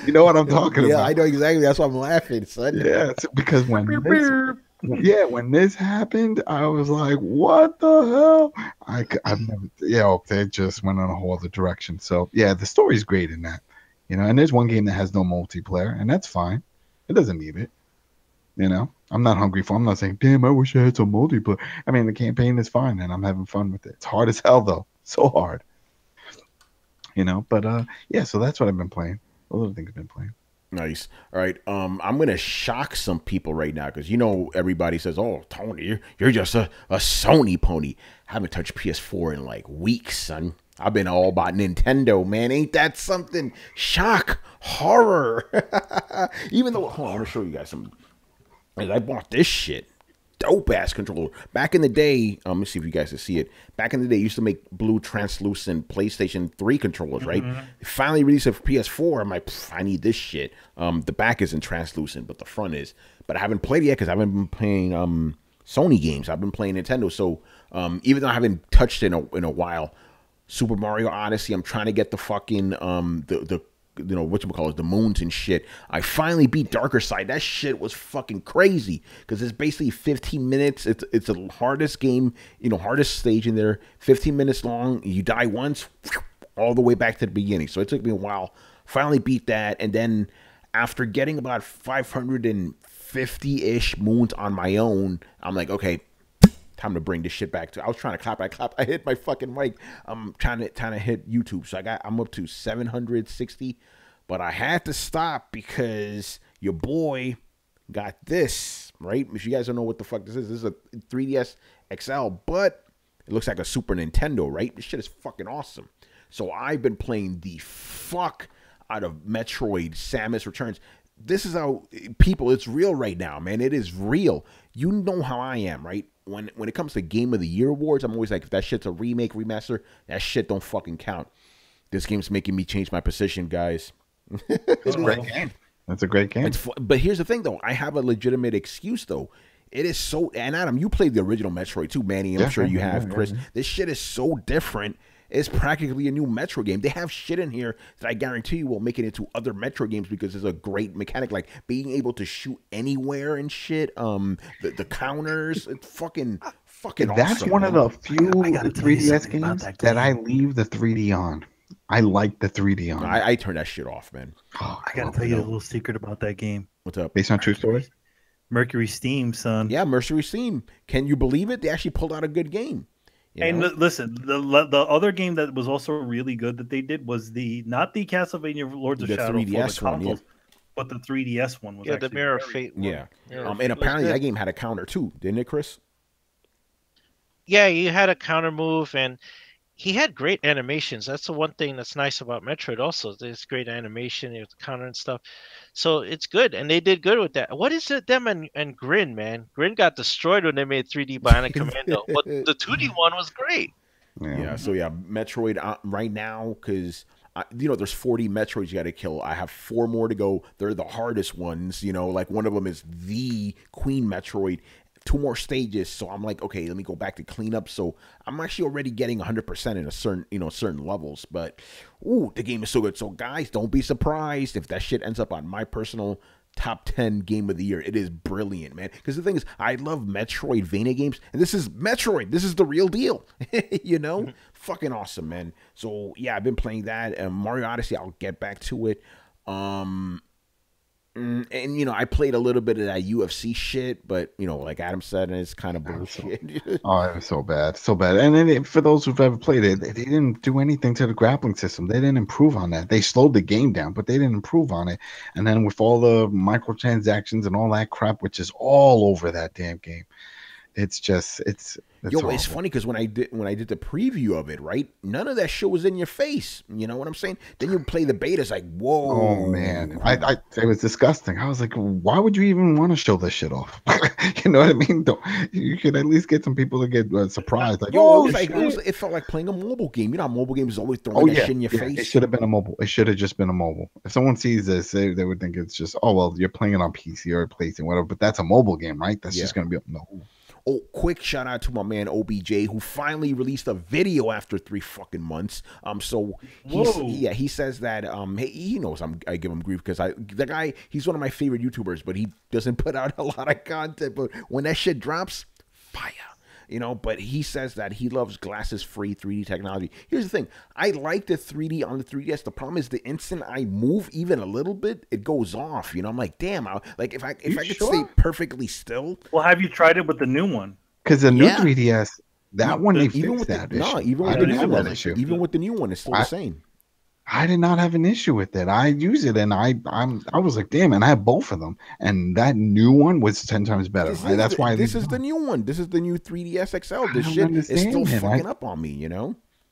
Speaker 7: you know what I'm talking about.
Speaker 3: Yeah, I know exactly. That's why I'm laughing, son.
Speaker 7: Yeah, because when this happened, I was like, what the hell? I've never, they just went on a whole other direction. So yeah, the story's great in that, and there's one game that has no multiplayer, and that's fine. It doesn't need it. I'm not hungry for it. I'm not saying, damn, I wish I had some multiplayer. I mean, the campaign is fine, and I'm having fun with it. It's hard as hell, though. So hard. But yeah, so that's what I've been playing. Those are the things I've been playing.
Speaker 3: Nice. All right. I'm going to shock some people right now because, everybody says, oh, Tony, you're just a Sony pony. I haven't touched PS4 in like weeks, son. I've been all about Nintendo, man. Ain't that something? Shock. Horror. Even though, hold on, I'm going to show you guys some. I bought this shit dope ass controller. Back in the day, let me see if you guys can see it. Back in the day, used to make blue translucent PlayStation 3 controllers, right? They finally released it for PS4. I'm like, I need this shit. The back isn't translucent, but the front is. But I haven't played it yet because I haven't been playing Sony games. I've been playing Nintendo. So even though I haven't touched it in a while, Super Mario Odyssey, I'm trying to get the fucking the you know, whatchamacallit, the moons and shit. I finally beat Darker Side. That shit was fucking crazy because it's basically 15 minutes. It's the hardest game, you know, hardest stage in there. 15 minutes long. You die once, all the way back to the beginning. So it took me a while. Finally beat that, and then after getting about 550-ish moons on my own, I'm like, okay, time to bring this shit back to. I was trying to clap. I hit my fucking mic. I'm trying to hit YouTube. So I'm up to 760, but I had to stop because your boy got this, right? If you guys don't know what the fuck this is a 3DS XL, but it looks like a Super Nintendo, right? This shit is fucking awesome. So I've been playing the fuck out of Metroid Samus Returns. This is how people, it's real right now, man. It is real. You know how I am, right? When it comes to Game of the Year awards, I'm always like, if that shit's a remake, remaster, that shit don't fucking count. This game's making me change my position, guys.
Speaker 7: It's a great game. That's a great game.
Speaker 3: But here's the thing, though. I have a legitimate excuse, though. It is so... And Adam, you played the original Metroid, too, Manny. I'm sure you have, Chris. This shit is so different. It's practically a new Metro game. They have shit in here that I guarantee you will make it into other Metro games because it's a great mechanic, like being able to shoot anywhere and shit. The counters, it's fucking
Speaker 7: That's
Speaker 3: awesome,
Speaker 7: one
Speaker 3: man.
Speaker 7: of the few 3DS games that I leave the 3D on. I like the 3D on.
Speaker 3: I turn that shit off, man.
Speaker 4: I gotta tell you a little secret about that game.
Speaker 3: What's up?
Speaker 7: Based on true stories?
Speaker 4: Mercury Steam, son.
Speaker 3: Yeah, Mercury Steam. Can you believe it? They actually pulled out a good game.
Speaker 4: And listen, the other game that was also really good that they did was not the Castlevania Lords of Shadow
Speaker 3: 3DS
Speaker 4: for the consoles, but the 3DS one was
Speaker 5: the
Speaker 4: actually
Speaker 5: Mirror of Fate one.
Speaker 3: Yeah.
Speaker 5: Mirror of
Speaker 3: And
Speaker 5: Fate
Speaker 3: apparently
Speaker 5: was
Speaker 3: that
Speaker 5: good.
Speaker 3: game had a counter too, didn't it, Chris?
Speaker 5: Yeah, you had a counter move, and he had great animations. That's the one thing that's nice about Metroid. Also, there's great animation, with the counter and stuff. So it's good, and they did good with that. What is it? Them and Grin, man. Grin got destroyed when they made 3D Bionic Commando, but the 2D one was great.
Speaker 3: Yeah. So yeah, Metroid right now, because there's 40 Metroids you got to kill. I have 4 more to go. They're the hardest ones. Like one of them is the Queen Metroid. 2 more stages, so I'm like, okay, let me go back to cleanup. So I'm actually already getting 100% in a certain levels. But the game is so good. So guys, don't be surprised if that shit ends up on my personal top 10 game of the year. It is brilliant, man. Because the thing is, I love Metroidvania games, and this is Metroid. This is the real deal. Fucking awesome, man. So yeah, I've been playing that. Mario Odyssey, I'll get back to it. And I played a little bit of that UFC shit, but like Adam said, it's kind of bullshit.
Speaker 7: Oh, it was so bad, so bad. And then for those who've ever played it, they didn't do anything to the grappling system. They didn't improve on that. They slowed the game down, but they didn't improve on it. And then with all the microtransactions and all that crap, which is all over that damn game, it's
Speaker 3: it's funny because when I did the preview of it, right, none of that shit was in your face. You know what I'm saying? Then you play the beta, it's like, whoa.
Speaker 7: Oh man, it was disgusting. I was like, why would you even want to show this shit off? You know what I mean? You could at least get some people to get surprised. Like,
Speaker 3: it felt like playing a mobile game. You know how mobile games always throwing that shit in your face.
Speaker 7: It should have been a mobile. It should have just been a mobile. If someone sees this, they would think it's just, oh well, you're playing it on PC or PlayStation, whatever. But that's a mobile game, right? That's just gonna be no.
Speaker 3: Oh, quick shout out to my man OBJ, who finally released a video after 3 fucking months. So he says that he knows I give him grief because the guy, he's one of my favorite YouTubers, but he doesn't put out a lot of content. But when that shit drops, fire. But he says that he loves glasses-free 3D technology. Here's the thing. I like the 3D on the 3DS. The problem is the instant I move even a little bit, it goes off. I'm like, damn. If I could stay perfectly still.
Speaker 4: Well, have you tried it with the new one?
Speaker 7: Because the new 3DS, that one, they fixed that issue.
Speaker 3: No, even with the new one, it's still the same.
Speaker 7: I did not have an issue with it. I use it, and I was like, damn, and I have both of them, and that new one was 10 times better. That's why
Speaker 3: this is the new one. This is the new 3DS XL. This shit is still fucking up on me.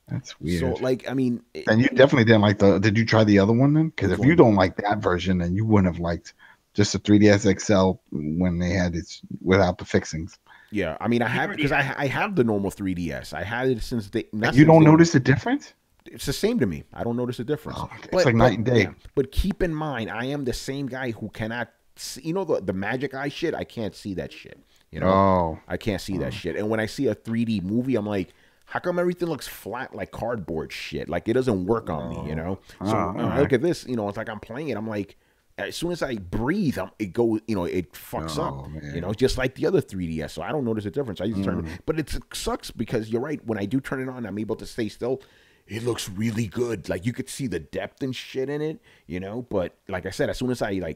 Speaker 7: That's weird.
Speaker 3: So
Speaker 7: and you definitely didn't like Did you try the other one then? Because if you don't like that version, then you wouldn't have liked just the 3DS XL when they had it without the fixings.
Speaker 3: Yeah, I mean, I have because I have the normal 3DS. I had it since they.
Speaker 7: You don't notice a difference?
Speaker 3: It's the same to me. I don't notice a difference.
Speaker 7: Oh, it's like night and day.
Speaker 3: Yeah, but keep in mind, I am the same guy who cannot see, you know, the magic eye shit. I can't see that shit. You know, I can't see that shit. And when I see a 3D movie, I'm like, how come everything looks flat like cardboard shit? Like it doesn't work on me, you know? So I look at this, you know, it's like I'm playing it. I'm like, as soon as I breathe, it goes, you know, it fucks up, man. You know, just like the other 3DS. So I don't notice a difference. I just turn it, but it sucks because you're right. When I do turn it on, I'm able to stay still. It looks really good. Like you could see the depth and shit in it, you know. But like I said, as soon as I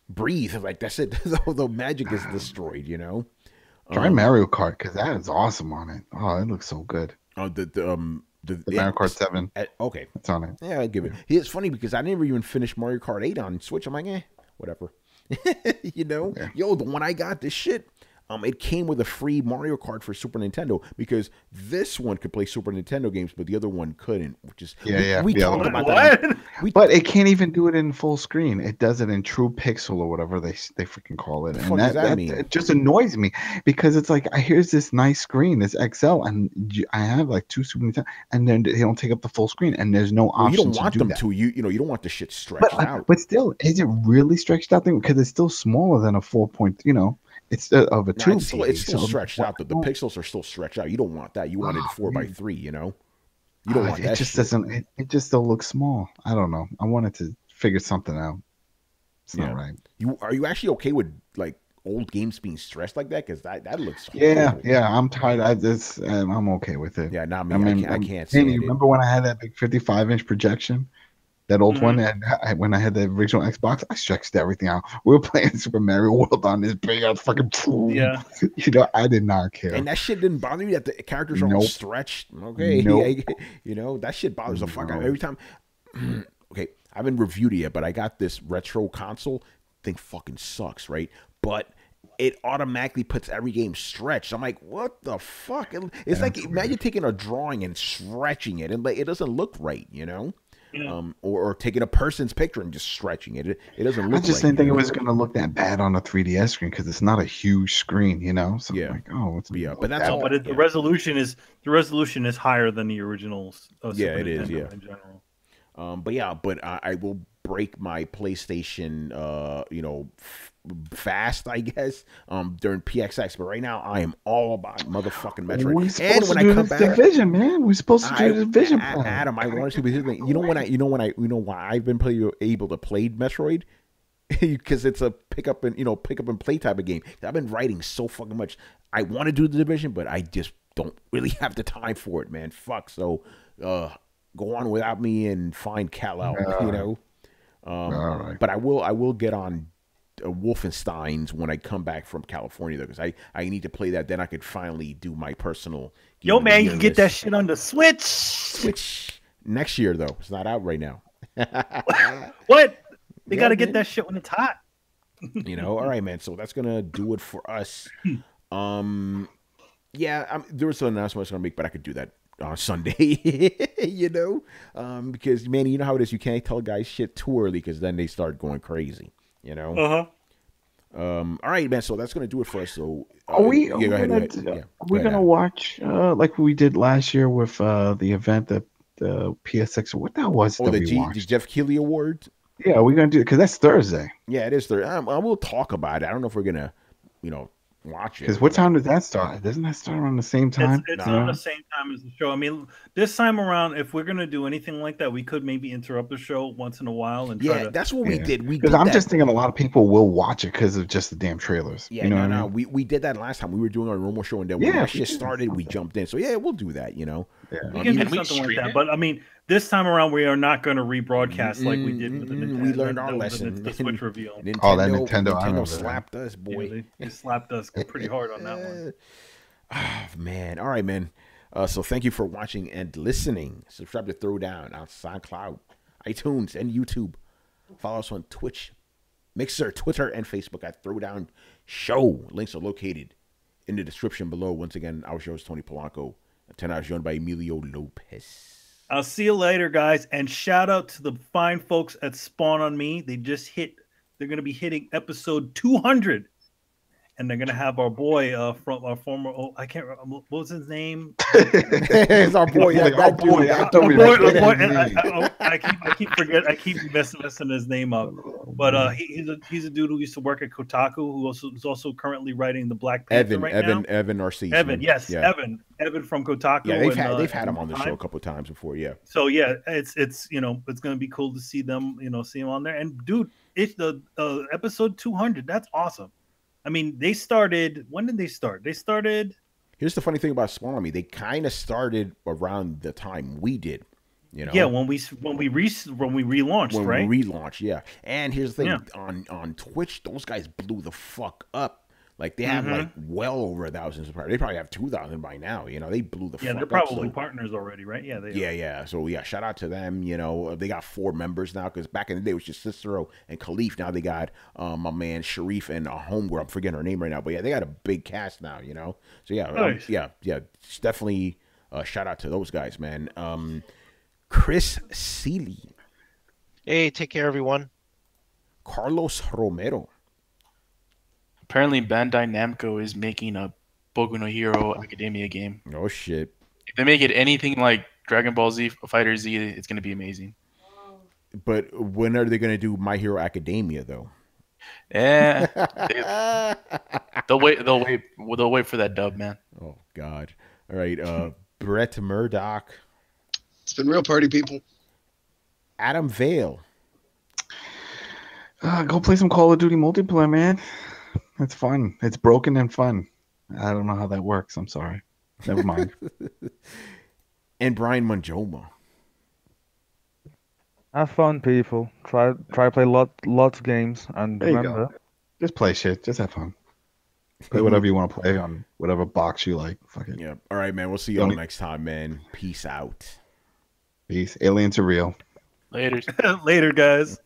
Speaker 3: breathe, like that's it. The magic is destroyed, you know.
Speaker 7: Try Mario Kart because that is awesome on it. Oh, it looks so good.
Speaker 3: The
Speaker 7: Mario Kart 7.
Speaker 3: Okay,
Speaker 7: it's on it.
Speaker 3: Yeah, I'll give it. It's funny because I never even finished Mario Kart 8 on Switch. I'm like, whatever. You know, yo, the one I got, this shit. It came with a free Mario Kart for Super Nintendo because this one could play Super Nintendo games, but the other one couldn't. Which is we talked about that.
Speaker 7: But it can't even do it in full screen. It does it in true pixel or whatever they freaking call it. And that mean? It just annoys me because it's like here's this nice screen, this XL, and I have like 2 Super Nintendo, and then they don't take up the full screen, and there's no option.
Speaker 3: You don't want
Speaker 7: to
Speaker 3: them
Speaker 7: that.
Speaker 3: to. You know you don't want the shit stretched out.
Speaker 7: But still, is it really stretched out? Because it's still smaller than a 4 point. You know. It's of a tube.
Speaker 3: It's still stretched out. The pixels are still stretched out. You don't want that. You want it 4:3. You know. You don't want that.
Speaker 7: It just doesn't. It just still looks small. I don't know. I wanted to figure something out. It's not right.
Speaker 3: Are you actually okay with like old games being stretched like that? Because that looks.
Speaker 7: Yeah. I'm tired. I'm okay with it.
Speaker 3: Yeah. Not me. I mean, I can't see it.
Speaker 7: You remember when I had that big 55-inch projection? That old one, and when I had the original Xbox, I stretched everything out. We were playing Super Mario World on this big ass fucking.
Speaker 4: Yeah.
Speaker 7: You know, I did not care.
Speaker 3: And that shit didn't bother you that the characters are all stretched. Okay. You know, that shit bothers the fuck out every time. Okay, I haven't reviewed it yet, but I got this retro console. Thing fucking sucks, right? But it automatically puts every game stretched. I'm like, what the fuck? It's like imagine taking a drawing and stretching it, and like it doesn't look right, you know. Yeah. Or taking a person's picture and just stretching it. It doesn't look.
Speaker 7: I just didn't think it was going to look that bad on a 3DS screen because it's not a huge screen, you know. So I'm like,
Speaker 3: but that's all.
Speaker 4: But the resolution is higher than the originals.
Speaker 3: Yeah, it is. Yeah,
Speaker 4: in general.
Speaker 3: But I will break my PlayStation, fast, I guess, during PXX. But right now, I am all about motherfucking Metroid. And when I come back,
Speaker 7: Division, man, we're supposed to do the Division.
Speaker 3: Adam, I wanted to be. You know why I've been able to play Metroid? Because it's a pick up and play type of game. I've been writing so fucking much. I want to do the Division, but I just don't really have the time for it, man. Fuck. So, go on without me and find Kal-El, you know. All right. But I will get on Wolfenstein's when I come back from California, though, because I need to play that. Then I could finally do my personal.
Speaker 4: Yo, man, you can get that shit on the Switch.
Speaker 3: Switch next year, though. It's not out right now.
Speaker 4: What? They got to get that shit when it's hot.
Speaker 3: You know, all right, man. So that's gonna do it for us. There was an announcement I was gonna make, but I could do that on Sunday. You know, because man, you know how it is. You can't tell guys shit too early because then they start going crazy. You know. All right, man. So that's gonna do it for us. So
Speaker 7: are we? Go ahead. We're gonna watch like we did last year with the event that the PSX. What that was?
Speaker 3: Oh, the Jeff Keighley Award.
Speaker 7: Yeah, we're gonna do it because that's Thursday.
Speaker 3: Yeah, it is Thursday. I will talk about it. I don't know if we're gonna, watch it.
Speaker 7: Because what time does that start? Doesn't that start around the same time?
Speaker 4: It's on the same time as the show. I mean, this time around, if we're gonna do anything like that, we could maybe interrupt the show once in a while and
Speaker 3: that's what we did.
Speaker 7: Because I'm just thinking a lot of people will watch it because of just the damn trailers.
Speaker 3: Yeah, no. We did that last time. We were doing our normal show, and then when that shit started, we jumped in. So yeah, we'll do that. You know,
Speaker 4: we can do something like that. But I mean, this time around, we are not going to rebroadcast like we did with the Nintendo.
Speaker 3: We learned our lesson.
Speaker 4: The Switch reveal.
Speaker 3: Nintendo slapped us, boy.
Speaker 4: Yeah, they slapped us pretty hard on that one.
Speaker 3: Oh, man. All right, man. So thank you for watching and listening. Subscribe to Throwdown on SoundCloud, iTunes, and YouTube. Follow us on Twitch, Mixer, Twitter, and Facebook at Throwdown Show. Links are located in the description below. Once again, our show is Tony Polanco. Tonight joined by Emilio Lopez.
Speaker 4: I'll see you later, guys. And shout out to the fine folks at Spawn on Me. They're going to be hitting episode 200. and they're gonna have our boy from our former. Oh, I can't remember what was his name.
Speaker 3: It's our boy. That dude.
Speaker 4: I keep forgetting. I keep messing his name up. But he's a dude who used to work at Kotaku, who is also currently writing the Black Panther now.
Speaker 3: Evan Narcisse.
Speaker 4: Evan, yes, yeah. Evan from Kotaku.
Speaker 3: Yeah, they've had him on the show a couple of times before. Yeah.
Speaker 4: So yeah, it's gonna be cool to see them see him on there. And dude, it's the episode 200. That's awesome. I mean, they started. When did they start? They started.
Speaker 3: Here's the funny thing about Spawn Army. They kind of started around the time we did.
Speaker 4: Yeah, when we relaunched, right?
Speaker 3: When we relaunched, yeah. And here's the thing: on Twitch, those guys blew the fuck up. Like they have like well over 1,000 subscribers. They probably have 2,000 by now. They blew the fuck up.
Speaker 4: Yeah, they're probably partners already, right? Yeah, they are.
Speaker 3: Yeah. So yeah, shout out to them. They got 4 members now because back in the day it was just Cicero and Khalif. Now they got my man Sharif and a homegirl. I'm forgetting her name right now, but yeah, they got a big cast now. So yeah,
Speaker 4: nice.
Speaker 3: yeah. It's definitely shout out to those guys, man. Chris Seeley.
Speaker 5: Hey, take care, everyone.
Speaker 3: Carlos Romero.
Speaker 6: Apparently, Bandai Namco is making a Boku no Hero Academia game.
Speaker 3: Oh shit!
Speaker 6: If they make it anything like Dragon Ball Z, Fighter Z, it's gonna be amazing.
Speaker 3: But when are they gonna do My Hero Academia though?
Speaker 6: Yeah, they'll wait. They'll wait for that dub, man.
Speaker 3: Oh God! All right, Brett Murdoch.
Speaker 8: It's been real, party people.
Speaker 3: Adam Vale.
Speaker 7: Go play some Call of Duty multiplayer, man. It's fun. It's broken and fun. I don't know how that works. I'm sorry. Never mind.
Speaker 3: And Brian Manjoma.
Speaker 2: Have fun, people. Try play lots of games, and
Speaker 7: There you
Speaker 2: remember,
Speaker 7: go. Just play shit. Just have fun. Play whatever you want to play on whatever box you like. Fuck it.
Speaker 3: Yeah. All right, man. We'll see y'all next time, man. Peace out.
Speaker 7: Peace. Aliens are real.
Speaker 6: Later.
Speaker 4: Later, guys.